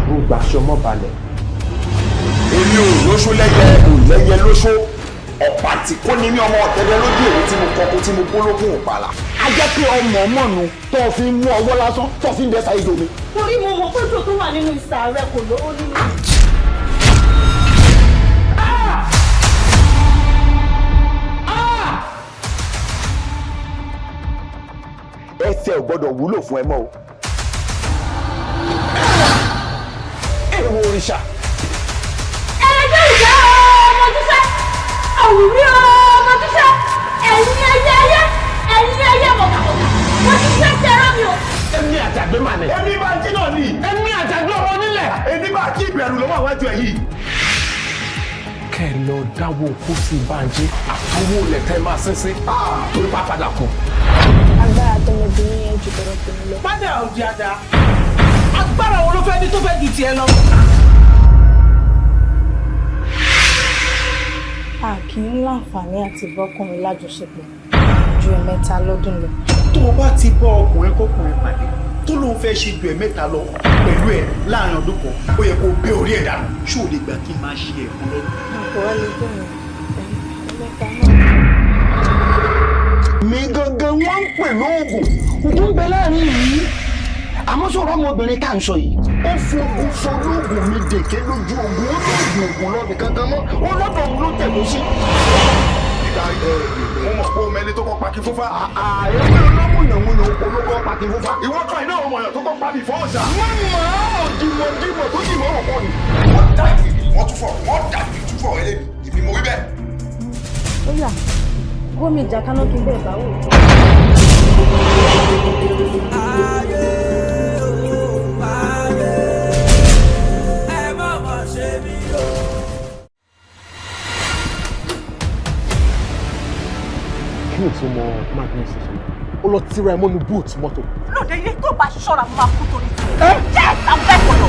àrùgbà aṣọmọ balẹ̀. èmi ò lóṣó lẹ́yẹ ò lẹ́yẹ lóṣó ọ̀pá tí kò ní ní ọmọ ọ̀tẹ́lẹ̀ lójú èyí tí mo kọ́kọ́ tí mo gbólógún òpàlà. a jẹ́ pé ọmọ mọ̀nù tó fi ń mú ọwọ́ lásán tó fi ń dẹ́sà ìjò mi. torí mo mọ̀ pé tó wà nínú ìsà rẹ kò lówó nínú. ẹsẹ̀ ò gbọ́dọ̀ wúlò fún ẹ mọ́ o. èèwọ̀ òrìṣà. ẹgbẹ́ ìjà ọmọ jíṣẹ́ àwùrí ọmọ jíṣẹ́ ẹ̀yin ẹyẹ ẹ̀yin ẹyẹ mọ̀gàmọ̀gà mo ti ṣe ṣe ẹ̀rọ mi o. ẹni àjàgbé mà ní. ẹni bá jí náà ní. ẹni àjàgbé ọmọ nílẹ̀. ẹni bá kí ìbẹ̀rù lọ́wọ́ àwájú ẹ̀ yìí. kẹ́ ẹ lọ dáwọ́ kó sí Bánjí àtọwọ́ lẹ́tẹ̀ máa sínsín torí bá padà kù. agbára tọmọbìnrin yẹn ju tọrọ tèmi lọ. padà òdi àdá agbára wo ló fẹ́ ní tó fẹ́ ju tiẹ̀ lọ. a kì í láǹfààní àti bọ́kùnrin lájọṣepọ̀ ju ẹ̀mẹ́ta lọ́dún lọ. tó o bá ti bọ́ ọkùnrin kọkùnrin pàdé tó lóun fẹ́ ṣe ju ẹ̀mẹ́ta lọ pẹ̀lú ẹ̀ láàrin ọdún kan ó yẹ kó bẹ́ orí ẹ̀ dànù ṣó o lè gbà kí n máa ṣe ẹ̀kún lọ́dún. àkọ́rọ́ lè gbẹ̀mí ẹ̀mẹ́ta náà. mi gangan wọ́n ń pè lóògùn ojú ń bẹ láàrin yìí àmọ́ sọ̀rọ̀ ọmọbìnrin tá à ń sọ yìí ó fogun fọlóògùn mi dèké lójú ogun ó lóògùn ògùn lọ́ọ̀dì kankan mọ́ ó lọ́dọ̀ òun ló tẹ̀lé sí. mo mọ̀ pé o mẹ́ni tó kọ́ paki fúnfà. ààrẹ pé olómùyànmùyàn olókọ́ paki fúnfà. ìwọ kan iná ọmọ yàn tó kọ́ pa mi fọ́ ọ̀sà. wọ́n máa ń dìmọ̀ tó dìmọ̀ ọ̀pọ̀ ni. wọ́n dá ìbí wọ́n tún fọ̀ wọ́n dá ìbí tún fọ̀ ẹlẹ́bi ìbí mo wí bẹ́ẹ̀. ó yá gómìn ìjà kaná kí n bẹ́ẹ̀ bá wò. kí ni ìtumọ̀ Magnus ṣe ó lọ tira ẹ mọ́nu boot mọ́tò. lóde ilé tó bá ṣọ́ra máa kú torí ti. yes i'm back for you.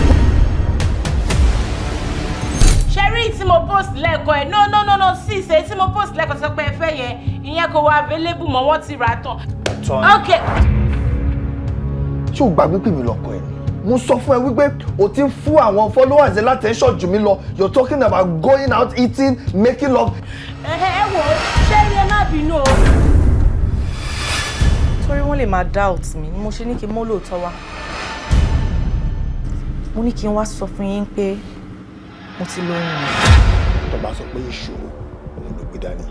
ṣẹ́rí tí mo post lẹ́ẹ̀kan ẹ̀ no sí ṣe tí mo post lẹ́ẹ̀kan sọ pé ẹ fẹ́ yẹn ìyẹn kò wá available mọ́ wọ́n ti rà tán. ok. ṣé o gbàgbé pè mí lọ́kọ ẹ̀ mo sọ fún ẹ wípé o ti ń fún àwọn followers ẹ látẹ̀ńṣọ̀ jù mí lọ you're talking about going out eating making love. ẹ wò ṣẹ́rí ẹ má bínú o. torí wọ́n lè máa doubt mi ni mo ṣe ní kí n mọ́ lóòótọ́ wá mo ní kí n wá sọ fún yín pé mo ti lóyún mi. tó bá sọ pé ìṣòro òun ló gbé dání.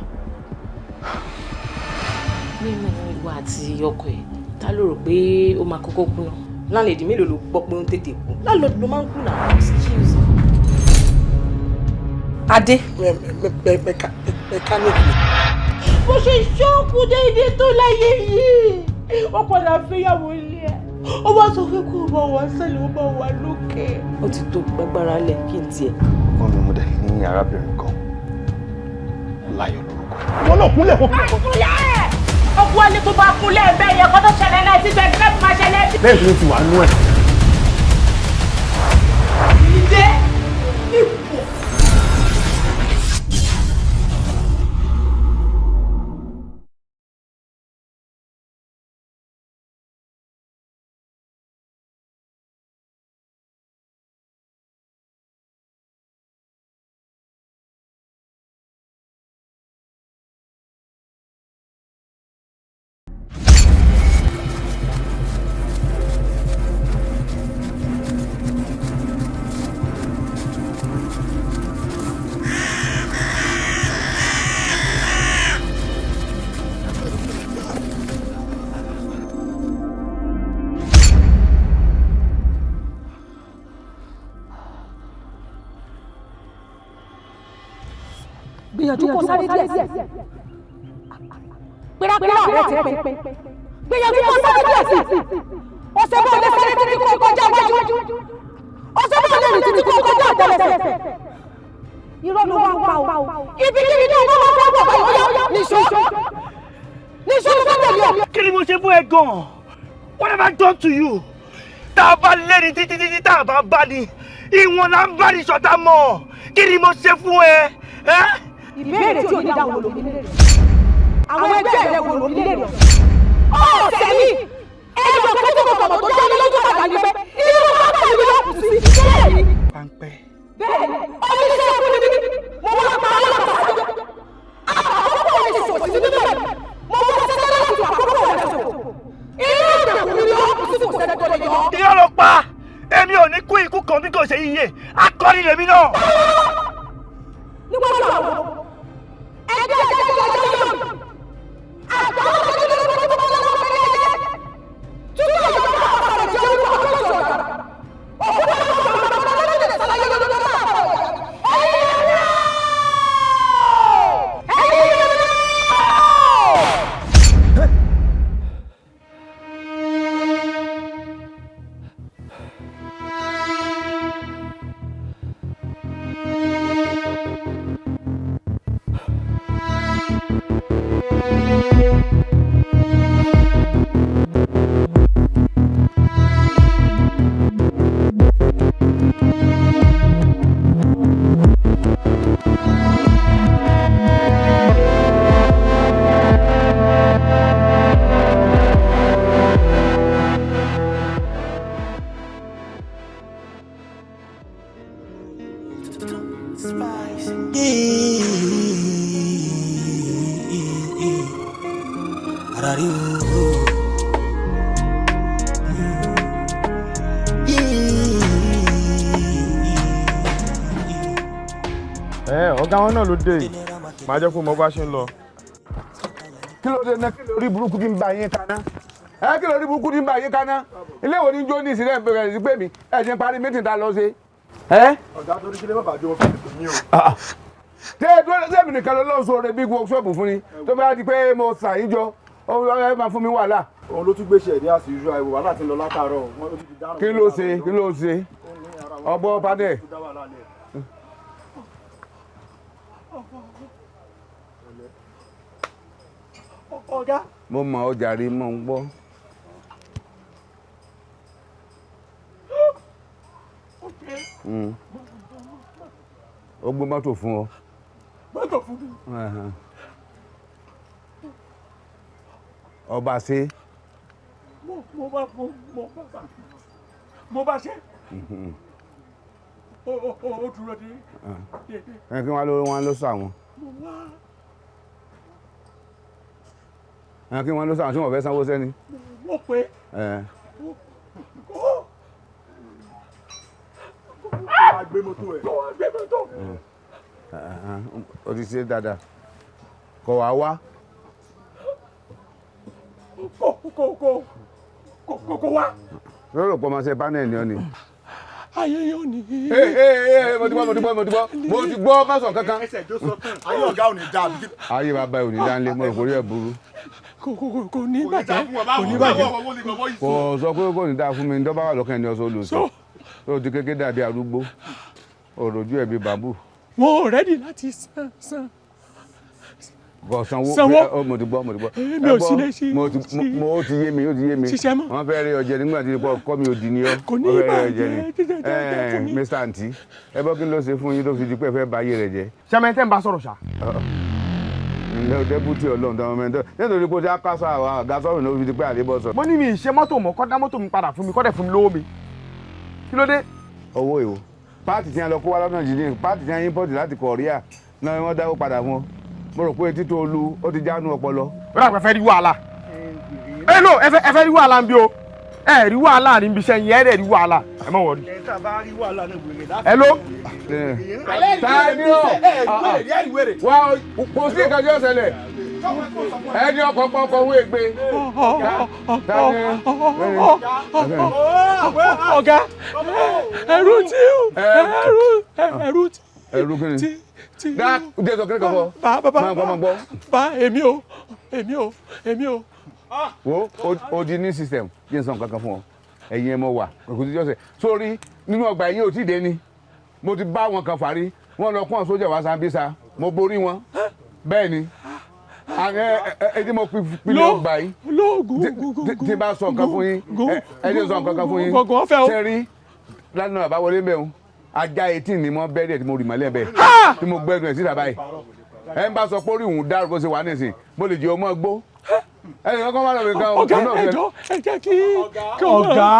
nínú ìwà àti ọkọ ẹ̀ ta ló rò pé ó máa kọ́kọ́ kú náà láńlẹ̀dì mélòó ló gbọ́ pé ó ń tètè kú láńlẹ̀dì ló máa ń kú náà. excuse me. Adé. mẹkáníìkì. bó ṣe ṣọ́ọ̀kù déédéé tó láyé yìí wọ́n padà fẹ́yàwó ilé ẹ̀ ó wá sọ pé kó o bá wà sẹ́lẹ̀ ó bá wà lókè. ó ti tó gbàgbára lẹ̀ kí n tiẹ̀. wọ́n mi mú dẹ̀ ní arábìnrin kan láyọ̀ lórúkọ. wọ́n náà kúnlẹ̀ kó kúnlẹ̀. ọkùnrin ẹni tó bá kúnlẹ̀ bẹ́ẹ̀ yẹn kó tó ṣẹlẹ̀ náà ti bẹ́ẹ̀ bẹ́ẹ̀ máa ṣẹlẹ̀. lẹ́yìn tó ti wà nú ẹ̀. ìdè ipò. gbìyànjú kó sáré díẹ̀ pérapéra rẹ ti pé gbìyànjú kó sáré díẹ̀ sí ọ̀sẹ̀ bọ́ lè sáré títí kó kọjá wájú ọ̀sẹ̀ bọ́ lè rìn títí kó kọjá àtẹlẹsẹ̀ irọ́ ló wá pa o ibi kíbi tó wọ́n wá fọ́ bọ̀ báyọ̀ níṣó ló fẹ́ tẹ̀lé ọ. kí ni mo ṣe fún ẹ gan-an what have I done to you tá a bá lẹ́ni títí tá a bá bá ní ìwọ̀n là ń bá ní ṣọ̀tá mọ́ kí ni mo ṣe fún ẹ. ìbéèrè tí ò ní dáhùn lòmí lè rẹ̀ àwọn ẹgbẹ́ rẹ̀ wò lòmí lè rẹ̀ ọ̀sẹ̀ mi ẹ̀rọ kẹ́tọ́ kọ̀ọ̀kan tó dá mi lójú bàbá ni pé irú bàbá mi ló kù sí kílẹ̀ mi. páńpẹ́. bẹ́ẹ̀ni ọmọ iṣẹ́ fún mi mo wá pa ọlọ́pàá sáájú àkókò ìṣòwò sí nínú ẹ̀ mo wá sẹ́sẹ́ láti àkókò ìṣòwò inú ìgbèkùn mi ni ó kù sí kò sẹ́ni tó lè yọ. irọ́ ló pa èmi ò ní kú ikú kan bí kò ṣe yíyẹ akọni lèmi náà. nígbà tí àwọn ẹgbẹ́ ẹgbẹ́ ẹgbẹ́ yóò àgbà ọlọ́pàá tó lọ́wọ́ tó lọ́wọ́ lọ́wọ́ ẹgbẹ́ túbọ̀ yọ ọ́ àpàrẹ̀ jẹ́ orúkọ ọjọ́ ìṣòro òkúta ọ̀gá wọn náà ló dé yìí màá jẹ́ kó mọ bá ṣe ń lọ. kí ló dé ná kí lórí burúkú tí ń bá yín kaná kí lórí burúkú tí ń bá yín kaná ilé wo ni jó ní ìsìlẹ̀ bẹ̀rẹ̀ sí pé mi ẹ̀ ṣe ń parí mítìn tá a lọ ṣe. ọ̀gá torí kílé bàbá jọ fún mi o. sẹ́mi nìkan ló lọ́ọ́ sọ̀rọ̀ big workshop fún ni tó bá di pé mo sàyín jọ ẹ máa fún mi wàhálà. òun ló tún gbéṣẹ́ ìdí àṣì ìṣú àìwò wàhálà ti lọ látàárọ̀. kí ló ṣe ọgbọ́n padẹ̀. ọ̀gá. mo mọ ọjà rí mọ ń gbọ́. ó gbé mọ́tò fún ọ. mọ́tò fún mi. ọba ṣe. mo bá ṣe. ó dúró dé. kí wọ́n lọ sọ àwọn. kí wọ́n ló sàn tí wọ́n fẹ́ sanwó sẹ́ni. wọ́n pé. gbé mọ́tò ẹ̀. o ti ṣe dáadáa kọ̀ wá wá. kò wá. lọ́rọ̀ pọ̀ máa ṣe panel ni ọ ni. ayé yóò ní. mo ti gbọ́ má sọ kankan. ayé ọ̀gá ò ní dá. ayé bàbá ò ní dá nílé mo rò kórìí ẹ̀ burú. kò ní bàjẹ́ kò ní bàjẹ́. kò sọ pé kò ní dáa fún mi ní dọ́bà wà lọ́kàn ẹni ọ̀sán olùsọ tó ti kékeré dàbí arúgbó òròjú ẹ̀ bí bàbú. wọn ò rẹ́dì láti san. kò sanwó mo ti gbọ́. mi ò sí lè ṣí. mo ti yé mi. ṣiṣẹ́ mọ́. wọ́n fẹ́ rí ọjẹ́ nígbà tí kọ́ mi ò di ní ọ. kò ní bàjẹ́ Mr. Aunty ẹ bọ́ kí ló ṣe fún yín tó fi di pé ẹ fẹ́ bà ayé rẹ̀ jẹ́. sẹ́mẹ̀ntẹ́ ń bá sọ̀rọ̀ ṣá. ǹlẹ́ o dẹ́bùtì ọlọ́run tó ọmọ ẹ̀ńtọ́ nítorí pé o ti ká sọ àwọn àga sọ̀rọ̀ ní o fi di pé àlébọ̀ sọ. mo ní mi ìṣe mọ́tò mọ́ kọ́ dá mọ́tò mi padà fún mi kọ́ dẹ̀ fún mi lówó mi kí ló dé. owó èwo páàtì tí wọn lọ kó wá lọ́nà jíjìn páàtì tí wọn import láti Korea náà wọ́n dáwó padà fún ọ mo rò pé títò olú ó ti jánu ọpọlọ. ó dàgbà fẹ́ rí wàhálà ẹ fẹ́ rí wàhálà ń bí o ẹ rí wàhálà ní ibi iṣẹ́ yẹn ẹ rí wàhálà ẹ má wọrí. ẹ tá bá rí wàhálà náà wèrè láti. ẹ ló. tani o wa kò sí ìkàjọ ṣẹlẹ̀ ẹni ọkọ̀ pọ̀pọ̀ wé gbé. ọ̀gá ẹrú tí ẹrú kí ni dá dé sọ kíni kan fọ máa gbọ́. bá èmi o. wo odi ní system yẹn sọ nǹkan kan fún ọ ẹ̀yin ẹ̀ mọ̀ wà kò sí jọ́sẹ̀ sórí nínú ọgbà ẹ̀yìn ò tí ì dé ni mo ti bá wọn kan fàárí wọn lọ kún sójà wá Sambisa mo borí wọn bẹ́ẹ̀ ni ẹni mo pinnu ọgbà yìí tí bá sọ nǹkan fún yín ẹni sọ nǹkan fún yín sẹ́rí lánàá àbáwọlé mẹ́rin ajá 18 ni mo bẹ́ẹ̀ tí mo rì mọ́lẹ̀ bẹ́ẹ̀ tí mo gbẹ́dùn ẹ̀ síta báyìí ẹ ń bá sọ pé orí òun dárò bó ṣe wà nísìn mo lè jẹ́ ọmọ gbó ẹnì kan máa lọ bí kan ọ̀gá ẹjọ́ ẹ jẹ́ kí ọ̀gá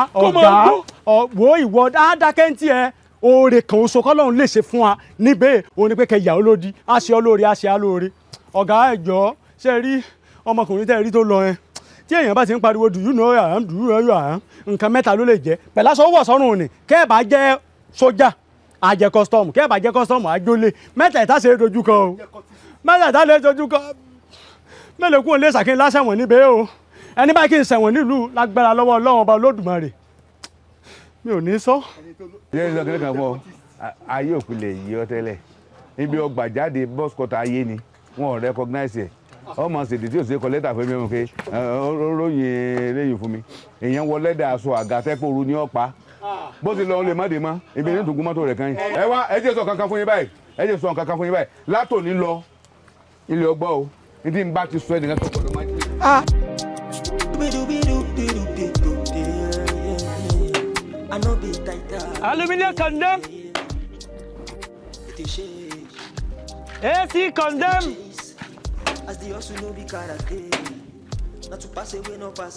wo ìwọ dáadáa ń tiẹ̀ oore kan oṣù kọ́lọ́run lè ṣe fún wa níbẹ̀ òun ni pé kẹyà olódi á ṣe olóore á ṣe alóore ọ̀gá ẹ̀jọ́ ṣe rí ọmọkùnrin tẹ́ rí tó lọ yẹn tí èèyàn bá ti ń pariwo do you know I am nǹkan mẹ́ta ló lè jẹ́ pẹ̀lú aṣọ wọ̀ sọ́run òní kẹ́ ẹ̀ bá jẹ́ sójà àjẹ kọ́sítọ́ọ̀mù kẹ́ ẹ̀ bá jẹ́ kọ́sítọ́ọ̀mù àjọlé mẹ́tẹ̀ẹ̀ta ṣe é dojú kọ o mẹ́tẹ̀ẹ̀ta lè dojú kọ mélòó kún un lè ṣàkíní láṣẹ̀wọ̀n níbẹ̀ o ẹni bá kí n ṣẹ̀wọ̀n nílùú lágbára lọ́wọ́ Ọlọ́run ọba Olódùmarè mi ò ní sọ. ilé ìlú ọ̀kẹ́lẹ́ kan fún ọ ayé òpìlẹ̀ yìí ọ tẹ́lẹ̀ níbi ọgbà jáde bus cutter ayé ni wọn ò recognize ẹ̀ ọmọ ṣèdí tí ò ṣe kọ lẹ́tà fún mi ọmọ pé ròyìn eléyìí fún mi èèyàn wọ lẹ́dà aṣọ àga tẹ́pọ̀rù ní ọ̀pá bó ti lọ lè má dé mọ́ ibi ní tògún mọ́tò rẹ̀ kan yìí ẹ wá ẹ jẹ́ sọ kankan fún yín báyìí ẹ jẹ́ sọ kankan fún yín báyìí látòní lọ ilé ọgbọ́ o ní n bá ti sọ ẹnìkan tó kọ̀dọ̀ máa jẹ́. Aluminium condemn. AC condemn.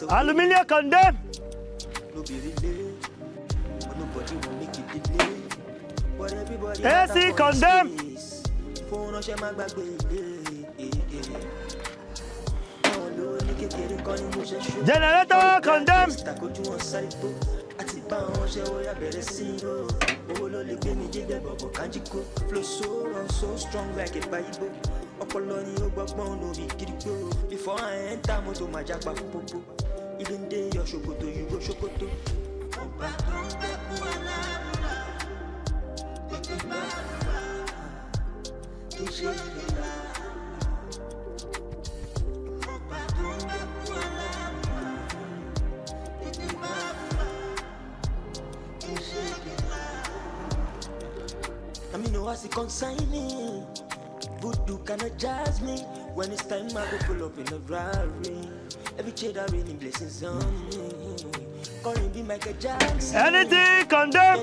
Aluminium condemn. AC condemn. Generator condemn. So strong like a Bible. Before I enter moto my japa popo. Even day your shokoto you go shokoto. I mean, no, what's it consigning? Voodoo cannot jazz me. When it's time, I go pull up in a Rari. Every cheddar raining blessings on me. Calling me Michael Jackson. Anything condemn.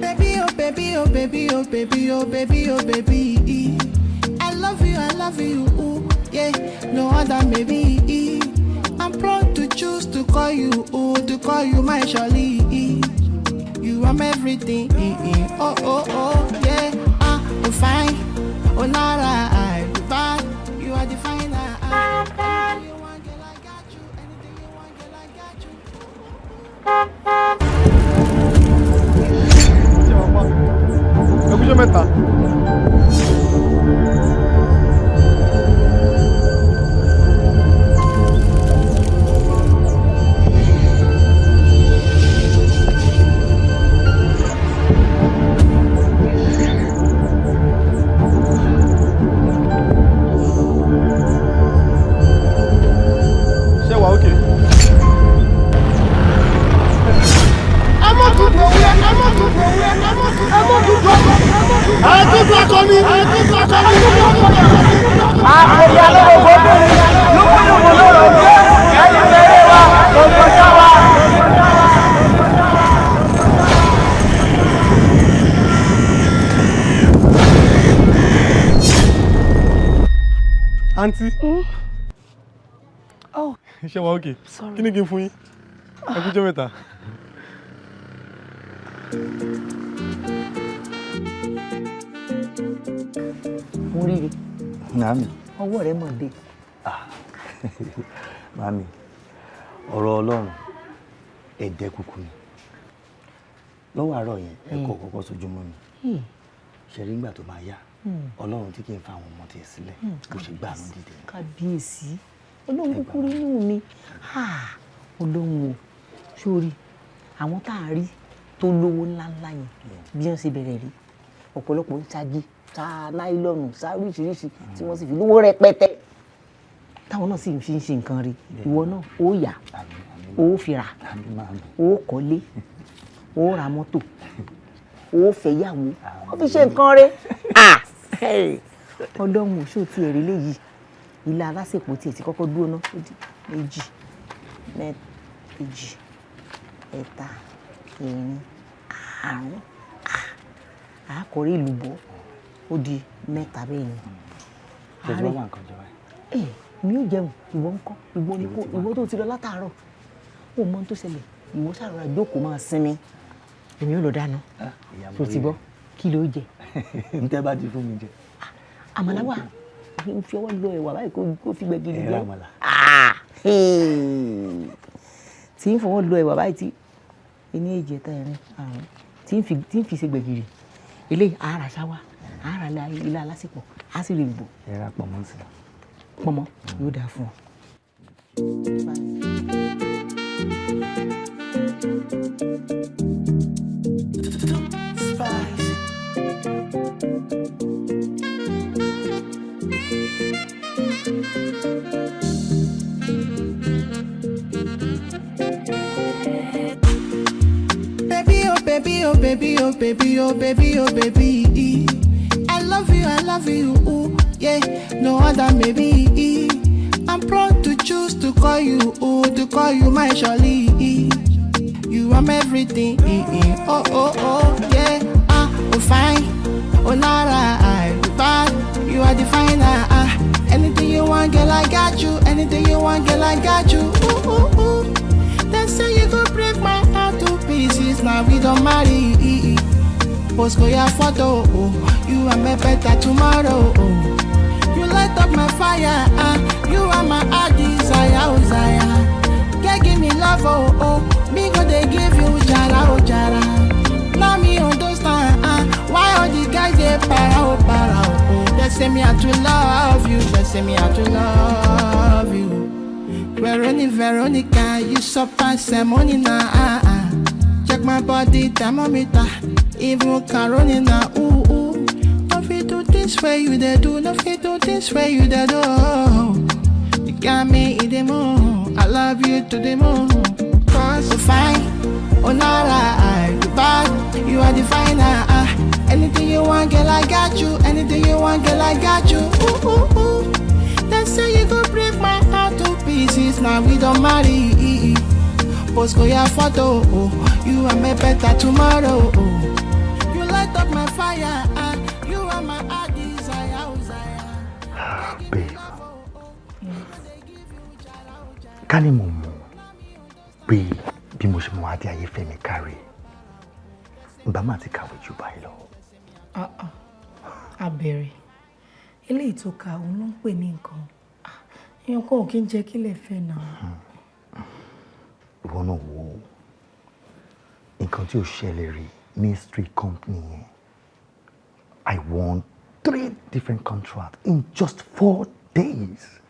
Baby, oh baby, oh baby, oh baby, oh baby. I love you, ooh, yeah, no other maybe. I'm proud to choose to call you, to call you my Charlie. You are my everything, oh, yeah, I'm fine, oh Nara, I'm bad, you are the fine, anything you want, girl, I got you, anything you want, girl, I got you. Ẹkújọ́ mẹ́ta. Ṣé wà ókè? Auntie. Oh. Ṣé wà ókè? Sorry. Kí ni kí n fún yín? Ẹkújọ́ mẹ́ta. Oríire. Màámi. Ọwọ́ rẹ̀ mọ̀ dé. Màámi, ọ̀rọ̀ Ọlọ́run ẹ̀dẹ́ kúkú ni. Lọ́wọ́ àárọ̀ yẹn, ẹ̀kọ́ kọ́kọ́ sójúmọ́ mi. Ṣẹ̀rí ńgbà tó máa yá. Ọlọ́run tí kì í fa àwọn ọmọ tiẹ̀ sílẹ̀ bó ṣe gbà mí dìde. Kábíyèsí. Ọlọ́run kúkúrú inú mi. Ọlọ́run o. Sórí àwọn tá a rí tó lówó ńláńlá yẹn bí wọ́n ṣe bẹ̀rẹ̀ rí. Ọ̀pọ̀lọpọ̀ ń ṣagi. Ta láìlọ́nù sá oríṣiríṣi tí wọ́n sì fi lówó rẹpẹtẹ táwọn náà sì fi ń ṣe nǹkan rí ìwọ náà ó yá ó fi rà ó kọ́lé ó ra mọ́tò ó fẹ́yàwó ó fi ṣe nǹkan rí ọlọ́run oṣù tí ẹ̀rí léyìí ilé alásèpọ̀ tiẹ̀ ti kọ́kọ́ dúró ná ó di méjì méjì, ẹ̀ta, ẹ̀rin, àrún. Àkórí ìlú bọ̀ ó di mẹ́ta bẹ́ẹ̀ ni. Ṣé wọ́n wà nǹkan jọ báyìí? Mi ò jẹun, ìwọ ńkọ́, ìwọ tó ti lọ látàárọ̀. Ó mọ ohun tó ṣẹlẹ̀, ìwọ ṣàrọ̀ra jókòó máa sinmi. Èmi ò lọ dáná. Tó ti bọ́, kí ló jẹ? N tẹ́ bá ti fún mi jẹ. Àmàlà wà, n fi ọwọ́ lọ ẹ̀wà báyìí kó fi gbẹ̀gìrì jẹ. Àmàlà. Tí ń fọwọ́ lọ ẹ̀wà báyìí tí ẹni èjì ẹ̀ta ẹ̀rin àrùn tí ń fi ṣe gbẹ̀gìrì. Eléyìí àárà ṣáwá, àárà ilé alásìpọ̀, á sì rí ìbò. Ẹ ra pọ̀nmọ́ sí. Pọ̀nmọ́ yóò dáa fún ọ. Baby, oh baby, oh baby, oh baby, oh baby. I love you, ooh, yeah, no other maybe. I'm proud to choose to call you, ooh, to call you my Shirley. You are my everything, oh, oh, oh, yeah, oh fine, oh Nara, bad, you are the finer, anything you want, girl, I got you, anything you want, girl, I got you, ooh, ooh, ooh. They say you go break my heart to pieces, now we don't marry. Post go your photo, oh. You are my better tomorrow, oh. You light up my fire, you are my heart desire, oh desire. Girl, give me love, oh, oh. Me go they give you jara, oh jara. Now me understand, why all these guys they para, oh. They say me how to love you, they say me how to love you. Veronica, you surpass money now. Check my body thermometer, even Carolina. Ooh, ooh. No fit do this way you they do, no fit do this way you they do. You got me in the moon, I love you to the moon. Cause you fine, oh Nara, you bad, you are the finer. Anything you want, girl, I got you. Anything you want, girl, I got you. Ooh, ooh, ooh. They say you go break my heart to pieces, now we don't marry. Post go your photo, oh. You are my better tomorrow, oh. You light up my fire, you are my heart desire, desire. Babe, ká ní mo mọ̀ pé bí mo ṣe mọ adé ayé fẹ́ mi kárí, ìgbà máa ti kàwé jù báyìí lọ. Abẹ̀rẹ̀ eléyìí tó ka òun ló ń pè ní nǹkan èèyàn kan ò kí ń jẹ́ kí lè fẹ́ náà. Ìwọ náà wo nǹkan tí ò ṣẹlẹ̀ rí ní street company yẹn. I won 3 different contracts in just 4 days.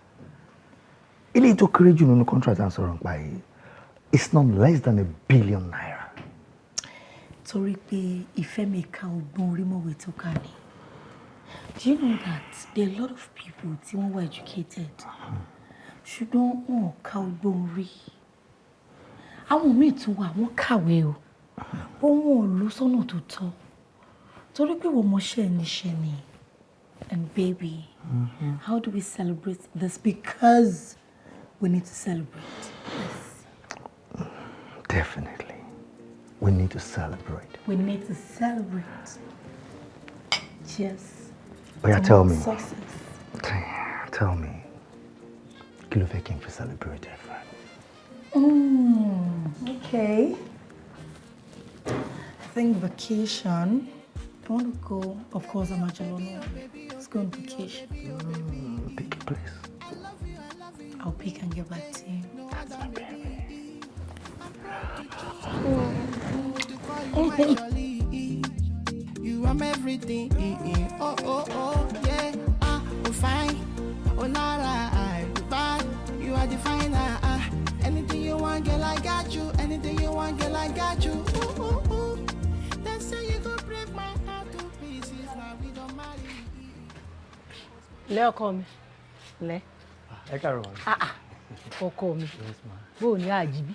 Eléyìí tó kéré jù nínú contract à ń sọ̀rọ̀ nípa yìí, it's not less than ₦1 billion. Torí pé ìfẹ́ mi ka ọgbọ́n orí mọ̀wé tó kà ní. Do you know that there are a lot of people tí wọ́n were educated ṣùgbọ́n wọn ò ka ọgbọ́n orí. Àwọn míì tún wà wọ́n kàwé o bó wọn ò lọ sọ́nà tó tọ́ torí pé wọ́n mọṣẹ́ níṣẹ́ ni. And baby, how do we celebrate this? Because we need to celebrate. Yes. Definitely. We need to celebrate. We need to celebrate. Cheers. Oh yeah, tell me. Success. Tell me. Kí ló fẹ́ kí n fi celebrate ẹ fún? Okay. I think vacation. I want to go, of course, I'm at Jalono. Let's go on vacation. Pick a place. I'll pick and get back to you. That's my baby. You are everything, oh, oh, oh, yeah, oh, fine, oh, Nara, you bad, you are the finer, anything you want, girl, I got you, anything you want, girl, I got you, ooh, ooh, ooh. They say you go break my heart to pieces, now we don't marry. Lẹ́ ọkọ mi. Lẹ́. Ẹ káàárọ̀. Ọkọ mi. Bó o ní àjíbí.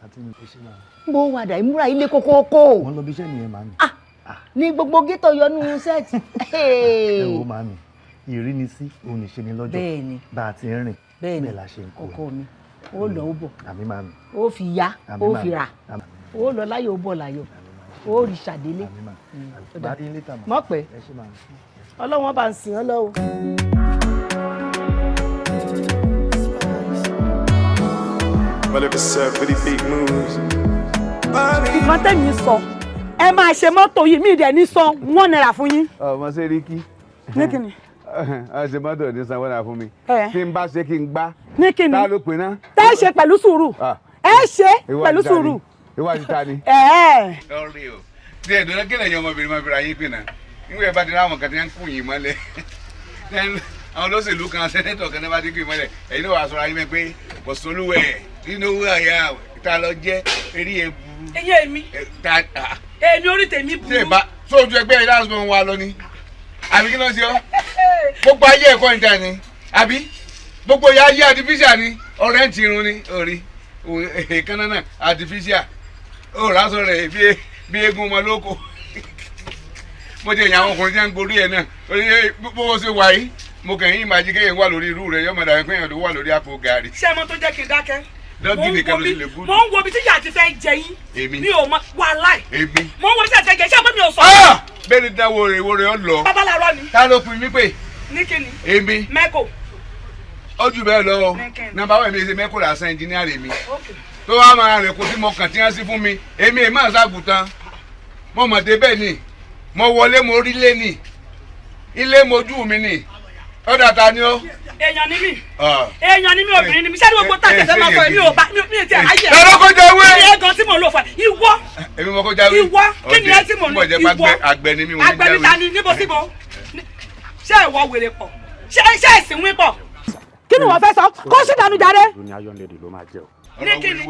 Àti mi kò ṣe náà. Bó wà dà ìmúra ilé kókókó. Wọ́n lọ bí iṣẹ́ nìyẹn màmí. Ní gbogbo gítò yọnú sẹ́ẹ̀tì. Ẹ wo màmí, ìrínisí òun ìṣe ni lọ́jọ́. Bẹ́ẹ̀ni. Bá a ti ń rìn. Bẹ́ẹ̀ni. Bẹ́ẹ̀ la ṣe ń kó. Ọkọ mi. ó lọ ó bọ̀ àmín màmí ó fi yá ó fi rà ó lọ láyọ̀ ó bọ̀ láyọ̀ ó rí ṣàdélé mọ̀ pé ọlọ́wọ́n bá ń sìn ọ́ lọ́wọ́. ìkan tẹ̀mí sọ ẹ máa ṣe mọ́tò yìí mí ìdẹ̀ ní san £1 fún yín. ọmọ Sẹ́ríkì ní kíni. ṣe mọ́tò ní san £1 fún mi tí n bá ṣe kí n gbá ní kíni tá ló pè ná. tẹ́ ẹ ṣe pẹ̀lú sùúrù ẹ ṣe pẹ̀lú sùúrù. ìwádìí ta ni. lọ́ọ̀rì o tí ẹ̀dùn náà kílẹ̀ yẹn ọmọbìnrin máa fi ra yín pinna nígbà yẹn bá ti ráwọn kan tí wọ́n ń kú yín mọ́lẹ̀ àwọn olóṣèlú kan sẹ́nẹ́tọ̀ kan náà bá ti kú yín mọ́lẹ̀ ẹ̀yin náà wàá sọ̀rọ̀ ayé mẹ́ pé kòsólúwẹ̀ nínú owó àyà ta lọ jẹ́ eré ẹ̀ burú. ẹyẹ mi èmi orí tèmi burú. ṣé ìbá sóòjú ẹgbẹ́ yìí láti mọ̀ wá lọ ni àbí kí ló ń ṣe ọ́ gbogbo ayé ẹ̀kọ́ ìta ni àbí gbogbo ayé artificial ni ọ̀rẹ́ ń ti irun ni orí èèkánná náà artificial ó rásọ rẹ̀ bí eégún ọmọ lóko mo ti ẹ̀yìn àwọn ọkùnrin tí wọ́n ń gorí ẹ̀ náà bó ṣe wà yìí mo kàn yín ìmájí kéèyàn wà lórí irú rẹ̀ yọmọdé àwọn èèyàn tó wà lórí àpò gàrí. ṣé ẹ mọ̀ tó jẹ́ kí n dákẹ́. dọ́gì nìkan ló ti lè gúdù. mo ń wo ibi tí ìyá ti fẹ́ jẹ yín. èmi mi ò mọ wàhálà ẹ̀. èmi. mo ń wo ibi tí ìyá ti fẹ́ jẹ ṣé àbọ̀ mi ò sọ. bẹ́ẹ̀ ni dáwọ́ rẹ̀ wo rẹ̀ ọ lọ. babaláwo ni. ta ló pin mí pé. ní kíni. èmi. mẹ́kò. ó jù bẹ́ẹ̀ lọ nàbà wẹ̀ mi ṣe mẹ́kò lásán ẹnjìníàrì mi. tó wá máa rìn kó tí mo kàn tí wọ́n sí fún mi èmi èmi àṣàgùtàn mo mọ̀ dé bẹ́ẹ̀ ni mo wọlé mo rí lé ni ilé mojú mi ni ọ̀dà ta ni ó. èèyàn ni mí èèyàn ni mí obìnrin ni mí sẹ́ni gbogbo tàjẹ̀ fẹ́ máa sọ èmi ò bá mi ò tiẹ̀ ayé ẹ̀. ẹ̀rọ kọjá ewé. ìyẹn gan tí mò ń lò fún ẹ ìwọ. èmi mo kọjá ewé. ìwọ kí ni ẹ tí mò ń lò ìwọ. àgbẹ̀ ni mi mo ní jáwé. àgbẹ̀ mi ta ni níbo síbo ṣé ìwọ wèrè pọ̀ ṣé ìsìn wí pọ̀. kí ni wọ́n fẹ́ sọ kó sì dànù jáde. ní iron lady ló máa jẹ o. ní kíni.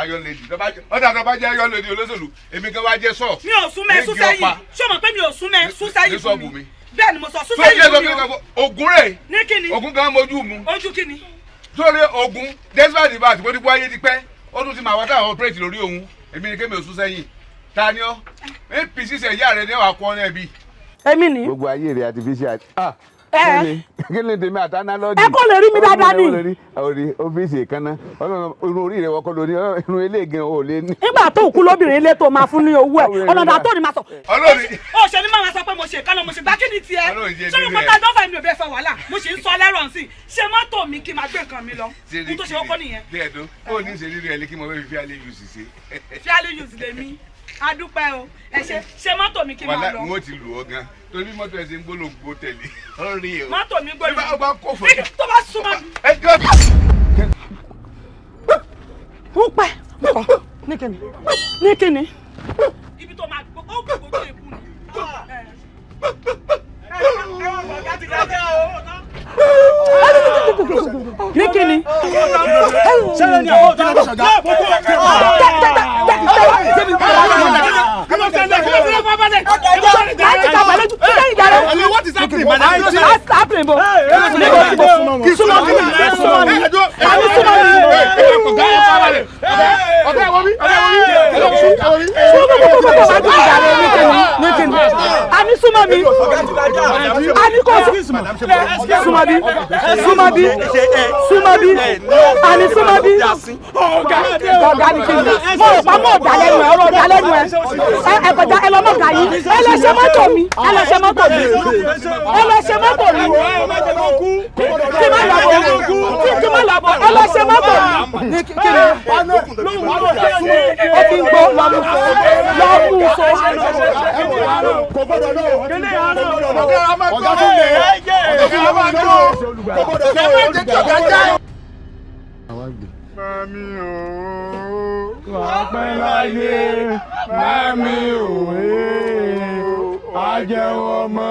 iron lady ọ̀dà tó bá jẹ́ iron lady olóṣèlú èmi kan wá jẹ́ sọ. mi ò sún mẹ́ sún sẹ́yìn ṣé o mọ̀ pé mi ò sún mẹ́ sún sẹ́yìn fún mi bẹ́ẹ̀ ni mo sọ sún sẹ́yìn fún mi o. ogun rẹ̀ ní kíni. ogun kan mojú mu. ojú kíni. sórí ogun despite the fact bó ti bọ́ ayé ti pẹ́ ó tún ti máa wá táwọn operate lórí òun èmi ni kémi ò sún sẹ́yìn ta ni ọ́ apc ṣe ìyá rẹ ní wàá kọ́ ọ́ bí. èmi ni. gbogbo ayé rẹ artificial kí ni tèmi àtàná lọ́dún. ẹ kò lè rí mi dáadáa ni. orí ọ́fíìsì ìkànnà irun orí rẹ wọ́kọ́ lórí irun eléègé ò lé ní. nígbà tó kú lóbìnrin ilé tó máa fún ní owó ẹ ọ̀nà ìdá tó ní máa sọ. olórí. ó ṣe ní máa sọ pé mo ṣe ìkànnà mo ṣe gbá kí ni tiẹ̀. ṣé mo pátá dọ́fà mi ò bẹ́ẹ̀ fẹ́ wàhálà mo ṣe ń sọ lẹ́rọ̀ sí i ṣé mọ́tò mi kí n máa gbé nǹkan mi lọ. n tó ṣe kókó nìyẹn. díẹ̀dó kó o ní ṣe rírì ẹ̀ lé kí mo fẹ́ fi fíálẹ̀ yù sí ṣe. fíálẹ̀ yù sí lèmi adúpẹ́ o ẹ ṣe mọ́tò mi kí n máa lọ. wàhálà n ó ti lù ọ́ gan torí mọ́tò ẹ̀ ṣe ń gbólógbó tẹ̀lé ọ̀rí o. mọ́tò mi gbólógbó nígbà bá kó fún mi. tó bá súnmọ́ mi. ń pẹ́ ní kíni ní kíni. ibi tó máa gbó ó gbogbo tó èkú ni. ní kíni. sẹ́yìn ni àwọn ọ̀gá ọ̀gá ọ̀gá ni kí ni mo rò pa mọ́ ọ̀dà lẹ́nu ẹ̀ ọ̀rọ̀ ọ̀dà lẹ́nu ẹ̀ ẹ kọjá ẹ lọ mọ̀ ọ̀gá yìí ẹ lọ ṣe mọ́tò mi ẹ lọ ṣe mọ́tò mi ẹ lọ ṣe mọ́tò mi kí má lọ bọ̀ kí má lọ bọ̀ ẹ lọ ṣe mọ́tò mi ní kí ni ó ti ń gbó lọ́mú so. ọ̀gá tó lè Mami o, wà pẹ́ láyé, mami o, àjẹwọ́ ọmọ,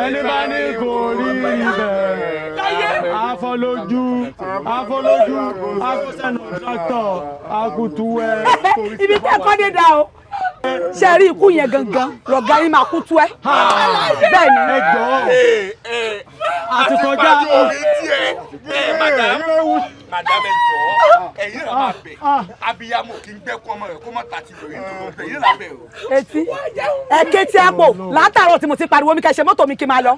ẹni bá ní kò rí ibẹ̀. Afọlójú, afọsẹ́nu dọ́tọ̀, akutuwẹ́. Ibi tẹ́ kọ́ dé da o. Ṣé rí ikú yẹn gangan lọ̀gá yín máa kú tú ẹ? Bẹ́ẹ̀ ni. Ẹ jọ̀ọ́, àti kọjá. madame ẹjọ ẹ̀yin rẹ máa bẹ̀ abiyamọ kì í gbẹkọ ọmọ rẹ kó má ta ti lórí nítorí ẹ̀yin rẹ bẹ̀ o. etí ẹ̀kẹ́ tí a pò látàárọ̀ tí mo ti pariwo mi kẹ́ ṣe mọ́tò mi kí n máa lọ.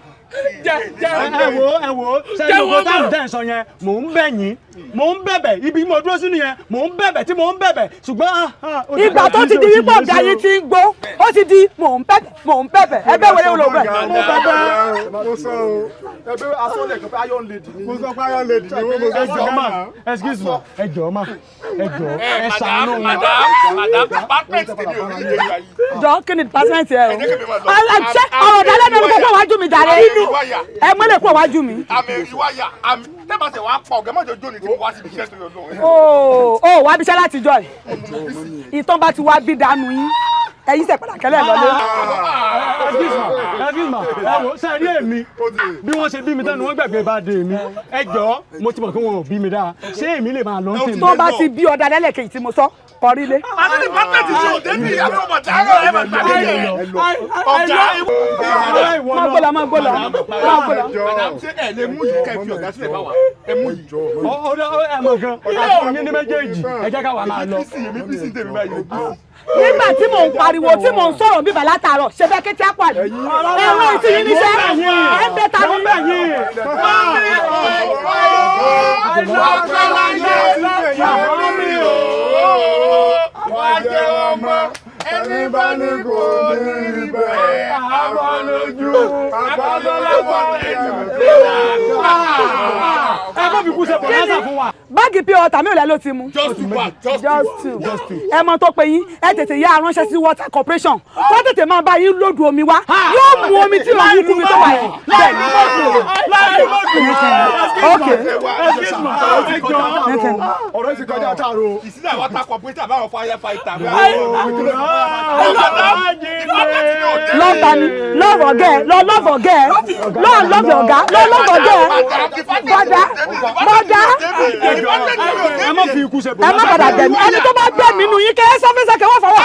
ẹ wo sẹ́yìn ọkọ táwọn tẹ̀ ń sọ yẹn mò ń bẹ̀ yín mò ń bẹ̀bẹ̀ ibi mo dúró sínú yẹn mò ń bẹ̀bẹ̀ tí mò ń bẹ̀bẹ̀ ṣùgbọ́n. ìgbà tó ti di wípé ọ̀gá yìí ti ń gbó ó ti di mò ń bẹ̀bẹ̀ ẹbẹ̀ wẹlé wọlé ọgbẹ́. mo bẹ̀bẹ̀ mo sọ o ẹbí asọ́lẹ̀ kan pé iron lady ni. mo sọ pé iron lady ni mo sọ ẹjọ́ ma excuse me ẹjọ́ ma ẹjọ́ ẹ ṣàánú mi. madam department tèmi ò ní ìdè ìgbà yìí. jọ kí ni department yẹ o ṣé ọ̀rọ̀ dalẹ́ mi kò kó wájú mi jàre ẹ mọ́lẹ̀ kó wájú mi. àmì ìwáyà àmì tẹ́bàtẹ̀ wàá pọ̀ ọ̀gá mọ́jọ jóni tí mo wá síbi iṣẹ́ tó yọ lọ́wọ́. ó wá bíṣẹ́ láti jọ ẹ̀ ìtàn bá ti wá bí dànù yín ẹ̀yin sẹ̀ padà kẹ́lẹ́ lọ́lé. ẹ wo sẹ́ẹ̀rí èmi bí wọ́n ṣe bí mi tẹ́nu wọ́n gbàgbé bá dé mi ẹ jọ mo ti mọ̀ kí wọn ò bí mi dáa ṣé èmi lè máa lọ sí mi. tó bá ti bí ọ̀dà lẹ́lẹ̀kejì tí mo sọ kọrí lé. àti pápẹ́tì tí o débi ìyàwó ọmọ dàrọ ẹ máa gbàdé yẹn ọ̀gá máa gbọ́dọ̀ máa gbọ́dọ̀ máa gbọ́dọ̀. madam ṣé ẹ lè mú yìí kẹ́ fi ọ̀gá sílẹ̀ bá wa ẹ mú yìí. ẹ mọ̀ gan àfọyín ní méjèèjì ẹ jẹ́ ká wà máa lọ. nígbà tí mò ń pariwo tí mò ń sọ̀rọ̀ bíbà látàárọ̀ ṣe fẹ́ kété àpàdé ẹ̀rọ ìtì yìí níṣẹ́ ẹ̀ ń bẹ ta ló bẹ̀ yìí. ẹni bá ní kò ní rí bẹ́ẹ̀ àwọn lójú àbálọ́lọ́pọ̀ ẹ̀jọ̀ ẹ má fi kú ṣe bọ̀dá fún wa. báàgì pé ọ̀tà mi ò lẹ́ ló ti mu. just two. ẹ mọ tó pe yín ẹ tètè yá aránṣẹ́ sí water corporation kó tètè máa bá yín lódù omi wá yóò mu omi tí ò ní kú mi tó wà yẹn. ok ọ̀rọ̀ ti kọjá àtàrò ìsílẹ̀ water corporation báwọn fire fighter. lọ́ọ̀bà ni lọ́ọ̀bọ̀ gẹ̀ lọ́ọ̀bọ̀ gẹ̀ lọ́ọ̀lọ́ọ̀bẹ̀ ọ̀gá lọ́ọ̀lọ́ọ̀bọ̀ gẹ̀ bọ́dá ẹ má fi ikú ṣe bọ̀dá. ẹ má padà gbẹ̀mí ẹni tó bá gbẹ̀mí nù yín kẹ́ ẹ sọ́fíìsì kẹ́ wọ́n fọwọ́.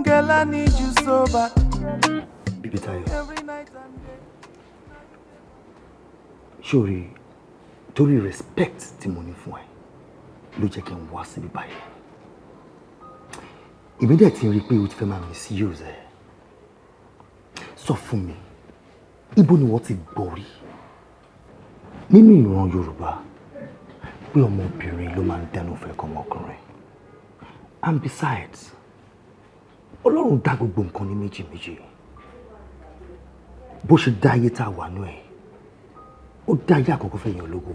Girl, I need you so bad. Bíbí Táyọ̀, sórí torí respect tí mo ní fún ẹ ló jẹ́ kí n wá síbí báyìí. Èmi dẹ̀ ti rí i pé o ti fẹ́ máa misuse ẹ. Sọ fún mi, ibo ni wọ́n ti gbọ́ rí nínú ìran Yorùbá pé ọmọbìnrin ló máa ń dẹnu fẹ́ kọ́ ọmọkùnrin? And besides, Ọlọ́run dá gbogbo nǹkan ní méjì méjì. Bó ṣe dá ayé tá a wà nú ẹ̀, ó dá ayé àkọ́kọ́ fẹ̀yìn ológo,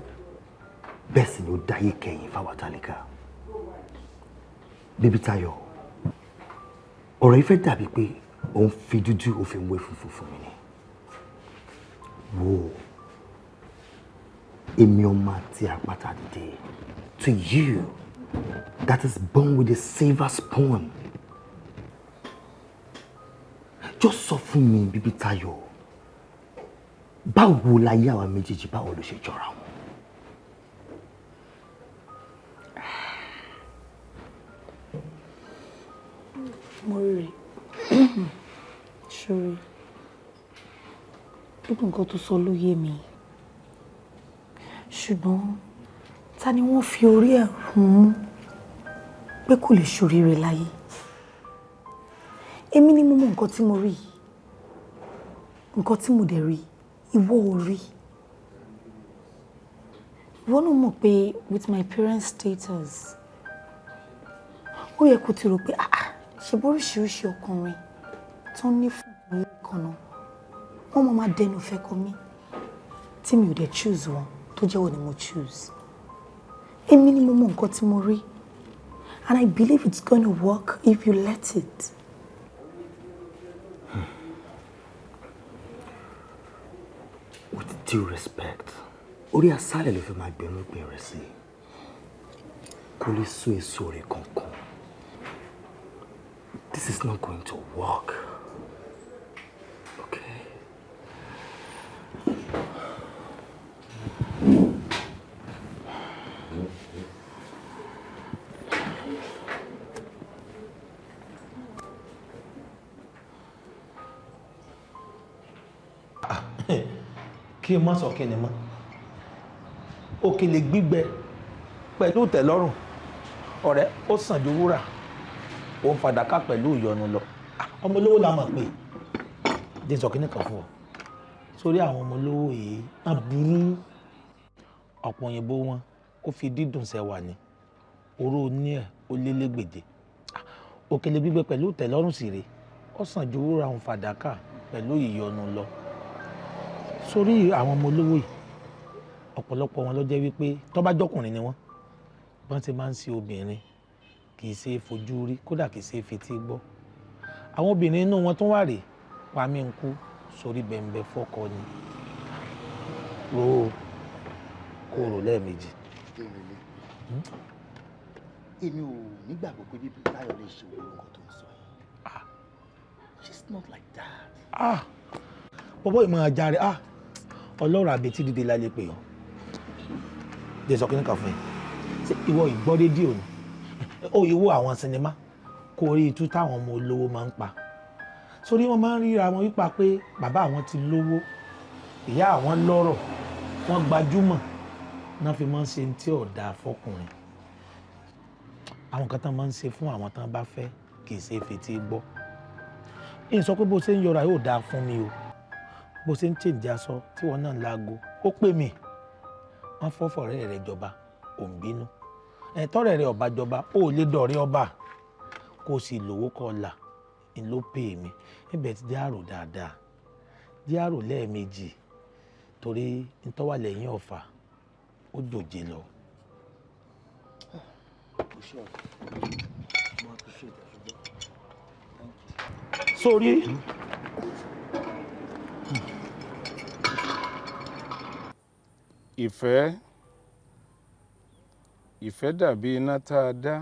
bẹ́ẹ̀ sì ni ó dá ayé kẹyìn fáwọn tálíkà. Bíbí Táyọ̀, ọ̀rọ̀ yìí fẹ́ dàbí pé òun fi dúdú òfin wé funfun fún mi ni. Wo èmi ọmọ àti àpáta dìde, to you that is born with a silver spoon. Just sọ fún mi, Bíbí Táyọ̀, báwo láyé àwa méjèèjì báwo ló ṣe jọra wọn? Mo rí ṣorí gbogbo nǹkan tó sọ ló yé mi ṣùgbọ́n ta ni wọ́n fi orí ẹ̀ hun pé kò lè ṣoríire láyé èmi ni mo mọ nǹkan tí mo rí nǹkan tí mo dẹ̀ rí ìwọ ò rí ìwọ náà mọ̀ pé with my parents' status ó yẹ kó ti rò pé ṣe bóríṣiríṣi ọkùnrin tó ní fún mi kan náà wọ́n máa dẹnu fẹ́ kọ mí tí mi ò dẹ̀ choose wọn tó jẹ́wọ́ ni mo choose èmi ni mo mọ nǹkan tí mo rí and I believe it's gonna work if you let it. With due respect, orí asálẹ̀ ló fi máa gbẹ̀rún ìpín rẹ̀ sí kó lè so èso rẹ̀ kankan. This is not going to work. Okay? kí n má sọ kí ni mọ́ òkèlè gbígbẹ pẹ̀lú tẹ̀lọ́rùn ọ̀rẹ́ ó sàn ju wúrà ó ń fàdákà pẹ̀lú ìyọnu lọ ọmọ olówó la mọ̀ pé jẹ́ sọ kíní kan fún ọ sórí àwọn ọmọ olówó yìí wọ́n burú ọ̀pọ̀ òyìnbó wọn ó fi dídùn sẹ́wà ní oró ní ẹ̀ ó lélégbèdè òkèlè gbígbẹ pẹ̀lú tẹ̀lọ́rùn sì rè ó sàn ju wúrà ń fàdákà pẹ̀lú ìyọnu lọ sórí àwọn ọmọ olówó yìí ọ̀pọ̀lọpọ̀ wọn ló jẹ́ wípé tó bá jọkùnrin ni wọ́n ti máa ń ṣe obìnrin kì í ṣe é fojú rí kódà kì í ṣe é fetí gbọ́ àwọn obìnrin inú wọn tún wà rè pa mí ń kú sórí bẹ̀m̀bẹ̀ fọ́kọ ni ro kó rò lẹ́ẹ̀mejì. èmi ò nígbàgbọ́ pé bíbí Táyọ̀ lè ṣe òun nǹkan tó ń sọ yìí she's not like that. bọ́bọ́ ìmọ̀ ajá rẹ̀ ọlọ́run àbètí dìde lálẹ́ pé ọ́ jẹ́ sọ kíní kan fún yín ṣé ìwọ ìgbọ́ rédíò ni ó ìwọ àwọn sinimá kó rí itú táwọn ọmọ olówó máa ń pa sórí wọn máa ń ríra wọn wípa pé bàbá àwọn ti lówó ìyá àwọn lọ́rọ̀ wọn gbajúmọ̀ náà fi máa ń ṣe tí ò dáa fọkùnrin àwọn kan tán máa ń ṣe fún àwọn tán bá fẹ́ kì í ṣe fetí gbọ́ èyí sọ pé bó ṣe ń yọra yóò dáa fún mi o bó ṣe ń change aṣọ tí wọn náà láago ó pè mí wọn fọfọrẹ rẹ jọba ò ń bínú tọrẹ rẹ ọba jọba ó lè dọ̀rẹ́ ọba kó o sì lówó kọ là ń ló pè mí níbẹ̀ ti díàrò dáadáa díàrò lẹ́ẹ̀mejì torí ntọ́wà lẹ́yìn ọ̀fà ó dòjé lọ. sórí ìfẹ́ dàbí iná tá a dá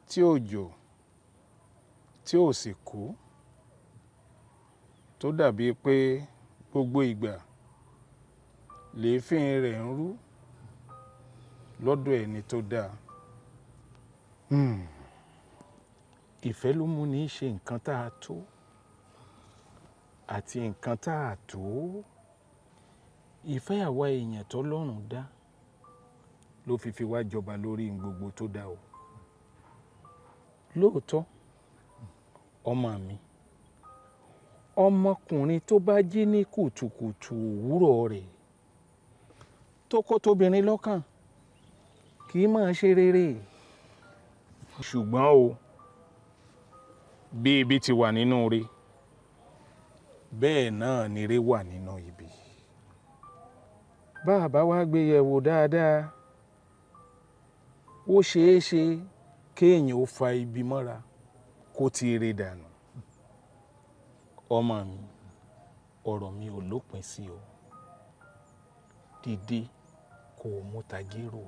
tí ò jò tí ò sì kú tó dàbí pé gbogbo ìgbà lèéfín rẹ̀ ń rú lọ́dọ̀ ẹni tó dáa. Ìfẹ́ ló mú ní ṣe nǹkan tá a tó àti nǹkan tá a tó. Ìfẹ́ àwa èèyàn tó lọ́rùn dá ló fi wá jọba lórí gbogbo tó dá o. Lóòótọ́ ọmọ mi ọmọkùnrin tó bá jí ní kùtùkùtù òwúrọ̀ rẹ̀ tó kó tóbìnrin lọ́kàn kì í máa ṣe rere. Ṣùgbọ́n o bí ibi ti wà nínú ire bẹ́ẹ̀ náà ni ire wà nínú ibi. Bá a bá wá gbé yẹ̀wò dáadáa ó ṣeé ṣe kéèyàn ó fa ibi mọ́ra kó ti ire dànù. Ọmọ mi ọ̀rọ̀ mi ò lópin sí o. Dìde kó o mú tagírò.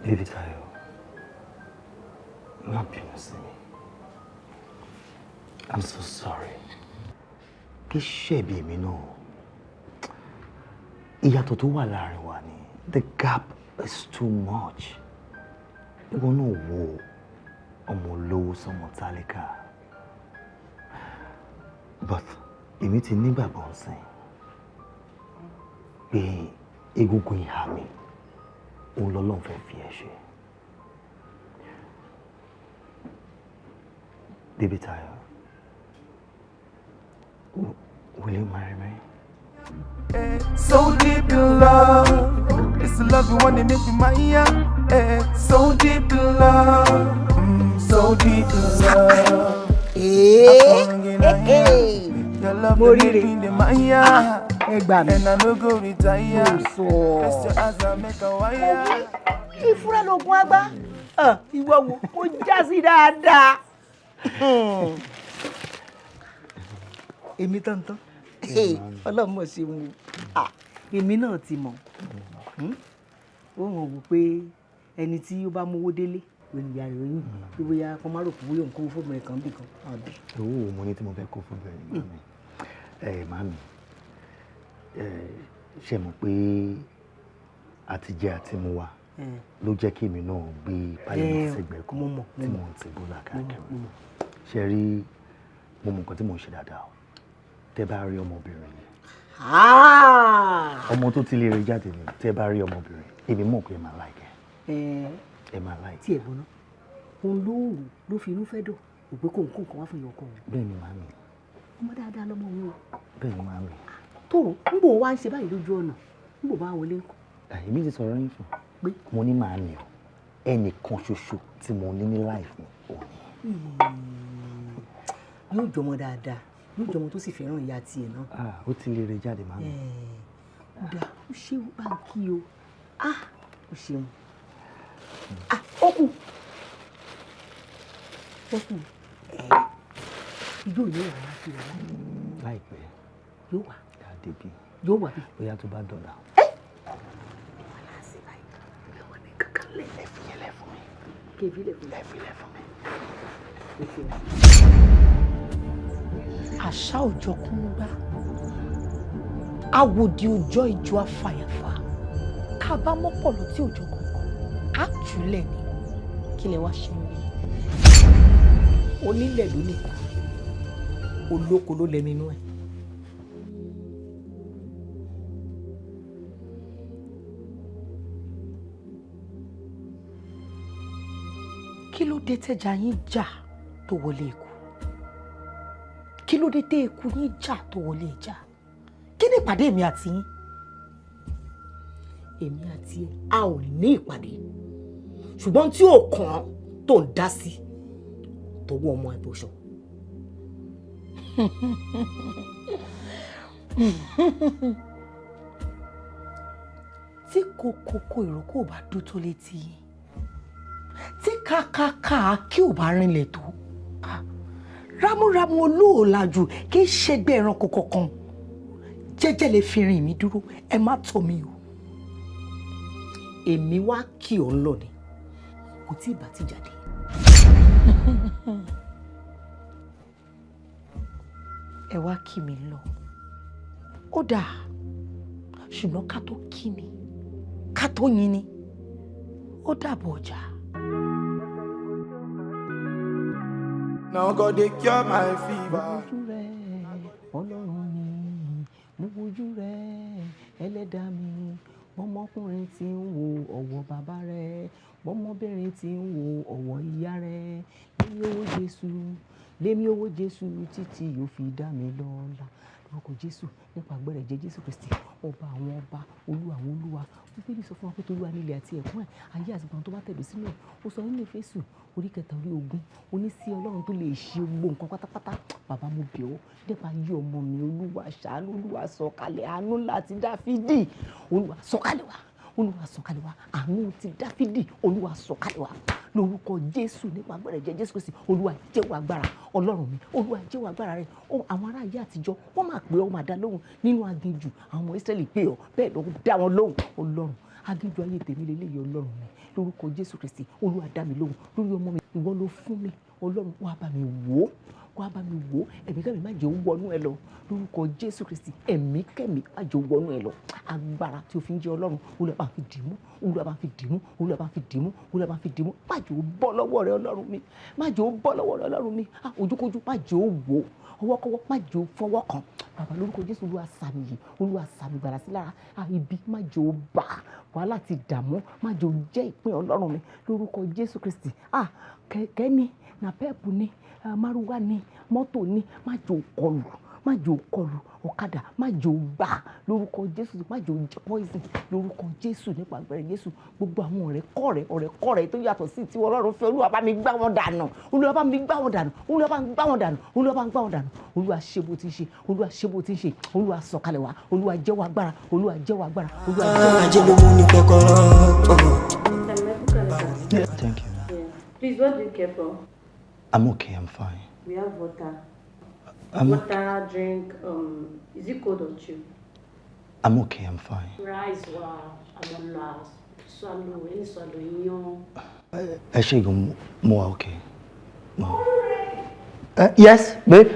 David Ayo, má bínú sí mi. I'm so sorry. Kì í ṣẹ̀bi èmi náà. Ìyàtọ̀ tó wà láàrin wa ni. The gap is too much. Ìwọ náà wo ọmọ olówó sọmọ tálíkà. But èmi ti nígbàgbọ́ nsìn pé egungun ìhà mi òun lọ́lọ́run fẹ́ fi ẹ ṣe. David Ayo, will you marry me? So deep in love, it's the love you want to make me mine. So deep in love, so deep in love. Your love making the mine. And I no go retire. Rest your eyes and make a wire. Ìfúra lóògùn àgbà. Ìwọ wo mo já sí dáadáa. Èmi tán. Ọlọ́run mọ̀ sí wọn. Èmi náà ti mọ̀. Ó mọ̀ wò pé ẹni tí ó bá mówó délé lórí ìyá rẹ̀ yìí bí bóyá kọ́ má rò pé bóyá òun kó fóbìnrin kan bì kan. Owó wo mo ní tí mo fẹ́ kó fóbìnrin mi? Màmí, ṣe mọ̀ pé àti jẹ àti mu wa ló jẹ́ kí èmi náà gbé pálí sẹ́gbẹ̀ẹ́ kan tí mò ń ti bọ́lá káàkiri ṣe rí mo mọ nǹkan tí mò ń ṣe dáadáa o tẹ́ bá rí ọmọbìnrin yìí ọmọ tó ti lè rí jáde ni tẹ́ bá rí ọmọbìnrin èmi mọ̀ pé ẹ máa láìkẹ́ ẹ máa láìkẹ́. tí ẹ gbọ́ná òun lóòrùn ló fi inú fẹ́ dọ̀ òpé kò ń kó nǹkan wá fún ìyọkọ òun. bẹ́ẹ̀ ni màámi. ọmọ dáadáa lọmọ òun o. bẹ́ẹ̀ ni màámi. tòrò ń bò wá ń ṣe báyìí lójú ọ̀nà ń bò bá wọlé ńkọ́. èmi ti sọ̀rọ̀ yín fún pé mo ní màámi o ẹnìkan ṣoṣo tí mo ní ní láìfún òní. yóò jọmọ dáadáa yóò jọmọ tó sì fẹ́ràn ìyá tiẹ̀ náà. ó ti lè rè jáde màámi. kódà ó ṣe báńkì o ó ṣeun. ó kù ijó yóò wá sí wa láìpẹ́ yóò wá débi yóò wá bí. bóyá tó bá dọ̀la. ẹ fi yẹn lẹ fún mi. kébí lẹ fún mi. ẹ fi lẹ fún mi. àṣà òjò kún gbá àwòdì òjò ìjọ afàyàfà kábàámọ̀ pọ̀ ló tí òjò kankan àjùlẹ̀ ni kí lẹ wá ṣe ń rí. onílẹ̀ ló nìkan olóko ló lẹ́nu inú ẹ̀. kí ló dé tẹ́jà yín jà tó wọlé ikú kí ló dé tẹ́ ikú yín jà tó wọlé ìjà kí ni ìpàdé èmi àti yín. èmi àti ẹ a ò ní ìpàdé ṣùgbọ́n tí ò kàn án tó ń dá sí tọwọ́ ọmọ ẹ̀ bó ṣọ. tí kòkòkò ìrókò bá dún tó létí yín tí kàkàkà kí ò bá rinlẹ̀ tó rámúrámú olóòlàjù kì í ṣẹgbẹ́ ẹranko kankan jẹ́jẹ́ lè fi rìn mí dúró ẹ má tọ́ mi o. èmi wá kí ò ń lọ ni kò tí ì bá ti jáde. ẹ wá kí mi lọ ó dáa ṣùgbọ́n ká tó kí mi ká tó yin ni ó dàbọ̀ ọjà. Now God dey cure my fever. Ọlọ́run mi mo wojú rẹ ẹlẹ́dàá mi ọmọkùnrin tí ń wo ọ̀wọ̀ bàbá rẹ̀ ọmọbìnrin tí ń wo ọ̀wọ̀ ìyá rẹ̀ lémi owó Jésù títí yóò fi dá mi lọ́lá lórúkọ Jésù nípa agbára ẹ̀jẹ̀ Jésù Kristi ọba àwọn ọba olú àwọn olúwa Bíbélì sọ fún wa pé Olúwa nílẹ̀ àti ẹ̀kún ẹ̀ ayé àti gbọ̀n tó bá tẹ̀dó sínú ẹ̀ ó sọ nínú Éfésù orí 3:20 ó ní sí Ọlọ́run tó lè ṣe gbogbo nǹkan pátápátá bàbá mo bẹ̀ ọ́ nípa ayé ọmọ mi Olúwa ṣàánú Olúwa sọ̀kalẹ̀ àánú láti Dáfídì Olúwa sọ̀kalẹ̀ wá Olúwa sọ̀kalẹ̀ wá àánú ti Dáfídì Olúwa sọ̀kalẹ̀ wá lórúkọ Jésù nípa agbára ẹ̀jẹ̀ Jésù Kristi Olúwa jẹ́wọ́ agbára Ọlọ́run mi Olúwa jẹ́wọ́ agbára rẹ̀ àwọn ará ayé àtijọ́ wọ́n máa pè ọ́ máa dá lóhùn nínú aginjù àwọn Ísírẹ́lì pè ọ́ bẹ́ẹ̀ ló dá wọn lóhùn Ọlọ́run aginjù ayé tèmi lélẹ́yìí Ọlọ́run mi lórúkọ Jésù Kristi Olúwa dá mi lóhùn lórí ọmọ mi ìwọ ló fún mi Ọlọ́run wá bá mi wò ó wá bá mi wò ó ẹ̀mí kẹ́mi má jẹ́ ó wọnú ẹ lọ lórúkọ Jésù Kristi ẹ̀mí kẹ́mi má jẹ́ ó wọnú ẹ lọ agbára tí o fi ń jẹ́ Ọlọ́run Olúwa bá fi dìímú Olúwa bá fi dìímú Olúwa bá fi dìímú Olúwa bá fi dìímú má jẹ́ ó bọ́ lọ́wọ́ rẹ Ọlọ́run mi má jẹ́ ó bọ́ lọ́wọ́ rẹ Ọlọ́run mi ojúkójú má jẹ́ ó wò ọwọ́kọ́wọ́ má jẹ́ ó fọwọ́ kàn bàbá lórúkọ Jésù Olúwa sàmì yìí Olúwa sàmì gbàrà sí lára ibi má jẹ́ ó bà wàhálà ti dààmú má jẹ́ ó jẹ́ ìpín Ọlọ́run mi lórúkọ Jésù Kristi kẹ̀kẹ́ ni nàpẹ́ẹ̀pù ni márúwá ni mọ́tò ni má jẹ́ ó kọlù ọ̀kadà má jẹ́ ó gbà lórúkọ Jésù má jẹ́ ó jẹ́ poison lórúkọ Jésù nípa agbára Jésù gbogbo àwọn ọ̀rẹ́ tó yàtọ̀ sí tí Ọlọ́run fẹ́ Olúwa bá mi gbá wọn dànù Olúwa bá mi gbá wọn dànù Olúwa bá mi gbá wọn dànù Olúwa bá mi gbá wọn dànù Olúwa ṣe bó ti ń ṣe Olúwa ṣe bó ti ń ṣe Olúwa sọ̀kalẹ̀ wá Olúwa jẹ́wọ́ agbára Olúwa jẹ́wọ́ agbára Olúwa jẹ́wọ́ Yeah, thank you. Yeah. Please, what do you care for? I'm okay, I'm fine. We have water. I'm Water, drink. Is it cold or chill? I'm okay, I'm fine. Rice, wow. I'm last. Swallow, any swallow in your. Ṣẹ́gun, mo wà okay. No. Yes, babe.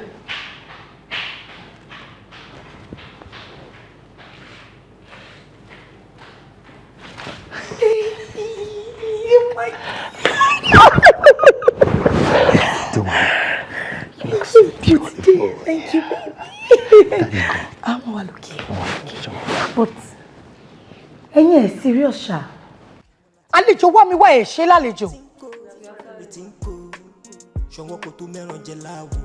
Oh my God. Don't worry. You look so beautiful. Thank you, baby. I'm all okay. But, ẹ̀yin ẹ̀ serious ṣá. Àlejò wá mi wá ẹ̀ ṣe lálejò. Ṣọwọ́ kò tó mẹ́ràn jẹ láàwò.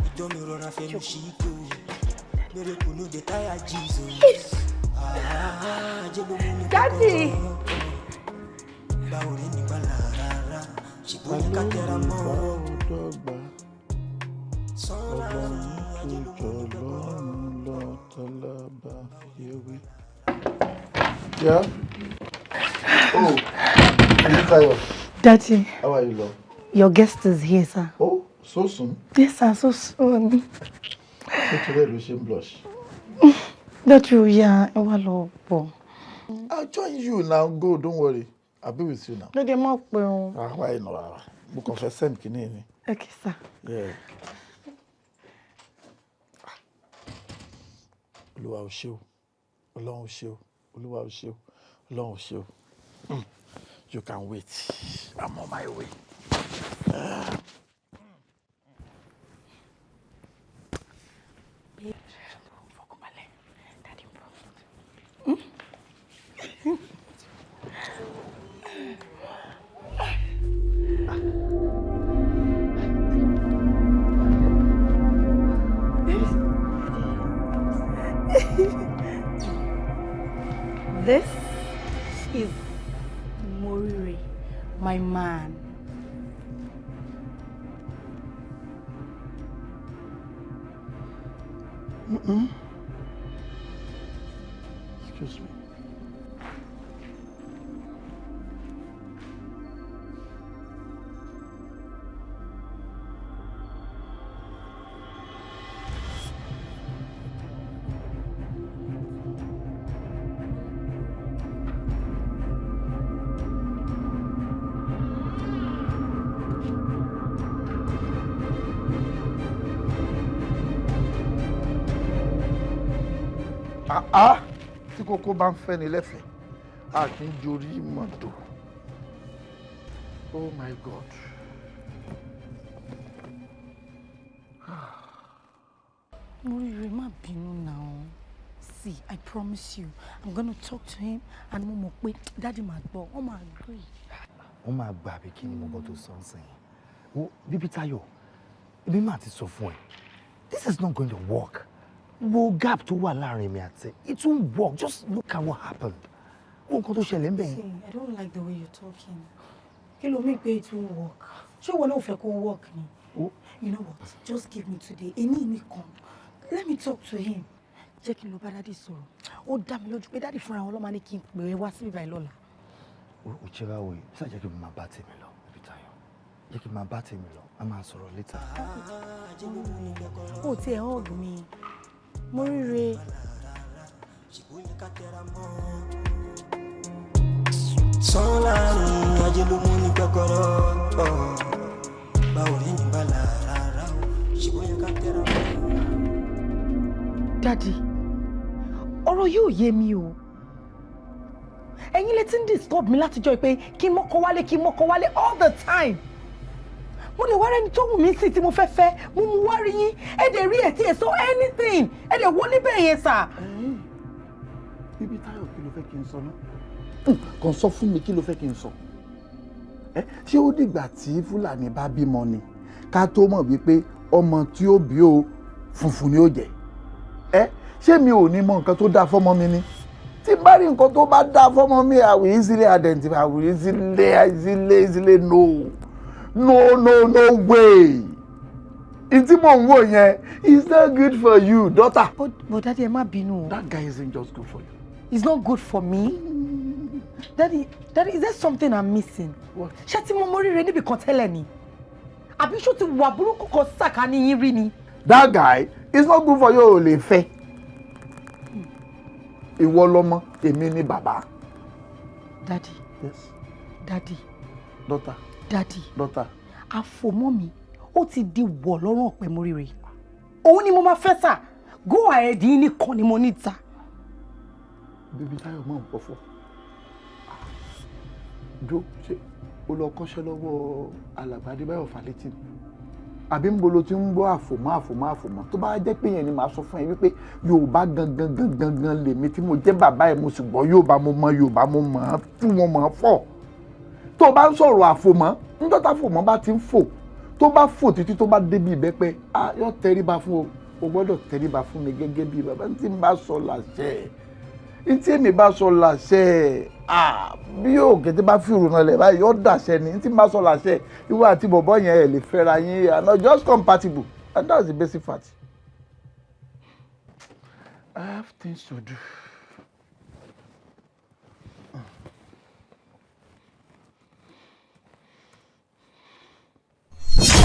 Ìjọ mi rọra fẹnu ṣíkò. Lórí kùnú dé táyà Jesus. Daddy. Báwo rí nígbà lára? Ṣìbó ní ká tẹra mọ́. Yeah? Oh, Anike. Daddy. How are you, love? Your guest is here, sir. Oh, so soon? Yes, sir, so soon. Today, Lucian blush. That you, yeah, I will love. I'll join you now. Go, don't worry. I'll be with you now. Daddy, I'm up. Why not? We confess send kinini. Okay, sir. Yeah. Olúwa ó ṣé o. Ọlọ́run ó ṣé o. Olúwa ó ṣé o. Ọlọ́run ó ṣé o. You can wait. I'm on my way. This is Morire, my man. Excuse me. Tí kókó bá ń fẹ́ ni lẹ́fẹ̀ẹ́, a kì í jorí mọ́tò. Oh my God. Morire, má bínú now. See, I promise you, I'm gonna talk to him and mo mọ̀ pé daddy máa gbọ́, wọ́n máa agree. Wọ́n máa gbà bí kí ni mo gbọ́ tó sọ ń sìn. Wo bíbí Táyọ̀, ebi máa ti sọ fún ẹ. This is not going to work. Wo gap tó wà láàrin mi àti it won't work. Just look at what happened. Wo nǹkan tó ṣẹlẹ̀ ń bẹ̀ yẹn. See, I don't like the way you're talking. Kí ló mean pé it won't work? Ṣé wọn náà fẹ́ kó work ni? You know what? Just give me today. Èní nìkan. Let me talk to him. Jẹ́ kí n lọ bá dádì sọ̀rọ̀. Ó dá mi lójú pé dádì fúnra wọn ló máa ní kí n pè é wá sí bíbá ìlọ́la. Òchèrà òye, ṣáà jẹ́ kí n máa bá tèmi lọ, bíbí Táyọ̀. Jẹ́ kí n máa bá tèmi lọ, a máa sọ̀rọ̀ later. Ó tiẹ̀ hug mi. Morire. Sọ́la ni ajé ló mú ní kọ́kọ́rọ́. Báwo rí nígbà lára? Ṣìbó yẹ ká tẹra mọ́. Daddy, ọ̀rọ̀ yóò yé mi o. Ẹ̀yin lè ti ń disturb mi látijọ́ pé kí n mọ́kọ wálé all the time. Mo lè wá rẹ́ni tó wù mí sí tí mo fẹ́ mo mú wá rí yín. Ẹ dẹ̀ rí ẹ̀ tí ẹ sọ anything. Ẹ dẹ̀ wọ́n níbẹ̀ yẹn sà. Bíbí Táyọ̀ kí ló fẹ́ kí n sọ náà? Kàn sọ fún mi kí ló fẹ́ kí n sọ. Ṣé ó dìgbà tí Fúlàní bá bímọ ni ká tó mọ̀ wípé ọmọ tí ó bí o funfun ni ó jẹ́? Ṣé mi ò ní mọ nǹkan tó dáa fọ́mọ mi ni? Tí bá rí nǹkan tó bá dáa fọ́mọ mi, I will easily identify, I will easily know. No way. Ìtí mò ń wò yẹn is not good for you, daughter. But daddy, ẹ má bínú o. That guy isn't just good for you. It's not good for me. Daddy, is there something I'm missing? What? Ṣé tí mo Morire níbi kan tẹ́lẹ̀ ni? Àbí ṣó ti wà burúkú kan sàkání yín rí ni? That guy is not good for you, ò lè fẹ́. Ìwọ lọmọ, èmi ni bàbá. Daddy. Yes. Daddy. Daughter. Daddy. Daughter. Àfòmọ́ mi, ó ti di wọ̀ lọ́rùn ọ̀pẹ Morire. Òun ni mo máa fẹ́ sà. Go ahead yín nìkan ni mo ní ta. Bíbí Táyọ̀ máa ń pọ̀fọ̀. jó ṣe o lọ kọ́ṣẹ́ lọ́wọ́ alàgbà Adébáyọ̀ Fálétí àbí ń bolo tí ń gbọ́ àfòmọ́ tó bá jẹ́ pé yẹn ni màá sọ fún ẹ wípé Yorùbá gangan lèmi tí mo jẹ́ bàbá ẹ̀ mo sì gbọ́ Yorùbá mo mọ Yorùbá mo mọ̀ ọ́n tú wọn mọ̀ ọ́n fọ̀ tó o bá ń sọ̀rọ̀ àfòmọ́ níjọ́ tá àfòmọ́ bá ti ń fò tó bá fò títí tó bá débi ìbẹ́pẹ́ yóò tẹríba fún o gbọ́dọ̀ tẹríba fún mi gẹ́gẹ́ bí bàbá tí n bá sọ làṣẹ tí èmi bá sọ làṣẹ bí òkété bá fi ìrùnà lẹ̀ báyìí yóò dàṣẹ ni tí n bá sọ làṣẹ ìwọ àti bọ̀bọ̀ yẹn ẹ̀ lè fẹ́ra yín are not just compatible and that's the basic fact. I have things to do.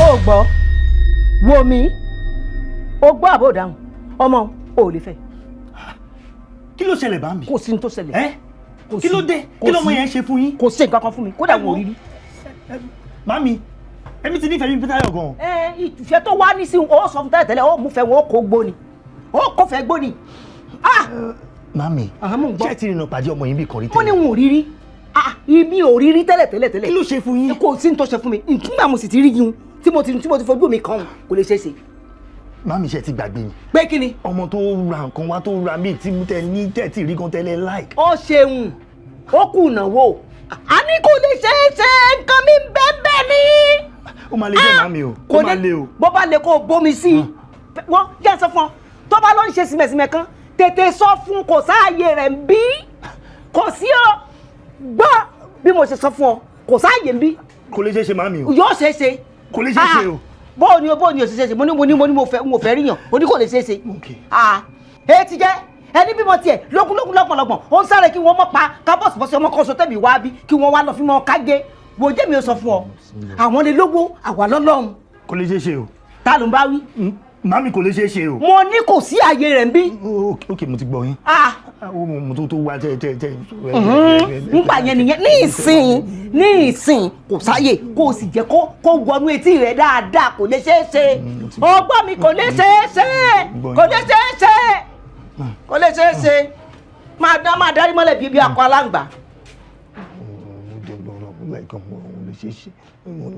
ó gbọ́ wo mi ó gbọ́ àbò dáhùn ọmọ ò lè fẹ́. kí ló ṣẹlẹ̀ bá mi. kò sí ní tó ṣẹlẹ̀. kí ló dé kí lọ́mọ yẹn ṣe fún yín. kò sí nǹkan kan fún mi kódà wò rí rí. màmí èmi ti nífẹ̀ẹ́ mi bí Táyọ̀ gan. ìfẹ́ tó wá ní sí ó sọ fún Táyọ̀ tẹ́lẹ̀ ó mú fẹ́ wọn ó kó gbóni ó kó fẹ́ gbóni. màmí ṣé ti rìnnà pàdé ọmọ yín bí kan rí tẹ́lẹ̀. mo ní wọn ò rí rí ibi ò rí rí tẹ́lẹ̀. kí ló ṣe fún yín. kò sí ní tó ṣe fún mi nígbà mo sì ti rí yín tí mo ti fojú mi kàn kò lè ṣeé ṣe. Màmí ṣe ti gbàgbé ni. pé kí ni. ọmọ tó ra nǹkan wá tó ra míì tí mo tẹ ní tẹ̀tì rí gan tẹ́lẹ̀ like. ó ṣeun ó kù náwó a ní kò lè ṣeé ṣe nǹkan mi bẹ́ẹ̀ ni. ó máa lè jẹ́ màmí o ó máa lè o. bó bá lè kó o bómi sí i wọ́n jẹ́ sọ fún ọ tó bá lọ ń ṣe sìmẹ̀sìmẹ̀ kan tètè sọ fún kò sáàyè rẹ̀ ń bí kò sí ọ gbọ́ bí mo ṣe sọ fún ọ kò sáàyè ń bí. kò lè ṣeé ṣe màmí o. yóò ṣeé ṣe. kò lè ṣeé ṣe o. bóòni o ṣe ṣe mo fẹ́ ríyàn o ní kò lè ṣe ṣe. ti jẹ́ ẹni bímọ tiẹ̀ lógúnlógún lọ́pọ̀lọpọ̀ ó ń sáré kí wọ́n mọ̀ pa kábọ̀sibọ́sí ọmọ kan so tẹ̀mí wá bí kí wọ́n wá lọ fi mọ́ kágé wò jẹ́ mi ò sọ fún ọ àwọn lè lówó àwa lọ́lọ́run. kò lè ṣeé ṣe o. ta ló ń bá wí. màmí kò lè ṣeé ṣe o. mo ní kò sí ààyè rẹ̀ ń bí. ok mo ti gbọ́ yín. mo tó wá tẹ. nígbà yẹn nìyẹn ní ìsìn kò sáyè kó o sì jẹ́ kó wọnú etí rẹ̀ dáadáa kò lè ṣeé ṣe ọgbọ́n mi kò lè ṣeé ṣe kò lè ṣeé ṣe máa darí mọ́lẹ̀ bíi akọ aláǹgbá.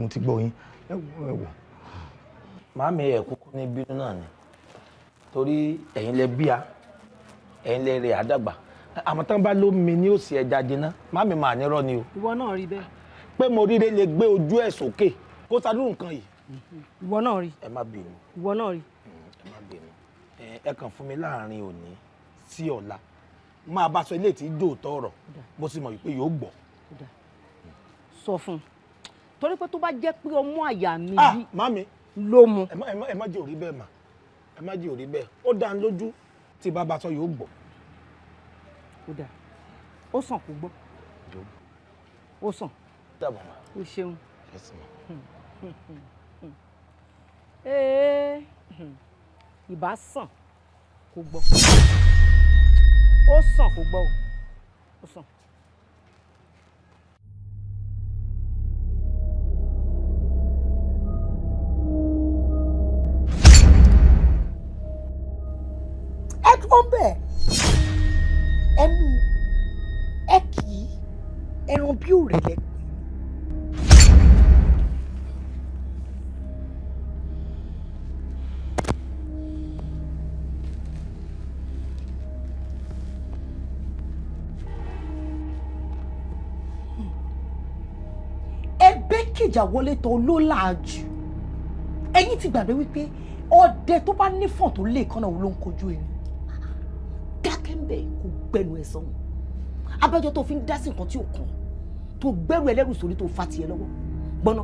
mo ti gbọ́ yín ẹ wò. màámi ẹ̀ kúkú ní bínú náà ni torí ẹ̀yin lẹ bíya ẹ̀yin lẹ rẹ̀ àdàgbà àmọ́ tán bá lómi ní òsì ẹja jiná màámi máa nírọ́ ni o. ìwọ náà rí bẹ́ẹ̀. pé mo rí lè gbé ojú ẹ̀ sókè kó sádùn nǹkan yìí. ìwọ náà rí. ẹ má bínú. ìwọ náà rí. ẹ má bínú. ẹ kàn fún mi láàrin òní sí ọ̀la máa bá sọ ilé tí dòótọ́ ọ̀rọ̀ mo sì mọ̀ wípé yóò gbọ́. sọ fún un torí pé tó bá jẹ́ pé ọmọ àyà mi yìí. màámi ló mu. ẹ má jẹ́ òrí bẹ́ẹ̀ mà ẹ má jẹ́ òrí bẹ́ẹ̀ ó dá ń lójú tí bàbá sọ yóò gbọ́. ó dà ó sàn kó gbọ́ ó sàn. dàbọ̀ mà. ó ṣeun. ìbá sàn kó gbọ́ ó sàn kó gbọ́ ó sàn. ẹdúró bẹ́ẹ̀ ẹnu ẹ kì í ẹran bí òrèlè. ẹgbẹ́ kìjà wọlé tó ló làájú ẹ̀yin ti gbàgbé wípé ọdẹ tó bá nífọ̀n tó lè kánná wo ló ń kojú ẹni dákẹ́ńbẹ̀ kò gbẹnu ẹ̀ sọ́hun abájọ tó fi ń dá sí nǹkan tí ò kàn tó gbẹ́rù ẹlẹ́rù sórí tó fa tiẹ̀ lọ́wọ́ gbọ́nà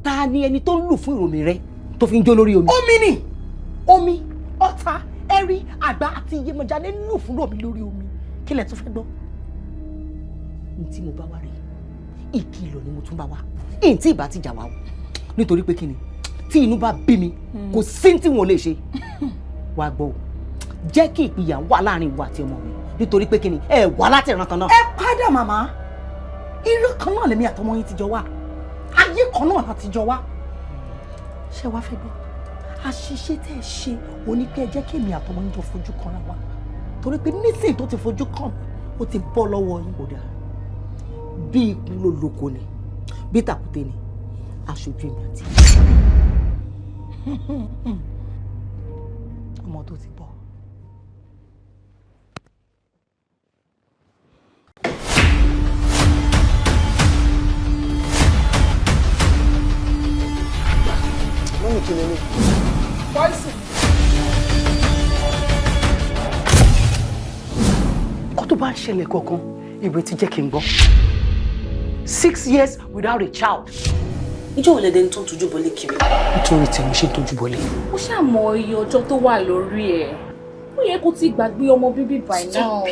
ta ni ẹni tó ń lù fún ìròmì rẹ tó fi ń jó lórí omi. omi ni omi ọ̀tá ẹ̀rí àgbà àti iyemọja ní lù fún ìròmì lórí omi kí lẹ tún fẹ́ gbọ́. ní tí mo bá wá rí ìkìlọ̀ ni mo tún bá wá èyí tí ìbá ti jà wá o nítorí pé kí ni tí inú bá bí mi kò sí tí wọn lè ṣe wá gbọ́ o jẹ́ kí ìpìyà wà láàrin ìwà àti ọmọ mi nítorí pé kí ni ẹ wà láti ìran kan náà. ẹ padà màmá irú kan náà lèmi àtọmọ yín ti jọ wá ayé kan náà láti jọ wá. ṣé wàá fẹ́ gbọ́ àṣìṣe tẹ́ ẹ ṣe òní pé ẹ jẹ́ kí èmi àtọmọ yín jọ fojú kanra wa torí pé nísìnyí tó ti fojú kàn mí ó ti bọ́ lọ́wọ́ yín kò dáa bí ikú ló lóko ni bí tàkúté ni aṣojú èmi àti ọmọ tó ti bọ̀. mọ́mí kí lélẹ̀. poison. kó tó bá ń ṣẹlẹ̀ kankan ìwé ti jẹ́ kí n gbọ́ 6 years without a child. ìjọ wo lẹ́dẹ̀ ń tó tójú bọ́lé kiri. nítorí tí mo ṣe tójú bọ́lé. ó ṣàmọ iye ọjọ́ tó wà lórí ẹ̀ ó yẹ kó ti gbàgbé ọmọ bíbí by now.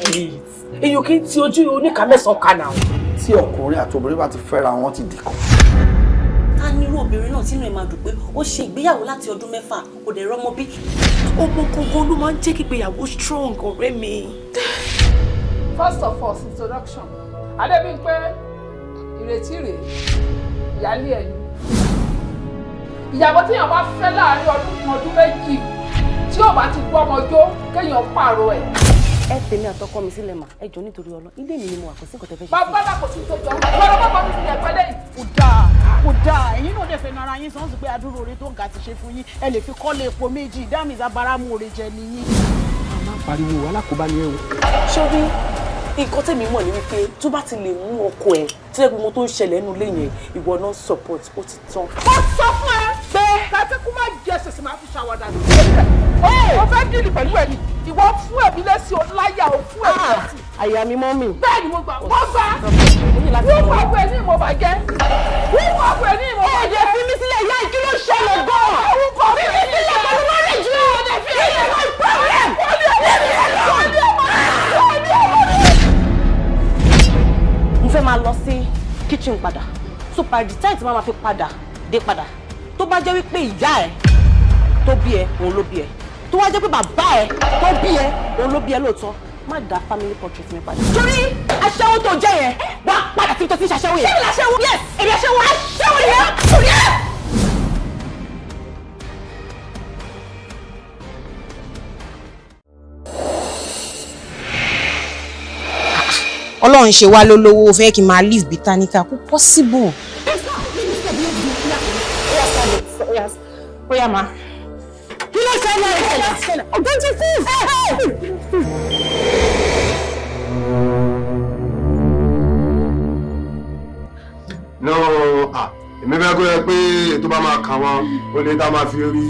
èèyàn kì í ti ojú oníkà mẹ́sàn-án kan náà. tí ọkùnrin àti obìnrin bá ti fẹ́ra wọn ti dìkan. ká nírú obìnrin náà tínú ẹ̀ máa dùn pé ó ṣe ìgbéyàwó láti ọdún 6 kò dẹ̀ rọ́mọ bí. ọmọ kankan ló máa ń jẹ́ kí ìgbéyàwó strong ọ̀rẹ́ mi. First of all, introduction. Adébímpé, ìrètí rèé, ìyálé ẹni. Ìyàwó téèyàn bá fẹ́ láàárín ọdún méjì tí ò bá ti gbọ́ ọmọ jó kéèyàn pààrọ̀ ẹ̀. ẹ tèmi àtọkọ mi sílẹ̀ mà ẹ jọ nítorí Ọlọ́run ilé mi ni mo wà kò sí nǹkan tẹ́ fẹ́ ṣe. Bàbá náà kò sí tó jọ. Bọ́lá bàbá mi ti yẹ pẹ́lẹ́ yìí. Kò dáa, ẹ̀yin náà dẹ̀ fẹ́ nara yín sọ́nsì pé adúrò oore tó ń ga ti ṣe fún yín, ẹ lè fi kọ́lé epo méjì, dáàmì ìsábàrámù oore jẹ nìyí. Má pariwo alákòóbá ni ẹ o. Ṣórí nǹkan tèmi mọ̀ ní wípé tó bá ti lè mú ọkọ ẹ̀ tí ẹgbẹ́ mo tó ń ṣẹlẹ̀ nínú ilé yẹn ìwọ náà support ó ti tán. Mo sọ fún ẹ pé kàtẹ́kù máa jẹ ṣèṣì máa fi ṣàwádà ní. Ó fẹ́ dìlì pẹ̀lú ẹni ìwọ fún ẹ̀mí lẹ́sìn ọláyà ò fún ẹ̀mí lẹ́sìn. àyà mi mọ́ mi. Bẹ́ẹ̀ni mo gbà wọ́n gbà wúwo àgbo ẹ̀ ní ìmọ̀ bàjẹ́ wúwo àgbo ẹ̀ ní ìmọ̀ bàjẹ́. ẹ̀jẹ̀ fi mí sílẹ̀ ìyá kí ló ṣẹlẹ̀ gan-an. Orúkọ mi ní sílẹ̀ pẹ̀lú mọ́rẹ̀ jù. Ọ̀dẹ̀ fi ẹ̀yẹ lọ problem. Mo fẹ́ máa lọ sí kitchen padà so by the time tí máa fi padà dé padà tó bá jẹ́ wípé ìyá ẹ̀ tó bí ẹ òun ló bí ẹ tó wá jẹ́ pé bàbá ẹ̀ tó bí ẹ òun ló bí ẹ lóòótọ́ má dá family portrait mi padà. torí aṣẹ́wó tó jẹ́ yẹn wá padà sí tó ti ṣaṣẹ́wó yẹn. ṣé mi láṣẹ́wó? yes èmi aṣẹ́wó yẹn. Ọlọ́run ṣe wá lólówó ó fẹ́ kí n máa live bitanica kó possible. Oya ma. Kí ló ṣẹlẹ̀? Ọ̀gbọ́n ti kú. No, èmi fẹ́ kó yẹ pé ètò bá máa kà wọ́n ó lè tá máa fi rí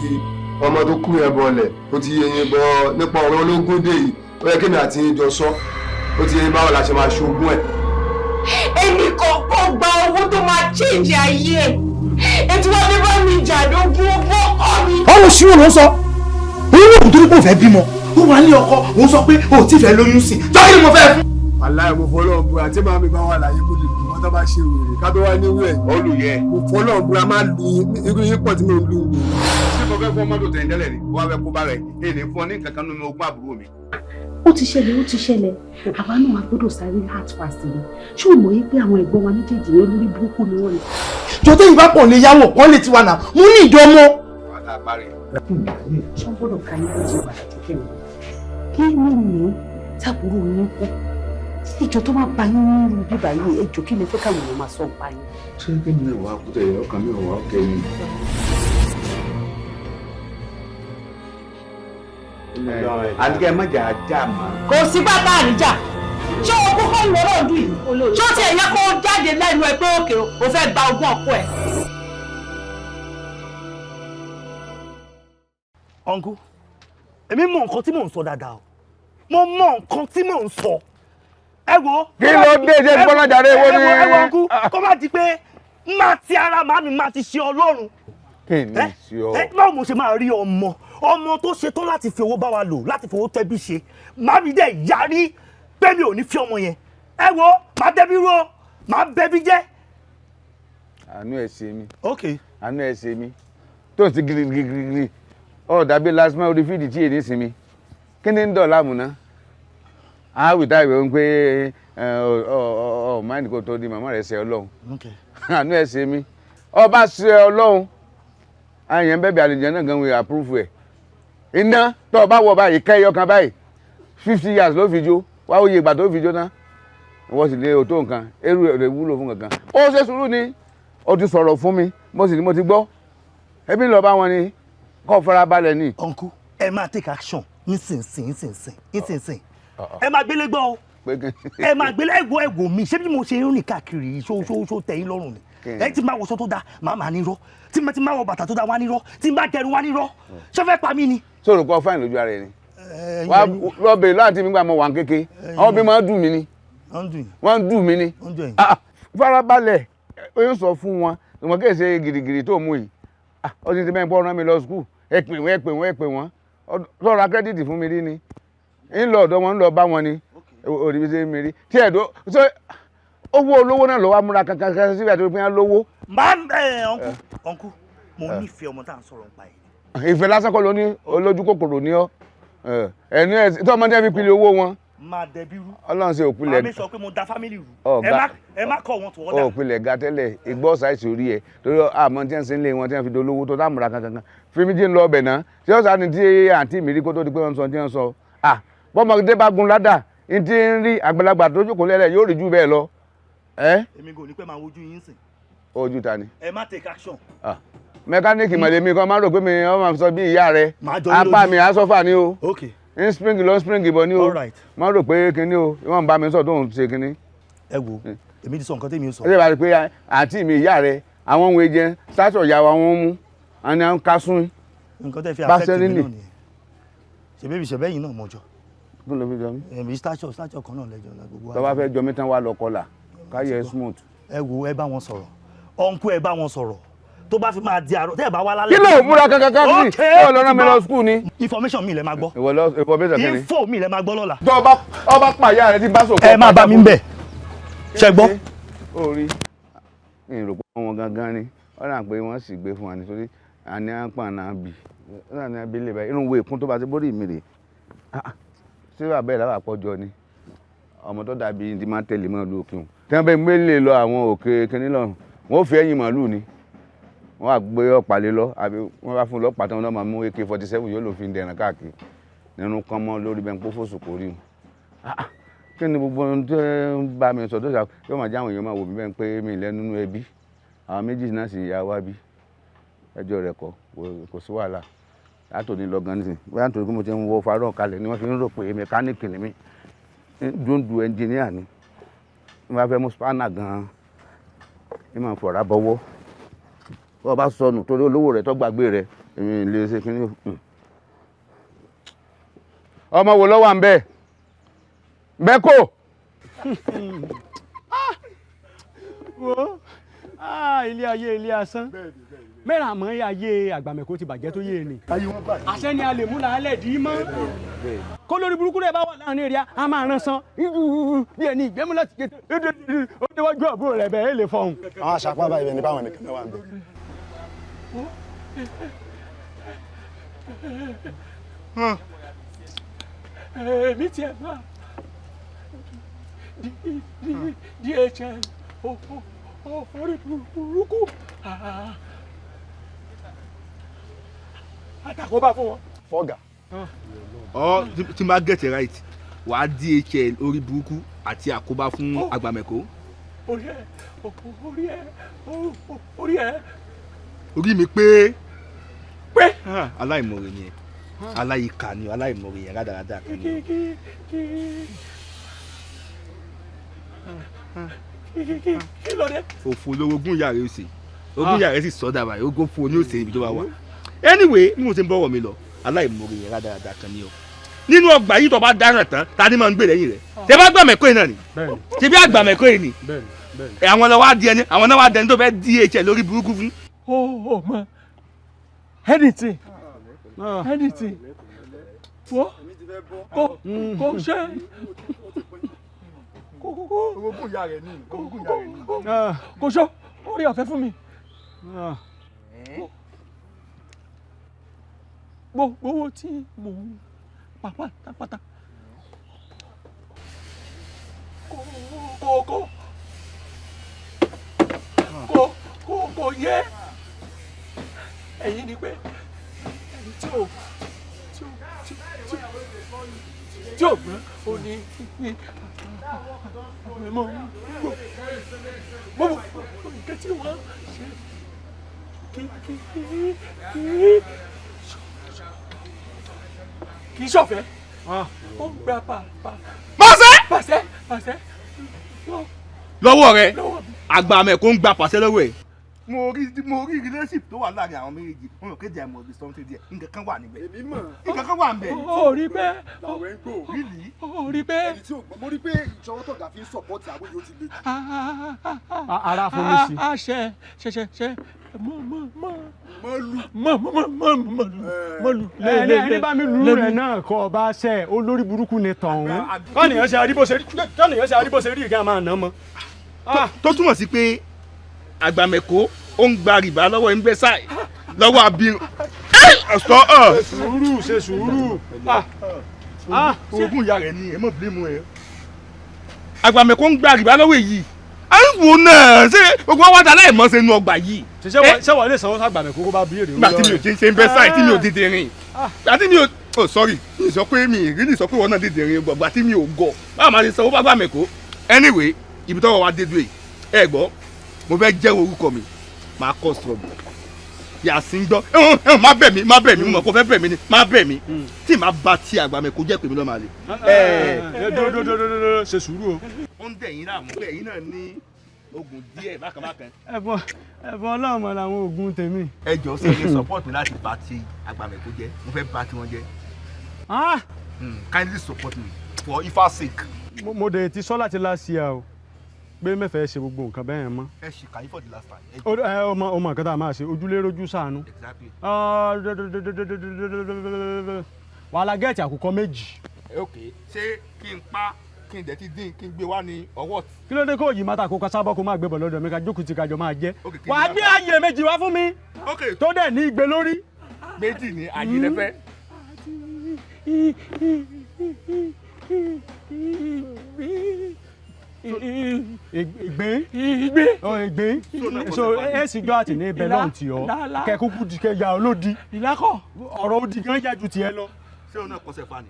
ọmọ tó kú yẹn bọ̀lẹ̀ ó ti yẹ yín bọ̀ nípa ọ̀rọ̀ ológun dé yìí ó yẹ kémi àti yín jọ sọ ó ti yẹ yín báwo la ṣe máa ṣogún ẹ̀. Èmi kọ̀ọ̀kan gba owó tó máa change ayé ẹ̀. Ètò wa ní bá mi jà lógún owó ọkọ mi. Ọ̀rọ̀ ṣírò ló ń sọ. Oyún òun torí pé òun fẹ́ bímọ. Ó wà ní ọkọ, òun sọ pé òun ti fẹ́ lóyún sí. Jọ́kí ni mo fẹ́ fún. Wàláhì mo fọlọ́ búra tí màmí bá wà láyé kó lè dùn wọ́n tó bá ṣe wèrè ká tó wá ní wẹ̀. Olùyẹ. Mo fọlọ́ búra máa lu irú yín pọ̀ tí mo lu. Ṣé mo fẹ́ fún ọmọdé tẹ̀ ń tẹ́lẹ̀ ni? Wọ́n á fẹ́ kó bá rẹ̀. Èlé fún ọ ní kankan nínú ogún àbúrò mi. Ó ti ṣẹlẹ̀ àwa náà a gbọ́dọ̀ sáré heart fast ni ṣé o mọ̀ yí pé àwọn ẹ̀gbọ́n wa méjèèjì ní olórí burúkú ni wọ́n ni. Jọ̀tẹ́ yìí bá pọ̀ lè yáwó kọ́ lè tiwa náà mo ní ìjọ ọmọ. ṣé wọ́n gbọ́dọ̀ ka yín lójú ìbàdàn tó kẹ́mi kí ní tábùrù yín kú ìjọ tó máa bá yín nínú bíbá yìí ẹjọ́ kí ni fẹ́ káwọn èèyàn máa sọ pa yín. ṣé kí ni ìwà àkútẹ̀ yẹn ọkàn mi ò wá ọkẹ́ mi. Anike má jà já mà. Kò sí bàbá àríjà. Ṣé o kúkọ́ ìwọ́rọ̀ ọdún yìí? Ṣé o ti ẹ̀yẹ kó jáde lẹ́nu ẹ pé òkè o fẹ́ gba ogún ọkọ ẹ̀? Uncle, èmi mọ nǹkan tí mò ń sọ dáadáa o. Mo mọ nǹkan tí mò ń sọ. Ẹ wo. Kí ló dé jẹ́ bọ́lá jàre wo ni? Ẹ wo uncle, kó má di pé má ti ara màmí má ti ṣe Ọlọ́run. Kí ni ṣe ọ? Báwo mo ṣe máa rí ọmọ tó ṣetán láti fi owó bá wa lò láti fi owó tẹ́bí ṣe màmí dẹ̀ yarí pé mi ò ní fi ọmọ yẹn. Ẹ wo má dẹ́bí ró má bẹ́bí jẹ́. Àánú ẹ̀ ṣe mí. Ok. Àánú ẹ̀ ṣe mí. Tó ti girigirigiri ọ̀ dàbí lásìmọ́ orí fídì tí èdè sinmi. Kí ni ń dọ̀ láàmú ná? Àwì táìwé ń pé máìnì kò tó di màmá rẹ̀ ṣe Ọlọ́run. Àánú ẹ̀ ṣe mí. Ọba ṣe Ọlọ́run. Àyàn bẹ́bẹ̀ àlejò náà gan wí approve ẹ̀. Iná tó o bá wọ báyìí kẹ́yọ kan báyìí 50 years ló fi jó wá ó yẹ ìgbà tó fi jó ná wọ́n sì lé òtó nǹkan eru rẹ̀ wúlò fún kankan ó ṣe sùúrù ni ó ti sọ̀rọ̀ fún mi mo sì ní mo ti gbọ́ ẹbí lọ bá wọn ni kó fara balẹ̀ ni. uncle ẹ máa take action nísinsìnyí ẹ máa gbélé gbọ́ o ẹ máa gbélé ẹ̀gbọ́ mi ṣé bí mo ṣe ń rìn káàkiri ṣó tẹ̀yìn lọ́rùn ni ẹ ti máa wọṣọ tó dáa máa nírọ́ tí mo ti máa wọ bàtà tó dáa wá nírọ́ tí n bá gẹrun wá nírọ́ ṣé fẹ́ pa mí ni. sọ̀rọ̀ kọ́ fáìn lójú ara ẹ ni wà lọ́bẹ̀ láti mi gbà mọ wà ń kéke àwọn bí máa ń dùn mí ni wọ́n ń dùn mí ni farabalẹ̀ ó yóò sọ fún wọn ìwọ̀n kì í ṣe gìrìgìrì tó mú yìí ó ti ti bẹ́ẹ̀ bọ́ ọ̀ràn mi lọ skul ẹ pè wọ́n sọ̀rọ̀ akẹ́dìtì fún mi rí ni ń lọ ọ̀dọ̀ wọn ń lọ bá wọn ni òdìbí ṣe mi rí tí ẹ̀dọ́ owó olówó náà lọ wá múra kankan síbi àti òpin alówó. máa ń ọ̀nkú mo nífẹ̀ẹ́ ọmọ tá à ń sọ̀rọ̀ nípa yìí. ìfẹ́ lásán kọ́ ló ní olójú kòkòrò ní ọ́ ẹni ẹ̀ tí ọmọdé fi pilẹ̀ owó wọn. máa dẹbi rú. ọlọ́run ṣe òpilẹ̀. màmí sọ pé mo da fámìlì rú. ẹ má kọ wọn tó wọ́n dà. òpilẹ̀ ga tẹ́lẹ̀ ìgbọ́ ṣáìsì orí ẹ̀ torí àmọ́ tí wọ́n ṣe ń lé wọn tí wọ́n fi dolówó tó táàmùra kankan fíìmù jí ń lọ ọbẹ̀ náà tí wọ́n sá ni tí àǹtí mi rí kó tó di pé wọ́n sọ tí wọ́n sọ bọ́mọdé bá gun ládà ní ti ń rí àgbàlagbà tó jókòó lẹ́lẹ̀ yóò rí jù bẹ́ẹ̀ lọ. èmi kò ní pẹ́ máa wojú yín sìn. ojú ta ni. ẹ má take action. mẹkáníìkì mọ̀lẹ́mí kan máa rò pé mi ọmọ sọ bí ìyá rẹ apá mi àsọ́fà ni o ń spring lọ spring bọ̀ ni o máa rò pé kinní o wọ́n bá mi sọ tó ń ṣe kinní. ẹ wo èmi ti sọ nǹkan tẹ́mi sọ. ẹ ṣe bá rí pé àǹtí mi ìyá rẹ àwọn ohun ẹ̀jẹ̀ sátọ̀ ìyá wa wọ́n mú àni à ń kásún. nǹkan tẹ́ fi affect mi náà nìyẹn ṣèbébi ṣẹ̀bẹ́yìn náà mọ̀jọ. kí ló fi jọ mí. èmi stature kan náà lẹ́jọ́ náà gbogbo. tó bá fẹ́ jọ mí tán wá lọ kọlà káyọ̀ smooth. ẹ wo ẹ bá wọn sọ̀rọ̀ ọ̀nkú ẹ bá wọn sọ̀rọ̀ tó bá fi máa di àárọ̀ tẹ́ ẹ bá wá lálẹ́. kí ló múra kankan sí ọ lọ rán mi lọ skul ni. information mi lẹ máa gbọ́. information kí ni. info mi lẹ máa gbọ́ lọ́la. tó ọba pààyà rẹ ti bá sòkò. ẹ máa bá mi ń bẹ̀ ṣẹ gbọ́. orí ìrò pé wọn gangan ni wọn náà pé wọn sì gbé fún wa nítorí àní àpá náà bì náà ní abilé báyìí irun wo èkún tó bá ti bórí mi rè ṣé bàbá ẹ̀ láwà pọ̀jọ ni ọmọ tó dàbí ti máa tẹ̀lé mọ́ lókè wọn tí wọ́n bẹ mélèé lọ àwọn òkè kínní lọ́rùn wọn ò fi ẹ̀yìn màálù ni wọn á gbé ọ̀pá lé lọ àbí wọn bá fún lọ́pàá tí wọn náà máa mú AK-47 yóò lò fi ń dẹ̀ràn káàkiri nínú kan mọ́ lórí bẹ́ẹ̀ ń pọ́ fòsù kò rí wọn. kí ni gbogbo ohun tó ń bá mi sọ tó ṣà yóò máa jáwọn èèyàn máa wò mí bẹ́ẹ̀ pé mi lẹ́nu nínú ẹbí àwọn méjì náà sì yá wá bí ẹjọ́ rẹ̀ kò sí wàhálà látòní lọ gan nísìn bóyá nítorí pé mo ti ń wọ farọ́ kalẹ̀ ni wọ́n fi ń rò pé mẹkáníìkì ni mí dúndú ẹnjìníà ni wọ́n bá fẹ́ mú spanner gan-an ní màá fọ̀rá bọ́wọ́ bọ́ọ̀ bá sọnù torí olówó rẹ̀ tó gbàgbé rẹ̀ èmi lè ṣe kí ni. ọmọ wo ló wà ń bẹ́ẹ̀ bẹ́ẹ̀ kò. wo ilé ayé ilé asán mẹ́rin àmọ́ ayé àgbàmẹ̀kó ti bàjẹ́ tó yé ni. àṣẹ ni a lè mú làálẹ̀ dì í mọ́. kó lórí burúkú rẹ̀ bá wà láàrin èrè a máa rán san bí ẹni ìgbẹ́mú láti kété ó déwájú àbúrò rẹ̀ bẹ́ẹ̀ lè fọhùn. àwọn àṣàpá báyìí bẹ́ẹ̀ ni báwọn nìkan náà wà ń bẹ̀. èmi tiẹ̀ bá DHL orí burúkú àtàkóbá fún wọn. fọ́gà. ọ tí n bá get it right wà á DHL orí burúkú àti àkóbá fún àgbàmẹ̀kó. orí ẹ. orí mi pé. aláìmoore ni ẹ aláìka ni aláìmoore yẹn rádaràdà kan ni. kí ló dé. òfò lówó ogún ìyá rẹ ó sè ogún ìyá rẹ sì sọdà báyìí ogún fún oní òsè ibi tó bá wà. anyway bí mo ti ń bọ̀wọ̀ mi lọ aláìmoore yẹn rádaràdà kan ni o. nínú ọgbà yìí tó bá dáràn tán ta ni máa ń gbé lẹ́yìn rẹ̀ ṣé bá gbàmẹ̀kọ́ yìí náà ni ṣé bí àgbàmẹ̀kọ́ yìí ni àwọn náà wá di ẹni àwọn náà wá dẹni tó fẹ́ DHL lórí burúkú fún. ó mọ anything wo kò ṣe kò ṣọ orí ọ̀fẹ́ fún mi gbogbo tí mò ń pa pátápátá kò yẹ ẹ̀yin ni pé ẹni tí tí ò gbọ́n ó ní mo nǹkan tí wọ́n ṣe kì í ṣọ̀fẹ́ ó ń gba pàṣẹ. lọ́wọ́ rẹ àgbà mẹ́kò ń gba pàṣẹ lọ́wọ́ ẹ̀. mo rí relationship tó wà láàrin àwọn méjèèjì mo rò kéde àmọ́ ọdún something díẹ̀ nǹkan kan wà níbẹ̀. èmi mọ̀ nǹkan kan wà níbẹ̀. ó rí bẹ́ẹ̀ ọ̀rẹ́ ń gbò rílì. ó rí bẹ́ẹ̀. ẹni tí ò gbọ́ mo rí pé ìṣọwọ́ tọ̀gá fi ń sọ̀pọ̀tì àwọn yóò ti le jù. ara fún mi sí. ṣe mọ́lù. ẹni bá mi lù rẹ̀ náà kọ́ ọba ṣẹ́ olórí burúkú ni tọ̀hún. kọ́nìyàn ṣe àdìbò ṣe rí ìgbà máa ná mọ́. tó túmọ̀ sí pé àgbàmẹ̀kó ó ń gba rìbá lọ́wọ́ ẹ̀ńgbẹ́sà lọ́wọ́ abirùn. ṣe sùúrù. oògùn ìyá rẹ̀ ni ẹ mọ̀ bílímù ẹ. àgbàmẹ̀kó ń gba rìbá lọ́wọ́ èyí. àìwò náà ṣé gbogbo wa dá láì mọ́ sínú ọgbà yìí. ṣé wọ́n lè sanwó sàgbàmẹ̀kó kó bá bí èrè. nígbà tí mi ò ṣe ń bẹ́ sáì tí mi ò dìde rìn. àti mi ò sorry mi sọ pé mi ìrírí sọ pé wọn náà dìde rìn gbọ̀gbà tí mi ò gọ̀ báwo máa ṣe sanwó bá gbàmẹ̀kó. anyway ibi tọ́wọ́ wa dé dúró yìí ẹ gbọ́ mo fẹ́ jẹ́ orúkọ mi máa kọ́ sọ̀rọ̀ yàtí ń gbọ́ má bẹ̀ mí mo mọ̀ kó fẹ́ bẹ̀ mí ni má bẹ̀ mí tí màá bá ti àgbàmẹ̀kó jẹ́ pèmí lọ́mọ àlè. dódódódódó ṣe sùúrù o. ó ń dẹ̀yìn láàmú pé ẹ̀yin náà ní oògùn díẹ̀ bákanbákan. ẹ̀bùn ọlọ́run mọ̀ làwọn oògùn tèmi. ẹ jọ sí ilé support mi láti bá ti àgbàmẹ̀kó jẹ́ mo fẹ́ bá tiwọn jẹ́. Kindly support me for Ifa's sake. mo dẹ̀ ti sọ láti last year o pé mẹ́fẹ̀ẹ́ ṣe gbogbo nǹkan bẹ́ẹ̀ mọ́. ẹ ṣì kàyí for the last time. ọmọ nǹkan tá a máa ṣe ojúlé rojú ṣàánú. wàhálà gẹ́ẹ̀tì àkùkọ méjì. ok ṣé kí n pa kí n dẹ̀ ti dín kí n gbé wá ní ọwọ́. kí ló dé kó yìí máta àkókò sábọ́ kó máa gbé bọ̀ lọ́dọ̀ mi ká jókòó tí kájọ máa jẹ́. wà á gbé ààyè méjì wá fún mi. tó dẹ̀ ní igbe lórí. méjì ní àjẹlẹ́fẹ́. ìgbín so èsì jọ àti ní ibẹ̀ náà tì ọ́ kẹ́kúkú di kẹ́yà olódi ọ̀rọ̀ odi gan yá ju tiẹ̀ lọ. ṣé o náà kọsẹ̀ fa ni.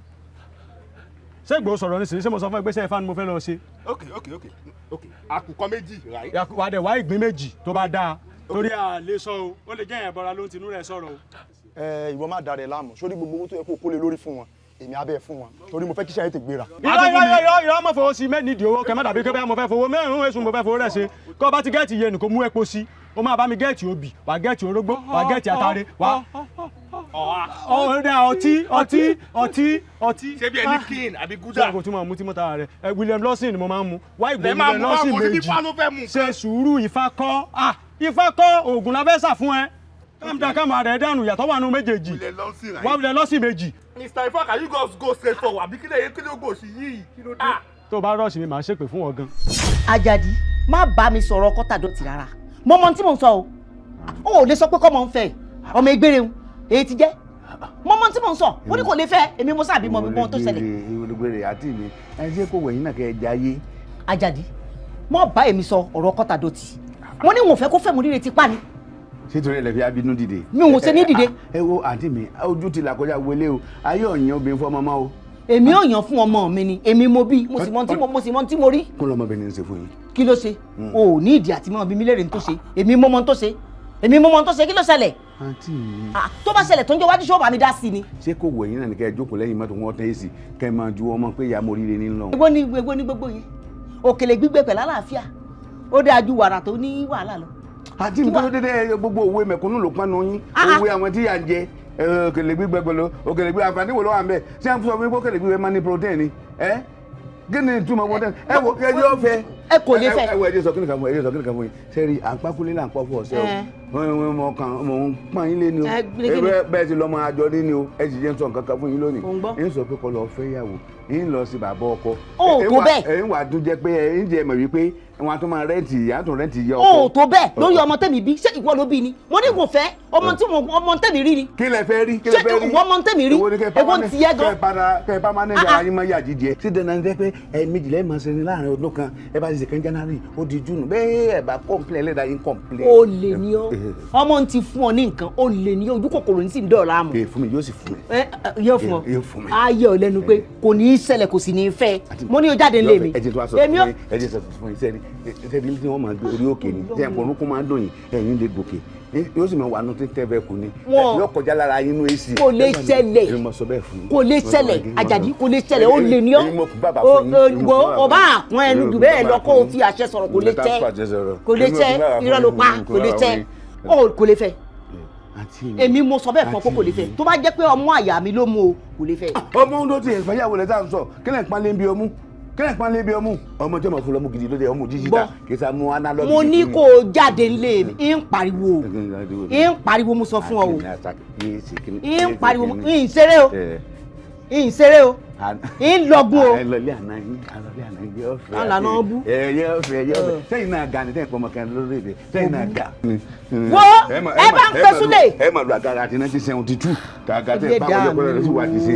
ṣé ìgbò sọ̀rọ̀ nísìnyí ṣé mo sọ fún ẹgbẹ́ sẹ́yìn fa ni mo fẹ́ lọ ṣe. ok àkùkọ méjì right. wà á dẹ̀ wá ìgbín méjì tó bá dáa torí à lè sọ o ó lè jẹ́ ìyẹn bọ́ra ló ń tinú rẹ̀ sọ̀rọ̀ o. ìwọ má darẹ̀ láàmú sórí gbogbo owó tó yẹ kó kólé lórí fún wọn èmi abẹ́ fún wọn torí mo fẹ́ kí sẹ́yìn ti gbéra. ìrọ̀ mọ̀ fowó sí mẹ́nìdì owó kẹ́ má dàbí kẹ́ bẹ́ẹ̀ mo fẹ́ fowó mẹ́rin èsùn mo fẹ́ fowó rẹ̀ ṣe kọ́ bá ti gẹ́ẹ̀tì yẹn nìkan mú epo sí o máa bá mi gẹ́ẹ̀tì obì wà gẹ́ẹ̀tì orógbó wà gẹ́ẹ̀tì atare wà. ọtí. ṣé bí ẹni clean àbí gúdà. ṣé kò tún máa mú tí mo ta rẹ William Lawson ni mo máa ń mu wá ìgbò William Lawson méjì ṣe sùúrù Ifá kọ́ oògùn la fẹ́ sà fún ẹ káàmù rẹ̀ dànù yàtọ̀ wà nù méjèèjì wà William Lawson méjì. Mr. Ifá can you go straight forward àbí kí ló gbò sí yìí kí ló dé. tó bá rọ́ọ̀ṣì mi màá ṣépè fún ọ gan. Àjàdí má bá mi sọ̀rọ̀ kọ́tàdọ̀tì rárá mo mọ tí mò ń sọ o ò lè sọ pé kọ́ mọ̀ ń fẹ́ ọmọ ìgbére ń èyí ti jẹ́ mo mọ tí mò ń sọ ó ní kò lè fẹ́ èmi mo sábì mọ mi mọ tó ṣẹlẹ̀. ìwòlùgbèrè àti mi ẹni tí kò wẹ̀yìn náà kẹ́ ẹ jayé. Àjàdí má bá èmi sọ ọ̀rọ̀ kọ́tàdọ̀tì mo ní wọn ò fẹ́ kó fẹ́ mo ríre ti pa ni. sítorí ẹ lè fi abínú dìde. mi ò ṣe ní dìde. ẹ wo àǹtí mi ojú ti là kọjá wọlé o ayé ọ̀yàn obìnrin fún ọmọ máa o. èmi ò yàn fún ọmọ mi ni èmi mo bí mo sì mọ tí mo rí. kó lọmọbìnrin ń ṣe fún yín. kí ló ṣe o ò ní ìdí àti mọ bí mi léèrè ń tó ṣe èmi mo mọ tó ṣe kí ló ṣẹlẹ̀. àǹtí mi. tó bá ṣẹlẹ̀ tó ń jẹ́ wájú ṣọ́ọ̀bù àmì dá sí ni. ṣé kò wẹ̀yìn náà ni kẹ́ ẹ jókòó lẹ́yìn mọ́tò wọn tẹ́ èsì kẹ́ ẹ máa ju ọmọ pé ìyá mo ríire ní lọ. èwo ni gbogbo yẹn òkèlè gbígbẹ pẹ̀lú àlàáfíà ó dáa ju wàrà tó ní wàhálà lọ. àti nítorí dédé gbogbo òwe mẹ̀kúnnù ló pọnú yín òwe àwọn tí yà ń jẹ òkèlè gbígbẹ pẹ̀lú òkèlè gbígbẹ àǹfààní wo ló wà ń bẹ ṣé à ń sọ fún mi pé òkèlè gbígbẹ máa ní protein ni kí ni ìtumọ̀ wọn dẹ́nu ẹ wo ẹ yóò fẹ́ ẹ kò lè fẹ́ ẹ wo ẹ jẹ́ sọ kí ni kan fún ẹ jẹ́ sọ kí ni kan fún yín sẹ́rí àpákúlé là ń pọ̀ fún ọ̀sẹ̀ o mo ń pọ́n yín lé ni o bẹ́ẹ̀ ti lọ́mọ àjọ ní ni o ẹ sì jẹ́ sọ nǹkan kan fún yín lónìí ẹ ń sọ pé kọ́ lọ fẹ́ yàwó ẹ ń lọ sí bàbá ọkọ ẹ ń wà dún jẹ́ pé ẹ ń jẹ́ mọ̀ wípé wọn tó máa rẹ́ǹtì ìyá tó rẹ́ǹtì ìyá ọkọ. o tó bẹ́ẹ̀ lórí ọmọ tẹ̀mí bí ṣé ìwọ ló bí ni mo ní kò fẹ́ ọmọ tẹ̀mí rí ni. kí lẹ fẹ́ rí ṣé ìwọ ọmọ tẹ̀mí rí èwo ti yẹ gan. kẹ ẹ bá mánéjà ayé máa yà jíjẹ. sí dandan jẹ pé ẹ méjìlá ẹ máa ṣe ni láàrin ọdún kan ẹ bá ti ṣe kan January ó di June bẹ́ẹ̀ ẹ̀ bá complain ẹlẹ́dàá yín complain. o lè ní ọ ọmọ ti fún ọ ní nǹkan o lè ní ojú kòkòrò ní sì ń dọ̀ọ̀la mọ̀. fún mi yóò sì fún mi. yóò fún ọ ayé ọ lẹ́nu pé kò ní í ṣẹlẹ̀ kò sì ní í fẹ́ mo ní o jáde nílé mi. èmi ó ẹjẹ sọ fún iṣẹ́ ni tí wọ́n máa gbé orí òkè ni tí ẹ̀pọ̀ orúkún máa ń dùn yín ẹ̀yìn lè gòkè yóò sì máa wà nù tí tẹ́fẹ̀ kù ni yóò kọjá lára inú èsì. kò lè ṣẹlẹ̀ kò lè ṣẹlẹ̀ Àjàdí kò lè ṣẹlẹ̀ ó lè ní ọ́ ọba àpọ́n ẹnu jù bẹ́ẹ̀ lọ kó o fi àṣẹ sọ̀rọ̀ kò lè tẹ́ kò lè tẹ́ irọ́ ló pa kò lè tẹ́ kò lè fẹ́ èmi mo sọ bẹ́ẹ̀ fún ọ pé kò lè fẹ́ tó bá jẹ́ pé ọmọ àyà mi ló mú o kò lè fẹ́. ọmọ ohun tó ti ẹ̀fọ́ yàwó rẹ̀ tá à ń sọ kílẹ̀ ń pa lé bí ọmú kílẹ̀ ń pa lé bí ọmú ọmọ tí ọmọ fún lọ́mú gidi lóde ọmọ jíjí ta kì í sá mú analogy. mo ní kó o jáde nílé mi ń pariwo mo sọ fún ọ o ń pariwo ń ṣeré o ń ṣeré o ń lọgun o. alọlẹ àná yìí ọfẹ. alànà ọbú. ẹyẹ ọfẹ sẹ́yìn náà ga ni sẹ́yìn pọmọ kan lórí èdè sẹ́yìn náà ga. wo ẹ bá ń fẹ́ súlẹ̀. ẹ máa lu àgàrà àti 1972 kàgà tẹ báwo lè gbọ́dọ̀ sí wa ti ṣe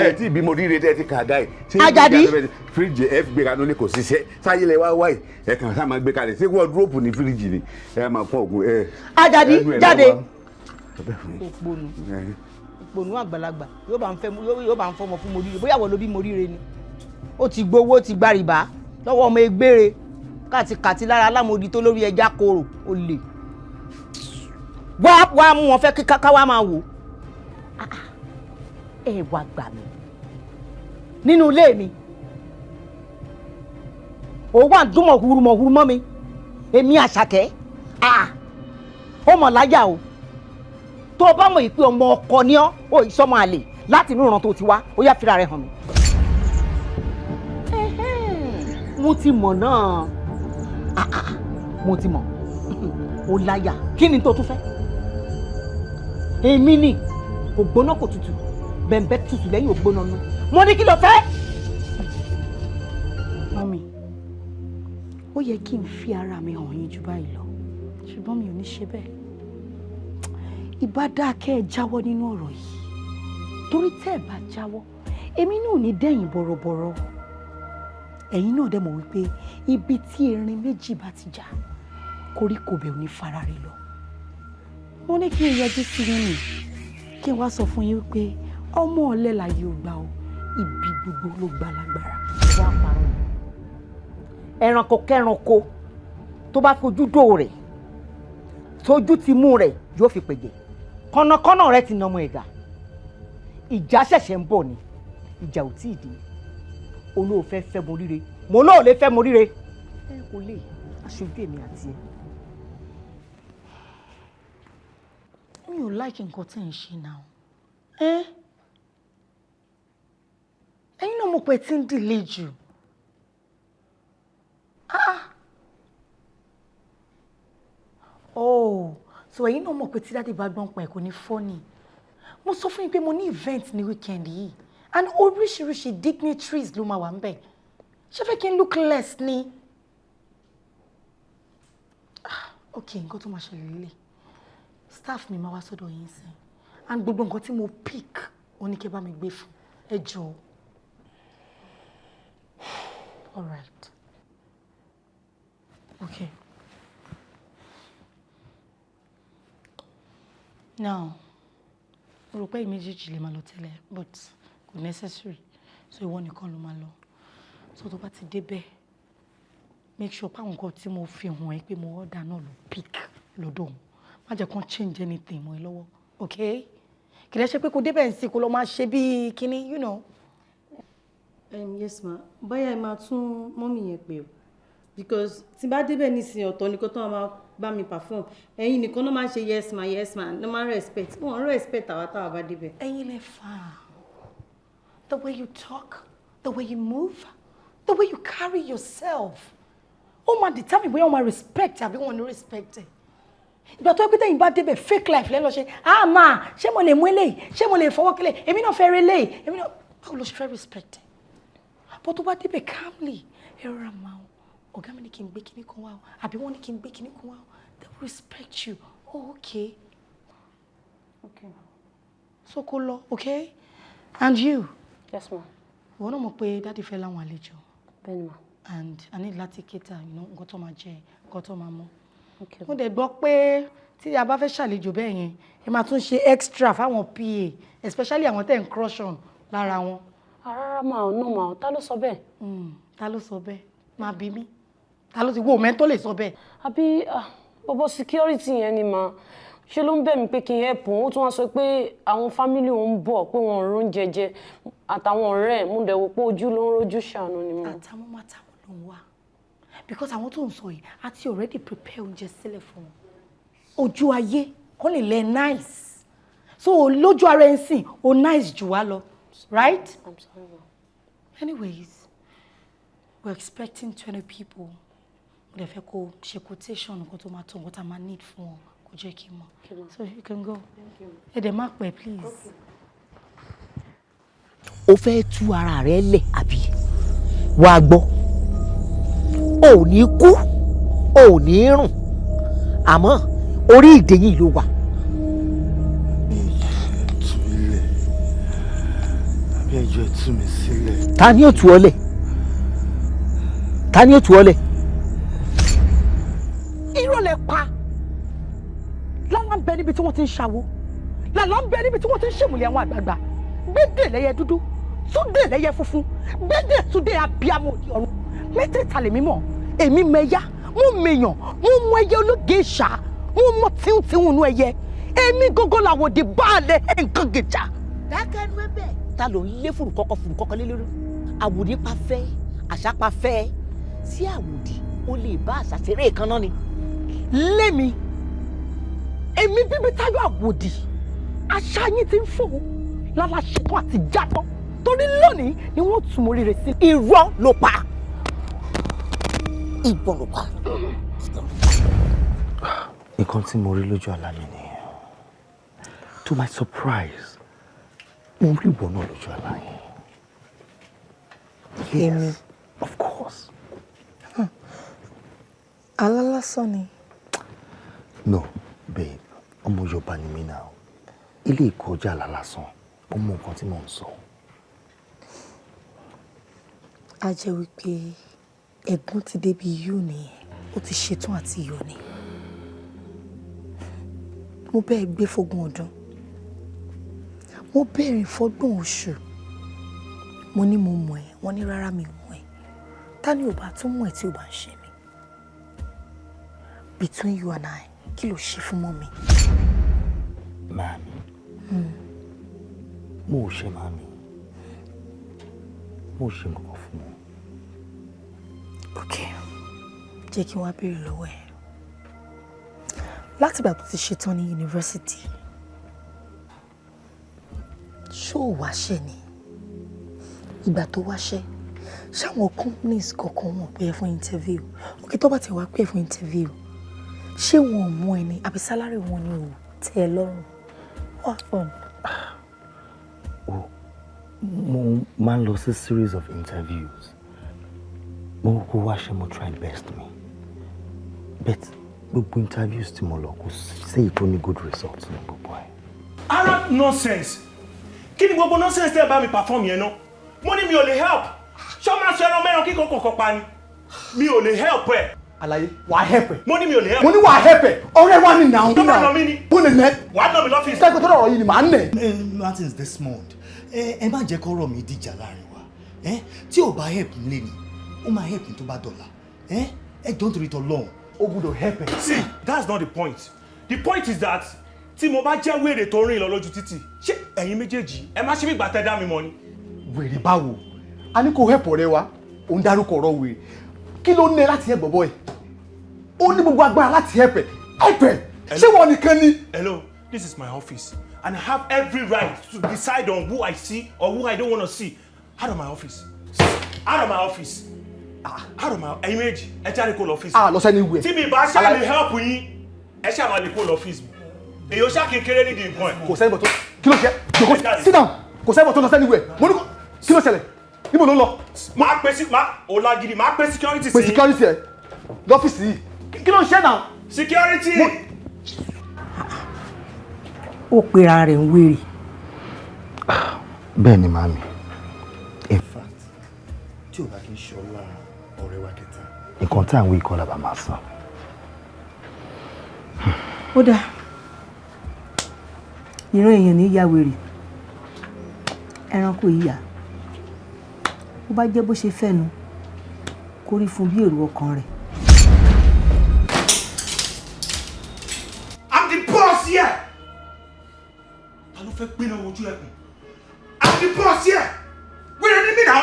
ẹ tí ìbímọ rírẹ tẹ ti kàgà yìí. Àjàdí fíríjì ẹ gbé kanú ní kò ṣiṣẹ́ sáyé lẹ wá wáyé ẹ kàn sá máa gbé kalẹ̀ ṣé wọ́ọ̀dúrópù ní fíríjì ni ẹ máa fún ògùn ẹ. Àjàdí jáde. Òpònú àgbàlagbà yóò bá ń fọmọ fún moríire bóyá wọ́n ló bí moríire ni ó ti gbowó ti gba rìbá lọ́wọ́ ọmọ egbére kàtìkàtì lára alámòdì tó lórí ẹja koro ó lè wá mú wọn fẹ́ ká wá máa wò ẹ wá gbà mí nínú ilé mi ó wà ń dún mọ̀húrú mọ́ mi èmi Àṣàkẹ́ ó mọ̀ láyà o tó o bá mọ̀ yìí pé ọmọ ọkọ ni ọ́ ó ìsọmọ àlè láti inú ìran tó ti wá ó yá fira rẹ̀ hàn mí. mo ti mọ̀ náà mo ti mọ̀ ó láyà kí ni tó tún fẹ́ èmi ni kò gbóná kò tutù bẹ̀m̀bẹ̀ tutù lẹ́yìn ògbóná nù mo ní kí ló fẹ́. mọ́mí ó yẹ kí n fi ara mi hàn yín jù báyìí lọ ṣùgbọ́n mi ò ní ṣe bẹ́ẹ̀ ìbá dáa kẹ́ ẹ jáwọ́ nínú ọ̀rọ̀ yìí torí tẹ́ ẹ bá jáwọ́ èmi náà ò ní dẹ̀yìn bọ̀rọ̀bọ̀rọ̀ ẹ̀yin náà dẹ̀ mọ̀ wípé ibi tí erin méjì bá ti jà koríko bẹ̀ ò ní fara rẹ̀ lọ mo ní kí n yọjú sí yín nì kí n wá sọ fún yín wípé ọmọ ọ̀lẹ láyé ò gbà ó ibi gbogbo ló gbà lágbára. wá parọ́ ẹranko kẹranko tó bá fojú dò rẹ̀ tójú ti mú rẹ̀ yóò fi pèjè kọ́nàkọ́nà rẹ̀ ti nà ọmọ ẹ̀gà ìjà ṣẹ̀ṣẹ̀ ń bọ̀ ni ìjà ò tí ì dé olóòfẹ́ fẹ́ mo ríre mo náà lè fẹ́ mo ríre ẹ kò lè aṣojú èmi àti ẹ. mi ò láìkí nǹkan tí ń ṣe náà ẹ̀yin náà mo pé tí ń dìlé jù so ẹ̀yin náà mọ̀ pé tí dáàdì bá gbọ́n pa ẹ̀ kò ní fọ́ọ̀nì mo sọ fún yín pé mo ní event ní weekend yìí and oríṣiríṣi dignitaries ló máa wà ń bẹ̀ ṣé fẹ́ kí n look less ni ok nǹkan tó máa ṣẹlẹ̀ lélẹ̀ staff mi máa wá sọ́dọ̀ yín sí and gbogbo nǹkan tí mo pick oníkẹ́ bá mi gbé fún ẹ jọ̀ọ́ all right okay. Now, mo rò pé méjèèjì lè máa lọ tẹ́lẹ̀ but kò necessary so ìwọ nìkan ló máa lọ so tó bá ti débẹ̀ make sure pé àwọn nǹkan tí mo fi hàn ẹ́ pé mo order náà ló pick lọ́dọ̀ òun má jẹ́ kán change anything mọ́ ẹ lọ́wọ́ okay kì í ṣe pé kò débẹ̀ ń sìn kó lọ máa ṣe bí kíní you know. Yes ma báyà ẹ máa tún mọ́mì yẹn pè o because tí bá débẹ̀ nísìnyí ọ̀tọ̀ nìkan tó máa bá mi perform ẹ̀yin nìkan ló máa ń ṣe yes ma ló máa ń respect wọn respect àwa táwa bá débẹ̀. ẹ̀yin lè fà the way you talk the way you move the way you carry yourself ó máa determine bóyá wọ́n máa respect àbí wọ́n ní respect ẹ̀ ìgbà tó pété yìí bá débẹ̀ fake life lẹ́nu ṣe máa ṣé mo lè mú eléyìí ṣé mo lè fọwọ́ kílẹ̀ èmi náà fẹ́ rí eléyìí èmi náà báwo ló ṣe fẹ́ respect ẹ̀ bó tó bá débẹ̀ calmly ẹ rọra máa ọ̀gá mi ní kí n gbé kíní kan wá o àbí wọ́n ní kí n gbé kíní kan wá o they will respect you oh okay so kó lọ okay and you. Yes ma. ìwọ náà mọ̀ pé dáàdi fẹ́ láwọn àlejò. Bẹ́ẹ̀ni ma. and I need láti cater, nǹkan tó máa jẹ, nǹkan tó máa mu. Mo dẹ̀ gbọ́ pé tí a bá fẹ́ ṣàlejò bẹ́ẹ̀ yẹn ẹ máa tún ṣe extra fáwọn PA especially àwọn tẹ̀ ń crush on lára wọn. Rárá máa no máa ta ló sọ bẹ́ẹ̀. Ta ló sọ bẹ́ẹ̀ máa bí mi ta ló ti wo mẹ́ tó lè sọ bẹ́ẹ̀. Àbí bọ́bọ́ security yẹn ni mà ṣe ló ń bẹ̀ mí pé kí n help òun ó tún wá sọ pé àwọn family òun bọ̀ pé wọ́n ń rún jẹjẹ àtàwọn ọ̀rẹ́ ẹ̀ mú dẹ̀ wò pé ojú ló ń rojú ṣàánú ni mo. àtàwọn ló ń wá because àwọn tó ń sọ yìí a ti already prepare oúnjẹ sílẹ̀ fún wọn ojú ayé kọ́ lè lẹ́ nice so lójú ara ẹ̀ ń sìn o nice jù wá lọ right. I'm sorry. Anyways we're expecting 20 people mo dẹ̀ fẹ́ kó ṣe quotation nǹkan tó máa tó nǹkan tá a máa need fún wọn kó jẹ́ kí n mọ̀ so you can go ẹ dẹ̀ má pẹ́ please. o fẹ́ tú ara rẹ lẹ̀ àbí wàá gbọ́ ò ní kú ò ní rùn àmọ́ orí ìdẹ́yìn ló wà. tú ilẹ̀ àbí ẹjọ́ ẹ tú mi sílẹ̀. ta ni ó tú ọ lẹ̀ ta ni ó tú ọ lẹ̀. irọ́ lẹ pa lálá ń bẹ níbi tí wọ́n ti ń ṣàwo lálá ń bẹ níbi tí wọ́n ti ń ṣèmùlẹ̀ àwọn àgbààgbà gbédè lẹ́yẹ dúdú túndé lẹ́yẹ funfun gbédè túndé abiyamọ òde ọ̀run mẹ́tẹ̀ẹ̀ta lèmi mọ̀ èmi mẹ́yà mo mèèyàn mo mọ ẹyẹ ológe ṣá mo mọ tíhùntìhùn nú ẹyẹ èmi gógó làwòdì báàlẹ̀ nǹkan gèjà. dákẹ́ nu ẹbẹ̀ ta ló ń lé fùrùkọ́kọ́ lé lórí àwòdì pa fẹ́ àṣà pa fẹ́ sí àwòdì ó lè bá àṣà ṣeré kan náà ni. lémi èmi bíbí táyọ̀ àwòdì àṣà yín ti ń fò lálá ṣetán àti jábọ́ torí lónìí ni wọ́n tún mọ rírẹ sí. irọ́ ló pa ìbọn ló pa. nǹkan tí mo rí lójú àlá mi nìyẹn to my surprise mo rí ìwọ náà lójú àlá yẹn. Èmi of course. Àlá lásán ni. no babe ọmọ Yorùbá ni mí náà ilé ìkọjá àlá lásán ó mọ nǹkan tí mò ń sọ. a jẹ́ wípé ẹ̀gbọ́n ti débi yóò nìyẹn ó ti ṣetán àti yọ ni mo bẹ́ẹ̀ gbé fógún ọdún mo bẹ̀rẹ̀ fọ́gbọ̀n oṣù mo ní mo mọ̀ ẹ́ wọ́n ní rárá mi mọ̀ ẹ́ ta ni ò bá tún mọ̀ ẹ́ tí ò bá ń ṣe mi between you and I kí ló ṣe fún mọ́ mi. Màámi mo ò ṣe màámi mo ò ṣe nǹkan fún wọn. ok jẹ́ kí wọ́n á béèrè lọ́wọ́ ẹ̀ látìgbà tó ti ṣetán ní yunifásitì ṣó o wáṣẹ́ ni ìgbà tó wáṣẹ́ ṣáwọn companies kọ̀ọ̀kan wọ́n pè é fún interview ok tó bá ti wá pè é fún interview ṣé wọn ò mú ẹni àbí sálárì wọn ni ò tẹ́ ẹ lọ́rùn what fun. mo máa ń lọ sí series of interviews mo kó wá ṣe mo try best mi but gbogbo interviews tí mo lọ kò sí èyí tó ní good results ní gbogbo ẹ̀. Arab nonsense kí ni gbogbo nonsense tẹ́ ẹ bá mi perform yẹn náà mo ní mi ò lè help ṣé o máa ṣe ẹran mẹ́ran kíkọ́ kọ̀ọ̀kan pa ni mi ò lè help ẹ. Àlàyé wàá help ẹ. mo ní mi ò lè help. mo ní wàá help ẹ ọ̀rẹ́ wa ni nà ń tó máa nà mí ni. mo lè nẹ. wàá nà mí lọ́fíìsì. sẹ́kọ̀ tó lọ́rọ̀ yìí ni màá nẹ̀. Martins Desmond ẹ má jẹ́ kọ́rọ̀ mi dìjà láàrin wa tí ò bá help mi lé ni ó máa help mi tó bá dọ̀la ẹ jọ́ nítorí tọ́ lọ́hùn. ó gbọ́dọ̀ help ẹ. see that's not the point the point is that tí mo bá jẹ́ wèrè tó rìn lọ lójú títì ṣé ẹ̀yin méjèèjì ẹ má ṣe bí ìgbà tẹ́ dá mi mọ̀ ni. wèrè báwo a ní kó help ọ̀rẹ́ wa òun dárúkọ ọ̀rọ̀ wèrè kí ló ní láti help bọ̀bọ̀ ẹ̀ ó ní gbogbo agbára láti help ẹ ṣé wọn nìkan ni. hello this is my office and I have every right to decide on who I see or who I don't want to see out of my office out of my office out of my ẹ̀yin méjì ẹ jáde kó lọ ọ́fíìsì. lọ sẹ́ni ìwé. tí mi bá ṣáà lè help yín ẹ ṣáà máa lè kó lọ ọ́fíìsì mi èyí ó ṣáà kékeré nídìí nǹkan ẹ̀. kò sẹ́ni bọ̀ tó kí ló ṣe jòkó sit down kò sẹ́ni bọ̀ tó lọ sẹ́ni ìwé mo ní kí ló ṣẹlẹ̀ níbo ló lọ. máa pè sí ọ̀làgìrì máa pè security sí. pè security ẹ lọ́fíìsì yìí kí ló ń ṣe náà. security. ó pera rẹ̀ ń wèrè. bẹ́ẹ̀ ni màámi in fact tí ò bá kí n ṣọlá ọ̀rẹ́ wa kẹta. nǹkan tá à ń wí kọ́ la bá máa san. ó dáa ìran èèyàn ní ya wèrè ẹranko yìí yá ó bá jẹ́ bó ṣe fẹ́nu kó rí fún bí èrò ọkàn rẹ̀. I'm the boss here. ta ló fẹ́ gbéná ojú ẹkùn. I'm the boss here. wíwẹ̀ ní mí náà.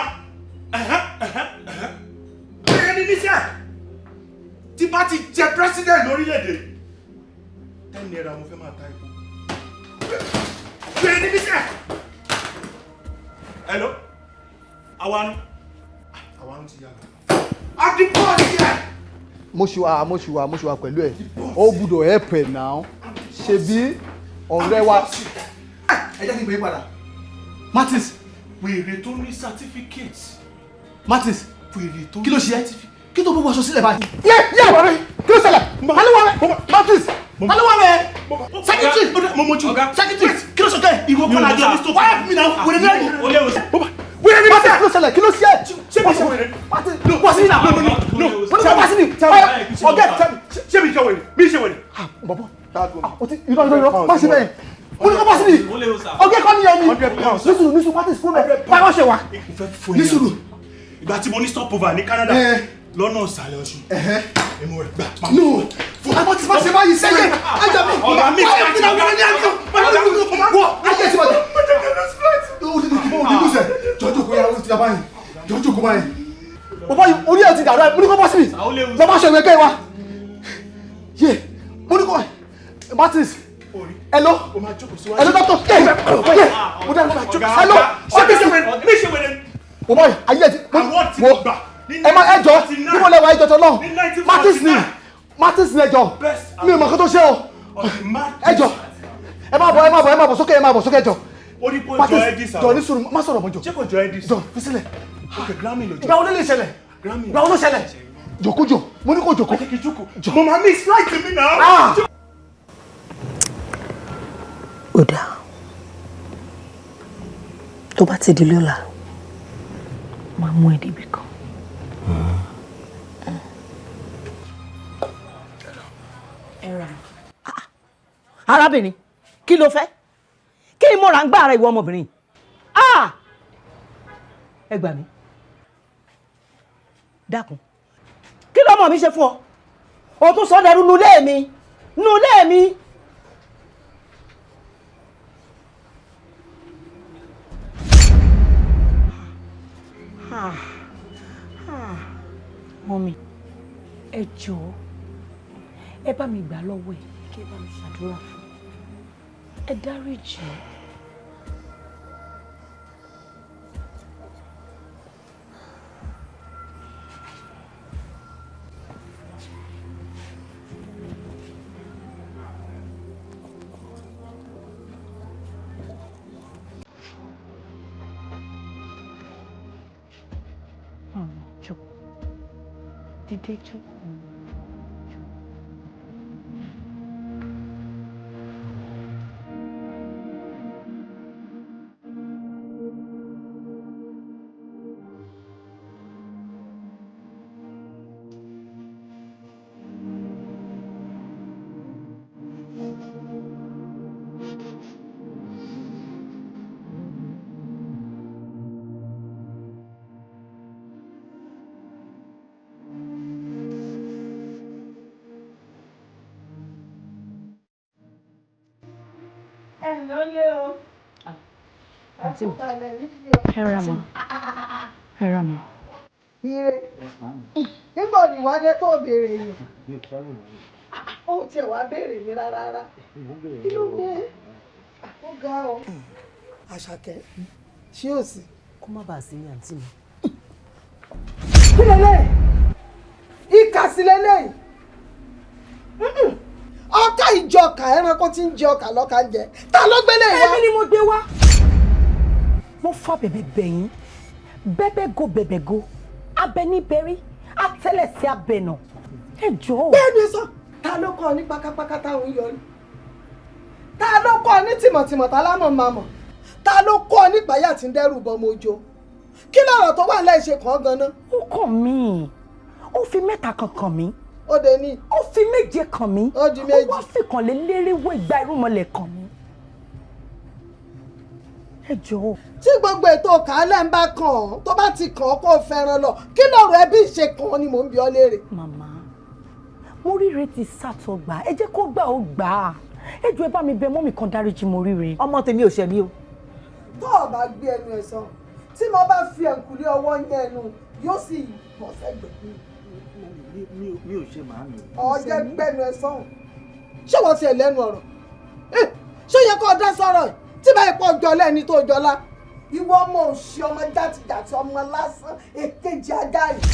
wíwẹ̀ ní mí sẹ́. tí bá ti jẹ president lórílẹ̀‐èdè 10 naira mo fẹ́ máa ta epo. wíwẹ̀ ní mí sẹ́. hello àwa ń ti yára. I'm the boss here. mo ṣì wà pẹ̀lú ẹ̀ ó gbúdọ̀ help ẹ̀ náà ṣebí ọ̀rẹ́ wa. ẹ jẹ́ kí n pè é padà. Martins. wèrè tó ní certificate. Martins. wèrè tó ní kí ló ṣe ẹ́ kí tó gbogbo aṣọ sílẹ̀ báyìí. yé kí ló ṣẹlẹ̀ alówó Martins alówó secretary secretary kí ló sọ kẹ́ ìwọ kọ́ lájọ ní stop wáyà fún mi náà wèrè náà ni. wèrè ní Martins kí ló ṣẹlẹ̀ kí ló ṣe ṣé mi ṣe wèrè. Martins wọ́n sí ní àpò mi ní wọ́n sí ní ọ̀gá ṣé mi ṣe wèrè mi ṣe wèrè. bọ̀bọ̀ irọ́ má ṣe bẹ́ẹ̀ mo ní kó bá sí ní ọ̀gá kan ní ẹni nísùrù Martins fún mi báyọ̀ ṣe wà nísùrù ìgbà tí mo ní stopover ní Canada lọ́nà ìsàlẹ̀ Ọ̀ṣun èmo rẹ̀ gbà pa. no àmọ́ tí ma ṣe báyìí sẹ́yìn ajá mi ọ̀gá mi wọ́n fi náà wọ́n ní àjọ wọ́n ajá ti bàjẹ́. o ti di kí wọ́n ní sẹ́ jọjọ kó yára o ti dábàá yìí jọjọ kó báyìí. bàbá yìí orí ẹ̀ ti dàrú ẹ̀ mo ní kó bọ́ sí mi lọ́ba aṣọ ìwé kẹ́ wa yé mo ní kó Martins hello hello doctor mo dá hello o boy ayé ti wo ẹ má ẹ jọ bí mo lè wá ẹjọ tó náà Martins ní ẹjọ mi ò mọ kó tó ṣe o ẹjọ ẹ má bọ̀ sókè ẹjọ Martins jọ ní sùúrù má sọ̀rọ̀ mọ́ jọ fi sílẹ̀ ìgbà wo ló lè ṣẹlẹ̀ ìgbà wo ló ṣẹlẹ̀ jòkójò mo ní kó jòkó jọ mo máa miss flight mi náà. ó dáa tó bá ti di lọ́la máa mú ẹ débi kan. arábìnrin kí ló fẹ́ kí ni mo rà ń gbá ara ìwọ ọmọbìnrin ẹ gbà mí dákun kí lọmọ mi ṣe fún ọ o tún sọ dẹrú nulẹ̀ mi. mọ́mí ẹ jọ̀ọ́ ẹ bá mi gbà lọ́wọ́ ẹ̀ kí ẹ bá mi ṣàdúrà fún ẹ dáríjì. Dìde jókòó. Ire nígbà ní wá dé tó béèrè yìí ó tiẹ̀ wá béèrè mi rárá kí ló dé ó ga ọ. Àṣàkẹ́ ṣé ò sí. kó má bàa sí ní àǹtí mi. kí lélẹ̀ ìkà sí lélẹ̀ ọkà ìjọkà ẹranko tí ń jẹ ọkà lọ́kà ń jẹ ta ló gbélé wa. èmi ni mo gbé wá. mo fa bẹ̀bẹ̀ bẹ̀yìn bẹ́bẹ̀ go bẹ̀bẹ̀ go Abeni bẹ̀rí àtẹ́lẹsẹ̀ abẹ̀nà ẹ jọ̀ọ́. bẹ́ẹ̀ni sọ ta ló kọ́ ní pákápáká táwọn yọrí ta ló kọ́ ní tìmọ̀tìmọ̀ tá lámọ̀ mamọ̀ ta ló kọ́ ní gbàyà tí ń dẹ́rù bọ́ mojo kí lọ́rọ̀ tó wà lẹ́yìn ṣe kàn án ganan. ó kàn mí fi mẹ́ta kan kàn mí. ó dé ní. ó fi méje kàn mí. ó di méjì. ó wá fi kàn lé léríwó ìgbà irúnmọlẹ̀ kàn mí. ẹ jọ̀ọ́. tí gbogbo ètò kàálẹ̀ ń bá kàn ọ́ tó bá ti kàn ọ́ kó o fẹ́ràn lọ kí lọ́rọ̀ ẹbí ṣe kàn ọ́ ni mò ń bi ọ́ léèrè. màmá Moríire ti sàtọ̀gbà ẹ jẹ́ kó gbà ó gbà á ẹ jọ̀ọ́ ẹ bá mi bẹ̀ mọ́mì kan dáríjì Moríire. ọmọ tèmi ò ṣẹ̀ mí o. tó o bá gbé ẹnu ẹ̀ sàn tí mo bá fi ẹ̀kúlé ọwọ́ yẹn ẹnu yóò sì bọ̀ sẹ́gbẹ̀ẹ́. mi ò ṣe màámi. ọ̀jẹ̀ gbẹnu ẹ̀ sàn ṣé wọ́n ti ẹ̀ lẹ́nu ọ̀rọ̀ ṣé yẹ kó o dá sọ̀rọ̀ tí bá yẹ kó o jọ lẹ́ni tó jọlá ìwọ ọmọ òṣì ọmọ játijàti ọmọ lásán èkejì ajá yìí.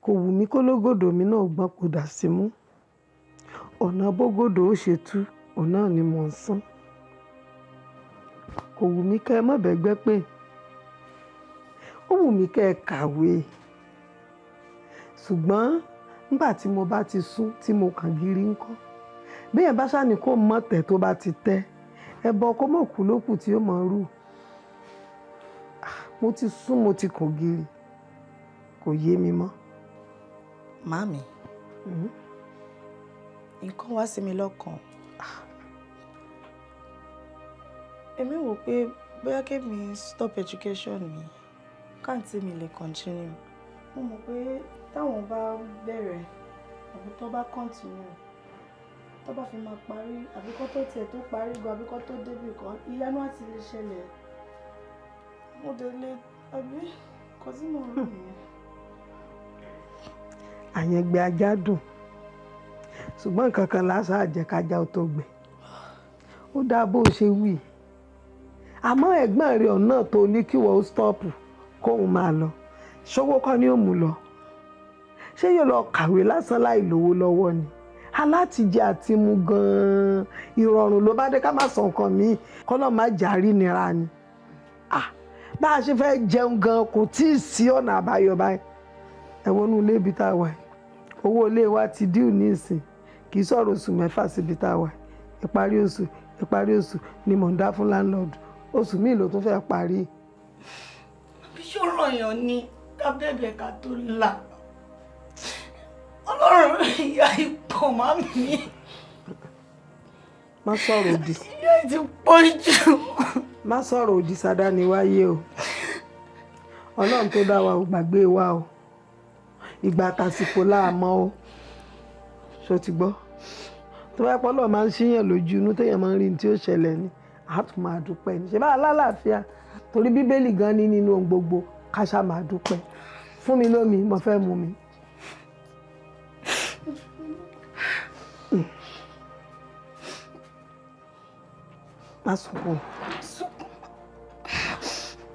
kò wù mí kó lógòdò mi náà gbọ́n kó dà sí mú ọ̀nà bógòdò ó ṣe tú òun náà ni mò ń sán kò wù mí kẹ́ ẹ má bẹ́gbẹ́ pé ó wù mí kẹ́ ẹ kàwé ṣùgbọ́n nígbà tí mo bá ti sún tí mo kàn gírí ńkọ́ bí yẹn bá ṣàní kó mọ̀ tẹ̀ tó bá ti tẹ́ ẹ bọ kó mọ̀ kú lókù tí ó mọ̀ rú mo ti sún mo ti kàn gírí kò yé mi mọ́. Màámi, nǹkan wá sí mi lọ́kàn. Èmi wò pé bóyá kémi stop education mi, káàntì mi lè continue. Mo mọ̀ pé táwọn bá bẹ̀rẹ̀ àbí tó bá continue, tó bá fi máa parí àbí kó tó tiẹ̀ tó parí gan àbí kó tó débì kan, ìyanu àti lè ṣẹlẹ̀. Mo délé àbí kò tí mo rí nìyẹn. àyẹ̀gbẹ́ ajá dùn ṣùgbọ́n nǹkan kan lásán àjẹkájá ó tó gbẹ ó dáa bó ṣe wí àmọ́ ẹ̀gbọ́n rẹ̀ ọ̀nà tó ní kí wọ́n stọ́ọ̀pù kóun máa lọ ṣówó kọ́ ni ó mú lọ ṣé yóò lọ kàwé lásán láì lówó lọ́wọ́ ni alátìjẹ àti mu gan-an ìrọ̀rùn ló bá dé ká má sọ nǹkan míì kọ́nà má jàrí nira ni bá a ṣe fẹ́ jẹun gan kò tí ì sí ọ̀nà àbáyọ báyìí ẹ wọnú ilé ibi tá a wà owó ilé wa ti díù nísìn kì í sọ̀rọ̀ oṣù mẹ́fà síbi tá a wà ìparí oṣù ni mò ń dá fún láńlọ́ọ̀dù oṣù míì ló tún fẹ́ parí. bí ṣòro èèyàn ní ká bẹ̀bẹ̀ ká tó là ọlọ́run ìyá ipò má mi. má sọ̀rọ̀ òdì. ìyá ti pọ̀ jù. má sọ̀rọ̀ òdì sádání wáyé o ọlọ́run tó dá wa ò gbàgbé wa o ìgbà tàsìkò láàmọ́ o ṣó ti gbọ́ tó bá pọ́ lọ́ọ́ máa ń ṣíyàn lójú inú téèyàn máa ń rí ní tí ó ṣẹlẹ̀ ní àtún máa dúpẹ́ ní ṣe bá alálàáfíà torí bíbélì gan ní nínú ohun gbogbo káṣá máa dúpẹ́ fún mi lómi mo fẹ́ mu mi. má sunkún.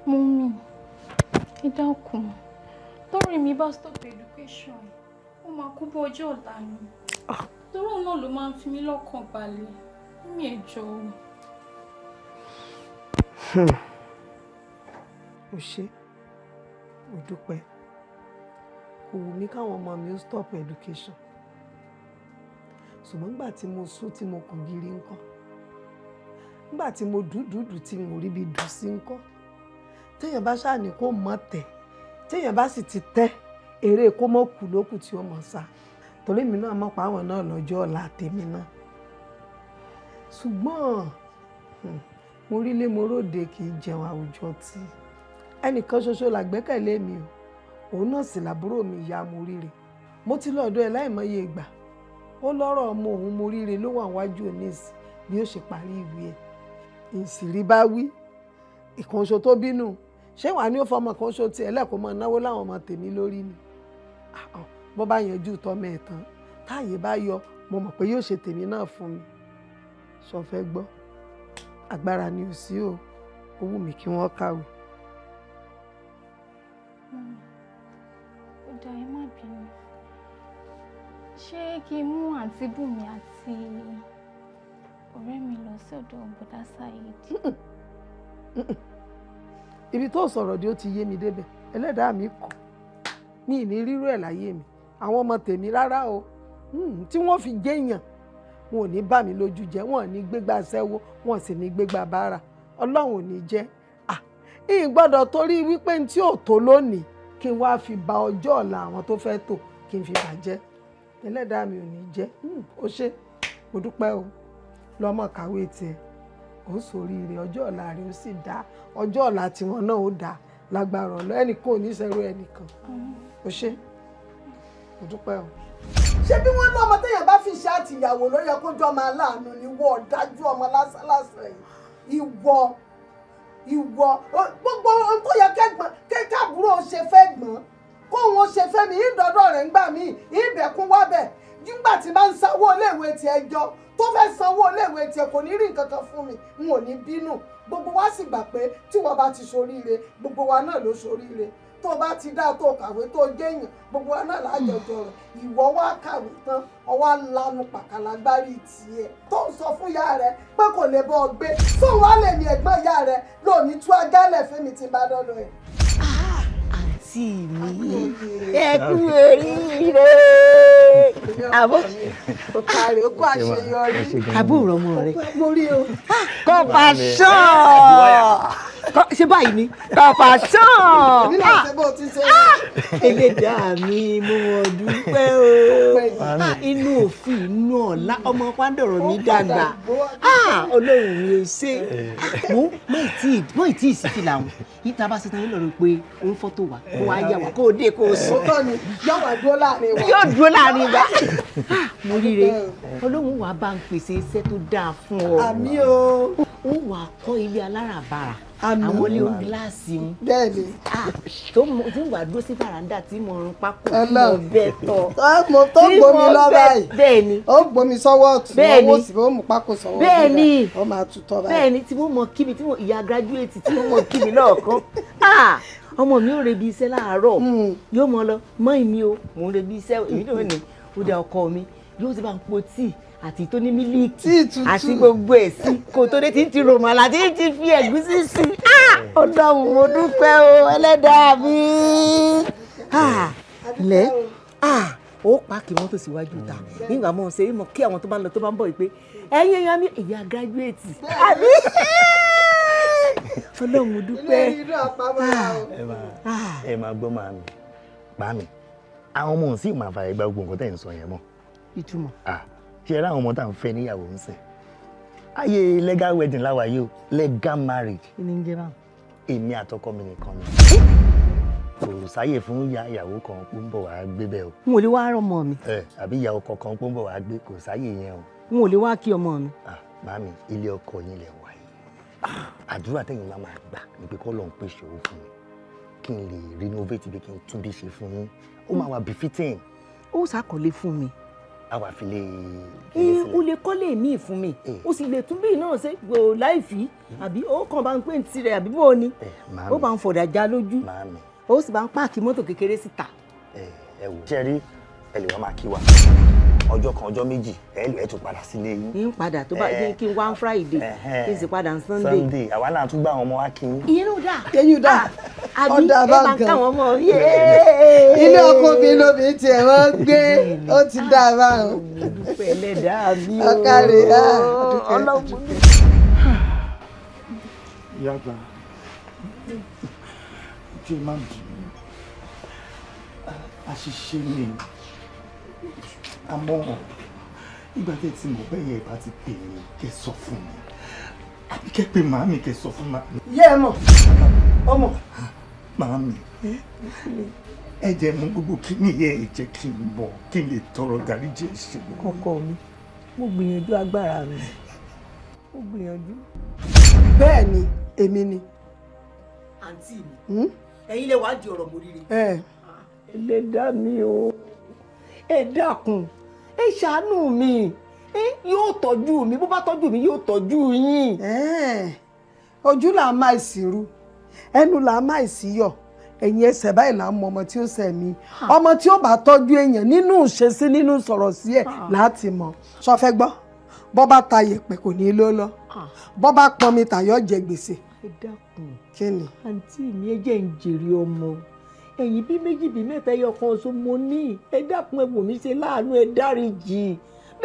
Mummy, ẹ dákun torí mi bá stop education ó máa kú bọ́ ọjọ́ ọ̀la ni torí òun náà ló máa ń fi mí lọ́kàn balẹ̀ mi ẹ jọ̀ọ́. o ṣe o dúpẹ́ kò wù mí káwọn ọmọ mi ó stop education ṣùgbọ́n nígbà tí mo sún tí mo kàn gírí ńkọ́ nígbà tí mo dúdúdú tí mo rí bí dùn sí ńkọ́ téèyàn bá ṣàní kó mọ̀ tẹ̀ téèyàn bá sì ti tẹ́ eré kó mọ̀ kù lókù tí ó mọ̀ sá torí mi náà mọ̀ pa àwọn náà lọ́jọ́ ọ̀la tèmi náà ṣùgbọ́n mo rí lé mo róde kì í jẹun àwùjọ tí ẹnìkan ṣoṣo làgbẹ́kẹ̀lé mi o òun náà sì làbúrò mi ìyá Moríire mo ti lọ́ọ̀dọ̀ ẹ láìmọye ìgbà ó lọ́rọ̀ ọmọ òun Moríire ló wà wájú oníìsì bí ó ṣe parí ìwé ẹ̀ ìsìrí bá wí ìkànṣó tó bínú ṣé wàá ní ó fọmọ kan ṣó tiẹ̀ lẹ́kọ̀ọ́ mọ́ náwó láwọn ọmọ tèmi lórí ni bó bá yanjú tọ́mọ ẹ̀ tán táàyè bá yọ mo mọ̀ pé yóò ṣe tèmi náà fún mi sọ fẹ́ gbọ́ agbára ni ò sí o ó wù mí kí wọ́n kàwé. ó dá ẹ má bínú ṣé kí n mú àǹtí Bùnmi àti ọ̀rẹ́ mi lọ sọ́dọ̀ bọ̀dá Saheed. ibi tó sọ̀rọ̀ dé ó ti yé mi débẹ̀ ẹlẹ́dàá mi kọ̀ mi ì ní rírú ẹ̀ láyé mi àwọn ọmọ tèmi rárá o tí wọ́n fi jẹ́yàn wọn ò ní bà mí lójú jẹ́ wọn ò ní gbégbá sẹ́wó wọn sì ní gbégbá bára ọlọ́run ò ní jẹ́ ìyìn gbọ́dọ̀ torí wípé n tí ò tó lónìí kí n wá fi ba ọjọ́ ọ̀la àwọn tó fẹ́ tò kí n fi bàjẹ́ ẹlẹ́dàá mi ò ní jẹ́ ó ṣe mo dúpẹ́ o lọ́mọ kàwé tiẹ̀ ó ṣoríire ọjọ́ ọ̀la rẹ̀ ó sì dá ọjọ́ ọ̀la tiwọn náà ó dá lágbára ọ̀lọ́ ẹnìkan ò ní ṣẹrú ẹnìkan ó ṣe mo dúpẹ́ o. ṣé bí wọ́n ní ọmọ téèyàn bá fi ṣe àtìyàwó ló yẹ kó jọ máa láàánú ni ìwọ ọ̀dájú ọmọ lásán yìí ìwọ gbogbo ohun tó yẹ kẹ́kàbúrò ṣe fẹ́ gbọ́n kó wọn ṣe fẹ́ mi ìdọ́dọ̀ rẹ̀ ń gbà mí ìbẹ̀kún wábẹ̀ nígbà tí bá ń sanwó iléèwé tiẹ̀ jọ tó fẹ́ sanwó iléèwé tiẹ̀ kò ní rí nǹkan kan fún mi n ò ní bínú gbogbo wa sì gbà pé tí wọ́n bá ti ṣoríire gbogbo wa náà ló ṣoríire tó bá ti dá tó kàwé tó jẹ́yàn gbogbo wa náà lájọjọ rẹ̀ ìwọ wá kàwé tán ọwọ́ lanu pàkàlágbárí tiẹ̀ tó ń sọ fún ìyá rẹ̀ pé kò lè bọ́ ọ gbé sóun wá lè ní ẹ̀gbọ́n ìyá rẹ̀ lónìí tú ajálẹ̀ fẹ́mi tí bá dọ́dọ̀ ẹ̀. àǹtí mi ẹ kú oríire àbọ̀ ó kárí ó kó àṣeyọrí àbúrò ọmọ rẹ mo rí o. compassion ṣe báyìí ni compassion ẹlẹ́dàá mi mo mọ̀ dúpẹ́ o inú òfin inú ọ̀la ọmọ pàǹdọ̀rọ̀ mi dàgbà ọlọ́run mi ò ṣe mọ́ ìtì ìsìnkì làwọn ìta bá ṣe tán yín lọ́rọ̀ pé ó ń fọ́tò wá kó wá yà wá kó o dé kó o sùn. yóò wá dúró láàrin wa. yóò dúró láàrin wa. mo ríre ọlọ́run wàá bá ń pèsè iṣẹ́ tó dáa fún ọ. àmì o. ó wà á kọ́ ilé aláràbarà àwọn ilé gíláàsì mu. bẹ́ẹ̀ni. tó ń wà dúró sí fàràǹdà tí mo rún pákó tí mo bẹ tọ. tó gbomi lọ báyìí. bẹ́ẹ̀ni. ó gbomi sọ́wọ́ ọ̀tún bẹ́ẹ̀ni. ọwọ́ òsì ó mú pákó sọ́wọ́ bẹ́ẹ̀ni. ó máa tutọ́ báyìí. bẹ́ẹ̀ni tí mo mọ kíbi tí mo ìyá gírájúwèétì tí mo mọ kíbi lọ́ọ̀kan. ọmọ mi ò rebi iṣẹ́ láàárọ̀ yóò mọ lọ mọ́ ìmí o mò ń rebi iṣẹ́ èmi náà ní ó dá ọkọ mi yóò ti bá ń po tíì àti tó ní mílíìkì àti gbogbo ẹ̀ sí kò tó dé tí ń ti ròmàlà tí ń ti fi ẹ̀gúsí sí ọlọ́run mo dúpẹ́ o ẹlẹ́dàá mi lẹ́ ó pààkì mọ́tò síwájú ta nígbà mọ́ ṣe é mọ́ kí àwọn tó bá ń lọ tó bá ń bọ̀ yìí pé ẹ̀yin èèyàn mi ìyá gírájúwèétì àbí ọlọ́run mo dúpẹ́. ẹ máa gbọ́ màmí àwọn ọmọ òun sì máa fààyè gba gbogbo nǹkan tẹ̀ ń sọ yẹn mọ́. ìtumọ̀. ṣe é ráwọn ọmọ tá à ń fẹ́ níyàwó ń sìn ayé legal wedding láwa yìí o legal marriage. kí ni ń jẹ báwọn. èmi àtọkọ mi nìkan ni kò sáyè fún ìyàwó kan pé ń bọ̀ wá gbé bẹ́ẹ̀ o. n ò lè wá rọmọ mi. àbí ìyàwó kankan pé ń bọ̀ wá gbé kò sáyè yẹn o. n ò lè wá kí ọmọ mi. màmí ilé ọkọ yín lẹ wá yìí àdúrà tẹ̀yin máa gbà ní pé kọ́ lọ́n pèsè owó fún mi kí n lè renovate bí kí n tún bí ṣe fún yín ó máa wà befitting. ó ṣàkọlé fún mi. a wà fi lè. o lè kọ́lé mi fún mi o sì lè tún bí náà ṣe gbò láìfí àbí ó kàn bá ń pè ní tirẹ̀ àbí bó o ní ó bá ń fọ̀dà já lójú ó sì bá ń páàkì mọ́tò kékeré síta. ẹ wò ṣe rí ẹ lè wá máa kí wa ọjọ́ kan ọjọ́ méjì ẹ tún padà sílé yín. ń padà tó bá kí n wá Friday kí n sì padà Sunday. àwa náà tún gbá àwọn ọmọ wa kí n. ìyẹn ló dà. eyín dà àbí ẹ bá ń káwọn ọmọ yé. ilé ọkọ mi lóbi tiẹ̀ wọ́n gbé ó ti dá a bá wọn. dúpẹ́ ẹlẹ́dàá mi o. ọ̀kàrẹ̀ ọlọ́gbọ́n mi. ìyá àgbà jẹ́ má bì í àṣìṣe ni àmọ́ ìgbà tẹ́ tí mo bẹ́ yẹ ìbá ti pè mí kẹ́ sọ fún mi àbí kẹ́ pé màámi kẹ́ sọ fún màámi. yé ẹ mọ̀ ọmọ. màámi ẹ jẹ́ mú gbogbo kíní yẹ ẹ jẹ́ kí n bọ̀ kí n lè tọrọ dáríjì ẹ̀ṣẹ̀. ọkọ mi mo gbìyànjú agbára mi mo gbìyànjú. bẹ́ẹ̀ ni èmi ni. àǹtí mi ẹ̀yin lè wá di ọ̀rọ̀ mo rírí. ẹlẹ́dàá mi o ẹ dákun ẹ ṣàánú mi yóò tọ́jú mi bó bá tọ́jú mi yóò tọ́jú yín. ojú là máa ìsìnrú ẹnu là máa ìsìyọ ẹ̀yìn ẹsẹ̀ báyìí là ń mọ ọmọ tí ó ṣẹ̀ mí ọmọ tí ó bá tọ́jú èèyàn nínú ìṣesí nínú sọ̀rọ̀ sí ẹ̀ láti mọ̀ sọ fẹ́ gbọ́ bọ́ bá ta yẹ̀pẹ̀ kò ní ló lọ bọ́ bá pọn mi tàyọ̀ jẹ gbèsè. ẹ dákun kí ni. àǹtí mi ẹ jẹ́ ń jèrè ọmọ ẹ̀yin bí méjì bí mẹ́ta ẹyọ kan ṣo mo ní ẹ dákun ẹ wò mí ṣe láàánú ẹ dáríjì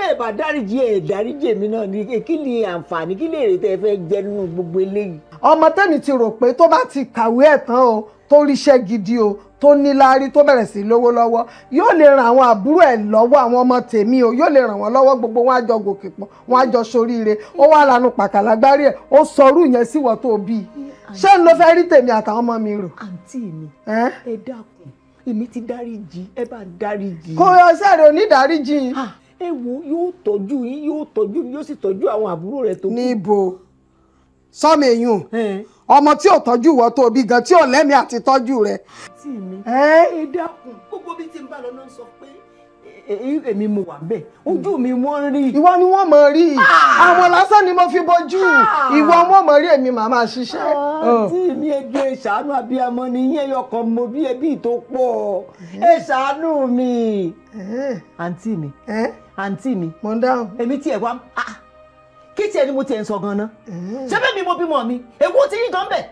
bẹ́ẹ̀ bá dáríjì ẹ̀ dáríjì èmi náà ní kí ni àǹfààní kí lè èrè tẹ́ fẹ́ jẹ nínú gbogbo eléyìí. ọmọ tẹ́mi ti rò pé tó bá ti kàwé ẹ̀ tán o tó ríṣẹ́ gidi o tó níláárí tó bẹ̀rẹ̀ sí lówó lọ́wọ́ yóò lè ran àwọn àbúrò ẹ̀ lọ́wọ́ àwọn ọmọ tèmi o yóò lè ràn wọ́n lọ́wọ́ gbogbo wọn á jọ gòkè pọ̀ wọn á jọ soríire ó wá lanu pàkàlágbárí ẹ̀ ó sọrú yẹn síwọ́ tó bí ṣé n ló fẹ́ rí tèmi àtàwọn ọmọ mi rò. àǹtí mi ẹ dákun èmi ti dáríjì ẹ bá dáríjì. kò yọ sẹ́rẹ̀ onídàáríjì. ẹ wo yóò tọ́jú yín yóò sì tọ́jú àwọn àbúrò rẹ̀ tó kù. níbo sọmọ èèyàn ọmọ tí ò tọ́jú ìwọ tó bí gan tí ò lẹ́mìí àti tọ́jú rẹ̀. àǹtí mi ẹ dákun gbogbo bí tí n bá lọ náà sọ pé èmi mo wà bẹ́ẹ̀ ojú mi wọ́n rí. ìwọ ni wọ́n mọ̀ rí àwọn lásán ni mo fi bojú ìwọ wọ́n mọ̀ rí èmi màmá ṣiṣẹ́. àǹtí mi ẹjọ́ ẹ ṣàánú abiyamọ ni yẹn yọkàn mo bí ẹbí tó pọ̀ ẹ ṣàánú mi. àǹtí mi mo ń dáhùn. èmi tiẹ̀ wá kí tiẹ̀ ni mo tiẹ̀ ń sọ gan-an ṣé bẹ́ẹ̀ mi mo bímọ mi èwo ti yín gan bẹ́ẹ̀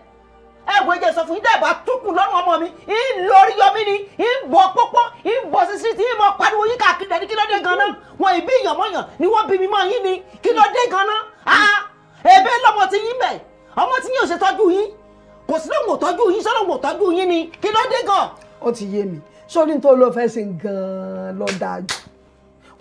ẹ̀wọ̀n ẹ̀jẹ̀ sọ fún yín dẹ́gbà túkù lọ́rùn ọmọ mi ń lórí yọmí ni ń bọ̀ pọ́pọ́ ń bọ̀ sísí tí ń mọ pariwo yín káàkiri ẹni kí ló dé gan-an wọn ìbí ìyànmọ́yàn ni wọ́n bí mi mọ́ yín ni kí ló dé gan-an ẹ̀bẹ̀ lọ́mọ tí yín bẹ̀ ọmọ tí yín ò ṣe tọ́jú yín kò sí lóun ò tọ́jú yín sọ́lọ́un ò tọ́jú yín ni kí ló dé gan. ó ti yé mi sórí tó ló fẹ́ ṣe gan-an lọ dájú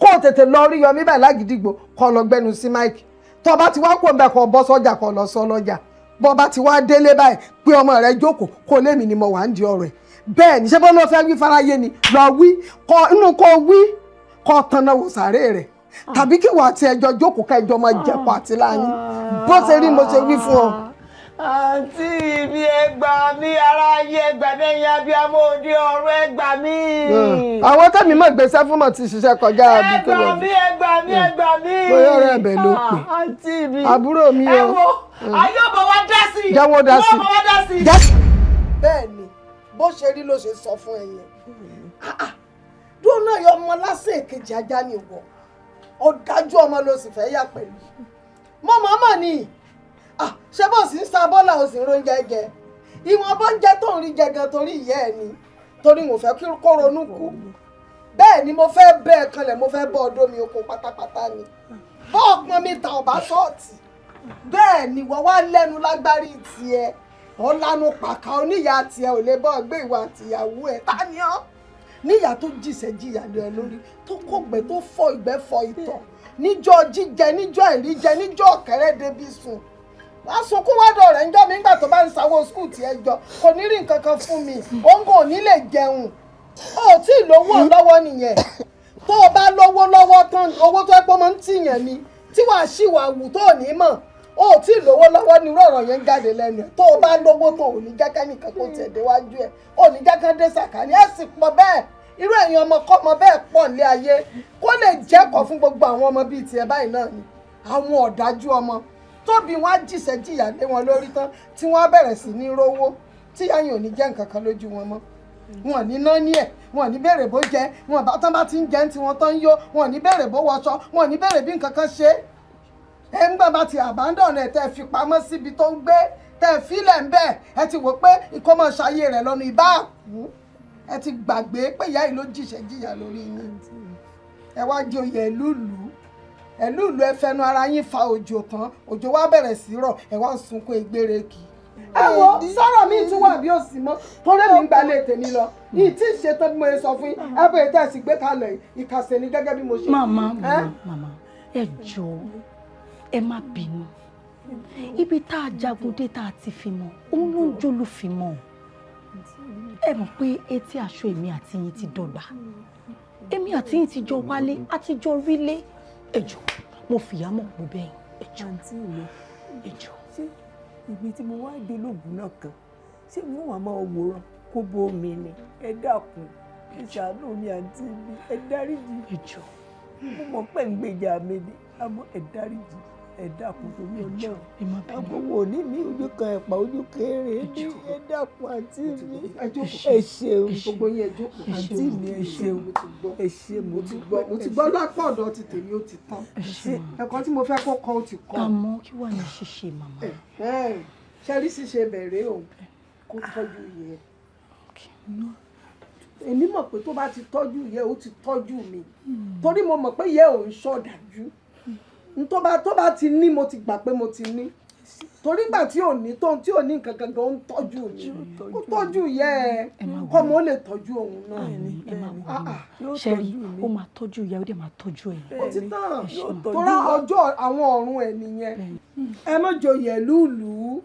kó o tètè lọ rí yọmí báyìí lágídígbò kó lọ gbẹnu sí máìkì tó bá ti wá kó bẹ́ẹ̀ kó bọ́ sọ́jà kó lọ sọ lọ́jà bọ́ bá ti wá délé báyìí pé ọmọ rẹ jókòó kó lémi ni mo wà ń di ọ̀rọ̀ ẹ̀ bẹ́ẹ̀ ní ṣé bó ló fẹ́ wí fáráyé ni lọ wí inú kó wí kó tanná wò sàárè rẹ̀ tàbí kí wọ́n àti ẹjọ́ jókòó kẹjọ máa jẹ̀pọ̀ àti láyín bó ṣe rí mo ṣe wí fún ọ. àǹtí mi ẹ gbà mí aráyé ẹ gbà mí ẹ̀yin abiyamọ òde ọ̀run ẹ gbà mí. àwọn tẹ́mi mọ̀ gbèsè fún mọ̀ ti ṣiṣẹ́ kọjá àbí tó lọ. ẹ gbà mí. bóyá ọ̀rẹ́ ẹ̀bẹ̀ ló pè àǹtí mi àbúrò mi o. ẹ wo ayé ọmọ wa dá sí i. jẹ́wọ́ dá sí i. bẹ́ẹ̀ ni bó ṣe rí ló ṣe sọ fún ẹ̀yin dúró náà yọ ọmọ lásán èkejì ajá ni ìwọ ọ̀dájú ọmọ ló sì fẹ́ yà pẹ̀lú mọ̀mọ́mọ́ ni ṣé bó sì ń sa bọ́là ó sì ń róúnjẹ jẹ ìwọ̀n bó ń jẹ tó ń rí jẹ gan torí ìyá ẹ̀ ni torí mo fẹ́ kó ronú kú bẹ́ẹ̀ ni mo fẹ́ bẹ́ẹ̀ kanlẹ̀ mo fẹ́ bọ́ ọdún mi oko pátápátá ni bọ́ọ̀ pọn mi ta ọ̀bá ṣọ́ọ̀tì bẹ́ẹ̀ ni wọ́n wá lẹ́nu lágbárí tiẹ̀ ọ̀lànà pàkà oníyà tiẹ̀ ò lè bọ́ gbé ìwà àtìyàwó ẹ̀ ta ni ọ́ níyà tó jìṣẹ́ jìyà lé ẹ lórí tó kọ̀gbẹ́ tó fọ ìgbẹ́ fọ ìtọ̀ níjọ́ jíjẹ níjọ́ ìríjẹ níjọ́ ọ̀kẹ́rẹ́ débi sùn wàá sunkún wádọ̀ rẹ̀ ńjọ́ mi ńgbà tó bá ń sanwó skul tiẹ̀ jọ kò ní rí nǹkan kan fún mi òun kò ní lè jẹun ó tí ì lówó lọ́wọ́ nìyẹn tó o bá lówó lọ́wọ́ tán owó tó ẹ pọ́ máa ń tìyàn ni tí wàá ṣìwà wù tó ò ní mọ̀ ó tí ì lówó lọ́wọ́ ni irú ọ̀rọ̀ yẹn ń jáde lẹ́nu ẹ̀ tó o bá lówó tó ò ní jákẹ́ nìkan kó tiẹ̀ déwájú ẹ̀ ò ní jákẹ́ dé sàkání ẹ̀ sì pọ̀ bẹ́ẹ̀ irú ẹ̀yin ọmọ kọ́mọ bẹ́ẹ̀ pọ̀ nílé ayé kó lè jẹ́kọ̀ọ́ fún gbogbo àwọn ọmọ bíi tiẹ̀ báyìí náà ni àwọn ọ̀dájú ọmọ tóbi wọn á jìṣẹ́ jìyà lé wọn lórí tán tí wọ́n á bẹ̀rẹ̀ sí ní rówó tí yáyìn ò ní jẹ́ nǹkan kan lójú wọn mọ́ wọn ní ná ní ẹ̀ wọn ní bẹ̀rẹ̀ bó jẹ wọn bá tán bá ti ń jẹ́ tí wọ́n tán ń yó wọn ní bẹ̀rẹ̀ bó wọṣọ wọn ní bẹ̀rẹ̀ bí nǹkan kan ṣe ẹ ń gbọ́n bá ti abandon ẹ̀ tẹ́ fi pamọ́ síbi tó ń gbé tẹ́ fílẹ̀ ń bẹ̀ ẹ ti wò pé ìkọ́mọ̀ ṣayé rẹ̀ lọ́nu ìbá àkú ẹ ti gbàgbé pé ìyá yìí ló jìṣẹ́ jìyà lórí yín ẹ wá joyè ẹlúùlù ẹ fẹnu ara yín fa òjò tán òjò wá bẹ̀rẹ̀ sí rọ̀ ẹ wá ń sunkún egbére kì í ẹ wo sọ̀rọ̀ mi tún wà bí òsì mọ́ torí mi ń gbalẹ̀ tèmi lọ yìí tí ì ṣe tán bí mo ṣe sọ fún yín ẹ bẹ̀rẹ̀ tẹ̀ sí gbé kalẹ̀ ìkàsẹ̀ ni gẹ́gẹ́ bí mo ṣe. màmá ẹ jọ̀ọ́ ẹ má bínú ibi tá a jagun dé tá a ti fi mọ òun ló ń jólù fi mọ ẹ mọ̀ pé etí aṣọ èmi àti yín ti dọ́gba èmi àti yín ti jọ wálé àti jọ rílé ẹ jọ̀ọ́ mo fìyà mọ̀ pé bẹ́ẹ̀ ẹ jọ̀ọ́ àǹtí mi ẹ jọ̀ọ́. ṣé ìgbì tí mo wá dé lóògùn náà kan ṣé mo wà máa wòran kó bó mi ni ẹ dákun ẹ ṣàánú mi àǹtí mi ẹ dáríjì. ẹ jọ̀ọ́ mo mọ̀ pé ń gbèjà mi ni àmọ́ ẹ dáríjì ẹ dákun torí Ọlọ́run àgbọ̀wọ̀ òní mi ojú kan ẹ̀pà ojú kéré ní ẹ dákun àǹtí mi ẹ ṣeun àǹtí mi ẹ ṣeun ẹ ṣe mo ti gbọ́. mo ti gbọ́ lápá ọ̀dọ̀ ti tèmi ó ti tán ẹ̀kọ́ tí mo fẹ́ kó kọ́ ó ti kọ́. àmọ́ kí wàá ní ṣíṣe màmá. ṣẹ́rí ṣíṣe bẹ̀rẹ̀ o kó tọ́jú yẹ èmi mọ̀ pé tó bá ti tọ́jú ìyẹ́ ó ti tọ́jú mi torí mo mọ̀ pé ìyẹ́ ò ń ṣọ̀dájú tó bá ti ní mo ti gbà pé mo ti ní torí gbà tí ò ní tó tí ò ní nǹkan gangan ó ń tọ́jú mi ó tọ́jú ìyẹ́ ẹ kọ́ mo lè tọ́jú òun náà. ṣẹ́rí ó máa tọ́jú ìyá ó dẹ̀ máa tọ́jú ẹ̀. ó ti tán torí ọjọ́ àwọn ọ̀run ẹ̀ nìyẹn ẹ má joyè lúùlù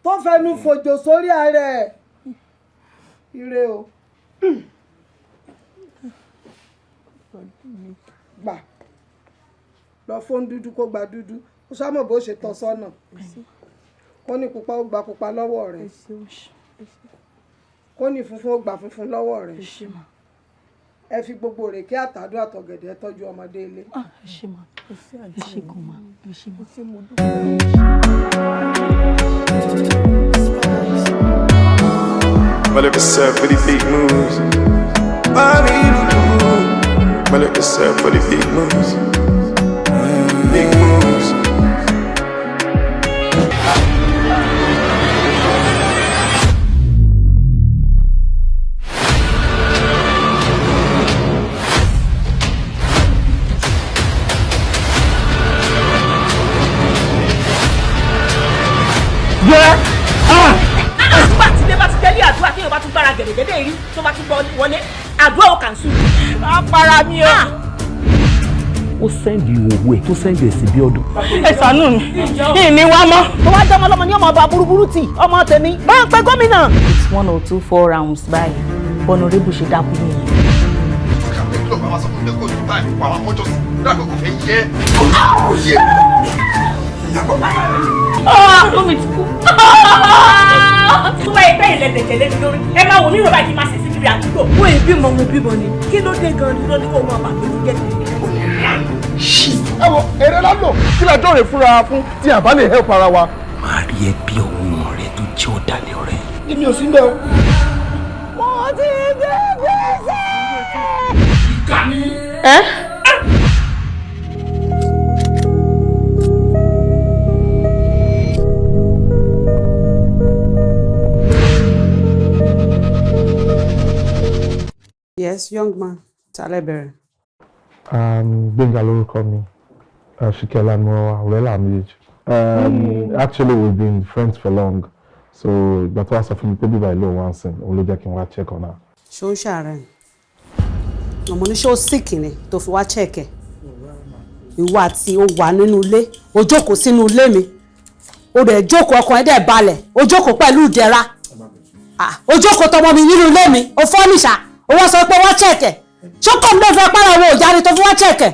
tó fẹnu fòjò sórí ara ẹ̀ ire o gbà lọ fún dúdú kó gba dúdú ó sámọ̀ bó ṣe tọ́ sọ́nà kó ní pupa ó gba pupa lọ́wọ́ rẹ̀ kó ní funfun ó gba funfun lọ́wọ́ rẹ̀ ẹ fi gbogbo rẹ̀ kí àtàdún àtọ̀gẹ̀dẹ̀ tọ́jú ọmọdé ilé. Malek is set for the big moves. Malek is set for the big moves. Big moves. Àdúrà tí lè bá ti tẹ́lẹ̀ àdúrà tí yóò bá tún gbára gẹ̀dẹ̀gẹ̀dẹ̀ rí tó bá tún wọlé àdúrà ò kàn sùn. Má para mi o. Ó sẹ́ndì owó ẹ̀ tó sẹ́ndì ẹ̀sìn bí ọdún. Ẹ ṣàánú mi, ìní wá mọ́. Tó wá jẹ́ ọmọ ọlọ́mọ ní ọmọ ọba burúburú tì ọmọ tèmi. Bá ń pe gómìnà. It's 1024 rounds báyìí. Honorable ṣe dákú nìyẹn. Ló bá wa sọ fún mi kó ní báyìí pa àwọn ọmọjọ́ sí dáàbò kò fẹ́ yẹ. Lómi ti kú. Tó bá yẹ pé ilẹ̀ tẹ̀tẹ̀ lé mi lórí, ẹ máa wò mí rọ̀ báyìí kí n máa ṣe sí kiri àdúgbò. Mo ìbímọ ni, kí ló dé gan-an ní lórí kó máa bà mí jẹ́ ẹ wo èrè lálò kí lè dọ̀rẹ̀ fúnra fún tí a bá lè help ara wa. Máa rí ẹ bí ọmọ rẹ tó jẹ́ ọ̀dàlẹ̀ ọ̀rẹ́. Èmi ò sí bẹ́ẹ̀ o. Mo ti dé gbèsè. Ìkà ni. Yes, young man. Talebere. Gbénga lórúkọ mi, Ṣìkẹ́lá ni wọ́n wá, ọ̀rẹ́ là méjèèjì. Actually we've been friends for long, so ìgbà tó wá sọ fún mi pé bíbá ìlú òun àǹsìn, òun ló jẹ́ kí n wá check on her. Ṣó ń ṣàárẹ̀? Ọmọ ní ṣé ó sick ni tó fi wá check ẹ̀? Ìwọ àti ó wà nínú ilé, ó jókòó sínú ilé mi, ó dẹ̀ jókòó ọkàn ẹ̀ dẹ̀ balẹ̀, ó jókòó pẹ̀lú ìdẹ̀ra. Ó jókòó tọmọ mi nínú ilé mi, ó fọ́ níṣà, ó wá sọ pé wá check ẹ̀. Ṣọ́kọ̀ mi ló fẹ́ pàrọ̀ owó ìjáde tó fi wá chẹ̀kẹ̀.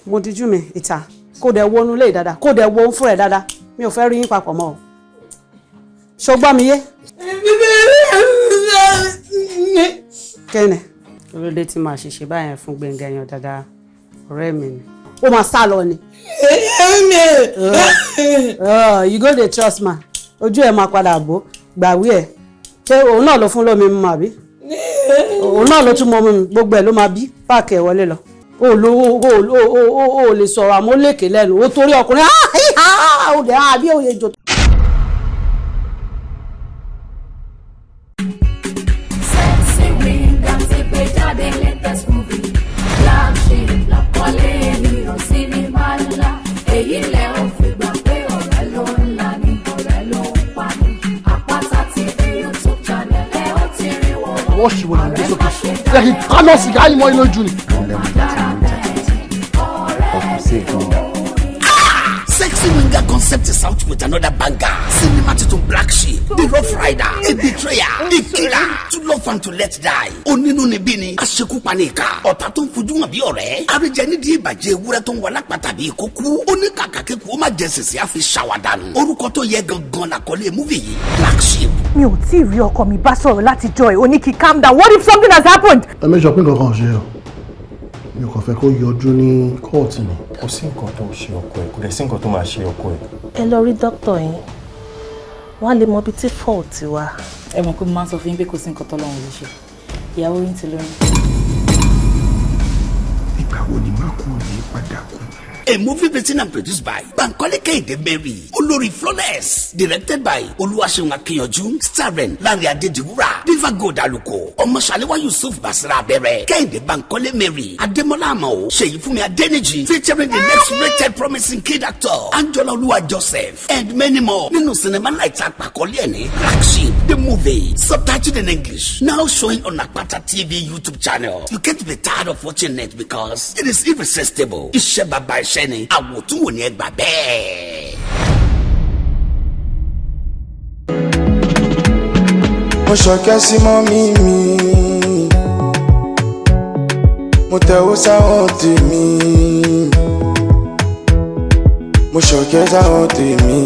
Mo dijú mi ìta kó dẹ̀ wọnú lé dáadáa kó dẹ̀ wọ fún ẹ̀ dáadáa mi ò fẹ́ rí yín papọ̀ mọ́ o. Ṣọgbọ́n mi yé. Kẹ́ni olóde tí màá ṣiṣẹ́ báyẹn fún Gbẹ̀ngà yan dáadáa ọ̀rẹ́ mi ni. Ó máa sá lọ ni. You go dey trust ma ojú ẹ̀ máa padà bò gbàwé ẹ̀ ṣé òun náà ló fún lómi mu àbí? Òun náà ló tún mọ mi gbogbo ẹ̀ ló máa bí páàkì ẹ̀ wọlé lọ o lè sọ̀rọ̀ àmọ́ lékè lẹ́nu ó torí ọkùnrin ó dẹ̀ àbí òye jò. Sexy wing àti gbé jáde latest movie flagship lọ́kọ́lé ènìyàn sinimá ńlá èyí lẹ̀ ó fi gbà pé ọ̀rẹ́ ló ń là ní ọ̀rẹ́ ló ń pa ní APATATV YouTube channel ẹ̀ ó ti rí wọn. Wọ́n ṣì wọ́n ní sókè. Ṣé kí kánọ̀ sìgá yìí mọ́ inú ojú ni? Sexy Winger concept is out with another banger. Cinema titun Black Sheep, The Rough Rider, A Betrayer, A Killer, To Love and To Let Die. Onínú ni bí ni, aṣekúpani ìka, ọ̀tá tó ń fojú hàn bí ọ̀rẹ́. Àríjẹ nídìí ìbàjẹ́ ewúrẹ́ tó ń wọlé àpáta bí ìkókú. Oníkàkà kíkú ó má jẹ sèse àfi ṣàwádànù. Orúkọ tó yẹ gangan làkọlé múvì yìí, Black Sheep. Mi ò tí ì rí ọkọ mi bá sọ̀rọ̀ láti jọ ẹ̀ ó ní kí calm down. What if something has happened? Ẹ mẹ́sàn pé nǹkan kan ṣe o. Mi ò kàn fẹ́ kó yọjú ní kóòtù ni. Kò sí nǹkan tó ṣe ọkọ ẹ̀, kò dẹ̀ sí nǹkan tó máa ṣe ọkọ ẹ̀. Ẹ lọ rí dókítà yín, wọ́n á lè mọ ibi tí fault wà. Ẹ mọ̀ pé mo máa ń sọ fún yín pé kò sí nǹkan tọ́lọ́run lè ṣe. Ìyàwó yín ti lóyún. Ìgbà wo ni máa kú ní padà kú? A movie written and produced by Bankole Kehinde Mary, Olori Flawless, directed by Oluwaseun Akinyanju, starring Lanre Adediwura, Diva Gold Aluko, Omosalewa Yusuf Basira Abere, Kehinde Bankole Mary, Ademola Amao, Seyifumi Adeniji, featuring the next rated promising kid actor, Anjola Oluwa Joseph, and many more. Nínú cinema like Akpakoli Eni, Black Sheep, the movie, subtitled in English, now showing on APATATV YouTube channel. You can't be tired of watching it because it is irresistible. Iṣẹ́ bàbá iṣẹ́ ni, àwòtún wò ni ẹ gbà bẹ́ẹ̀. Mo ṣọ̀kẹ́ sí mọ́mí mi, mo tẹ̀wọ́ sáwọn tèmi, mo ṣọ̀kẹ́ sáwọn tèmi,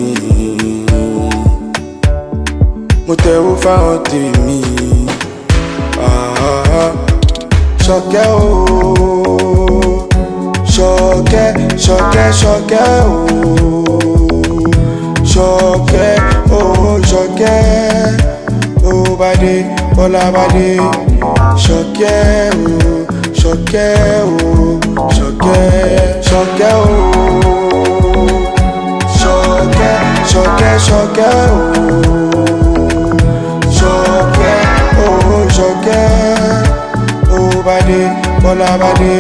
mo tẹ̀wọ́ fáwọn tèmi. Ṣọ̀kẹ́ o, ṣọ̀kẹ́ ṣọ̀kẹ́ ṣọ̀kẹ́ o, ṣọ̀kẹ́ o, ṣọ̀kẹ́ o, bàdé Ọlábàdé. Ṣọ̀kẹ́ o, ṣọ̀kẹ́ o, ṣọ̀kẹ́ ṣọ̀kẹ́ o, ṣọ̀kẹ́ ṣọ̀kẹ́ ṣọ̀kẹ́ o, ṣọ̀kẹ́ o, ṣọ̀kẹ́ o, bàdé Ọlábàdé.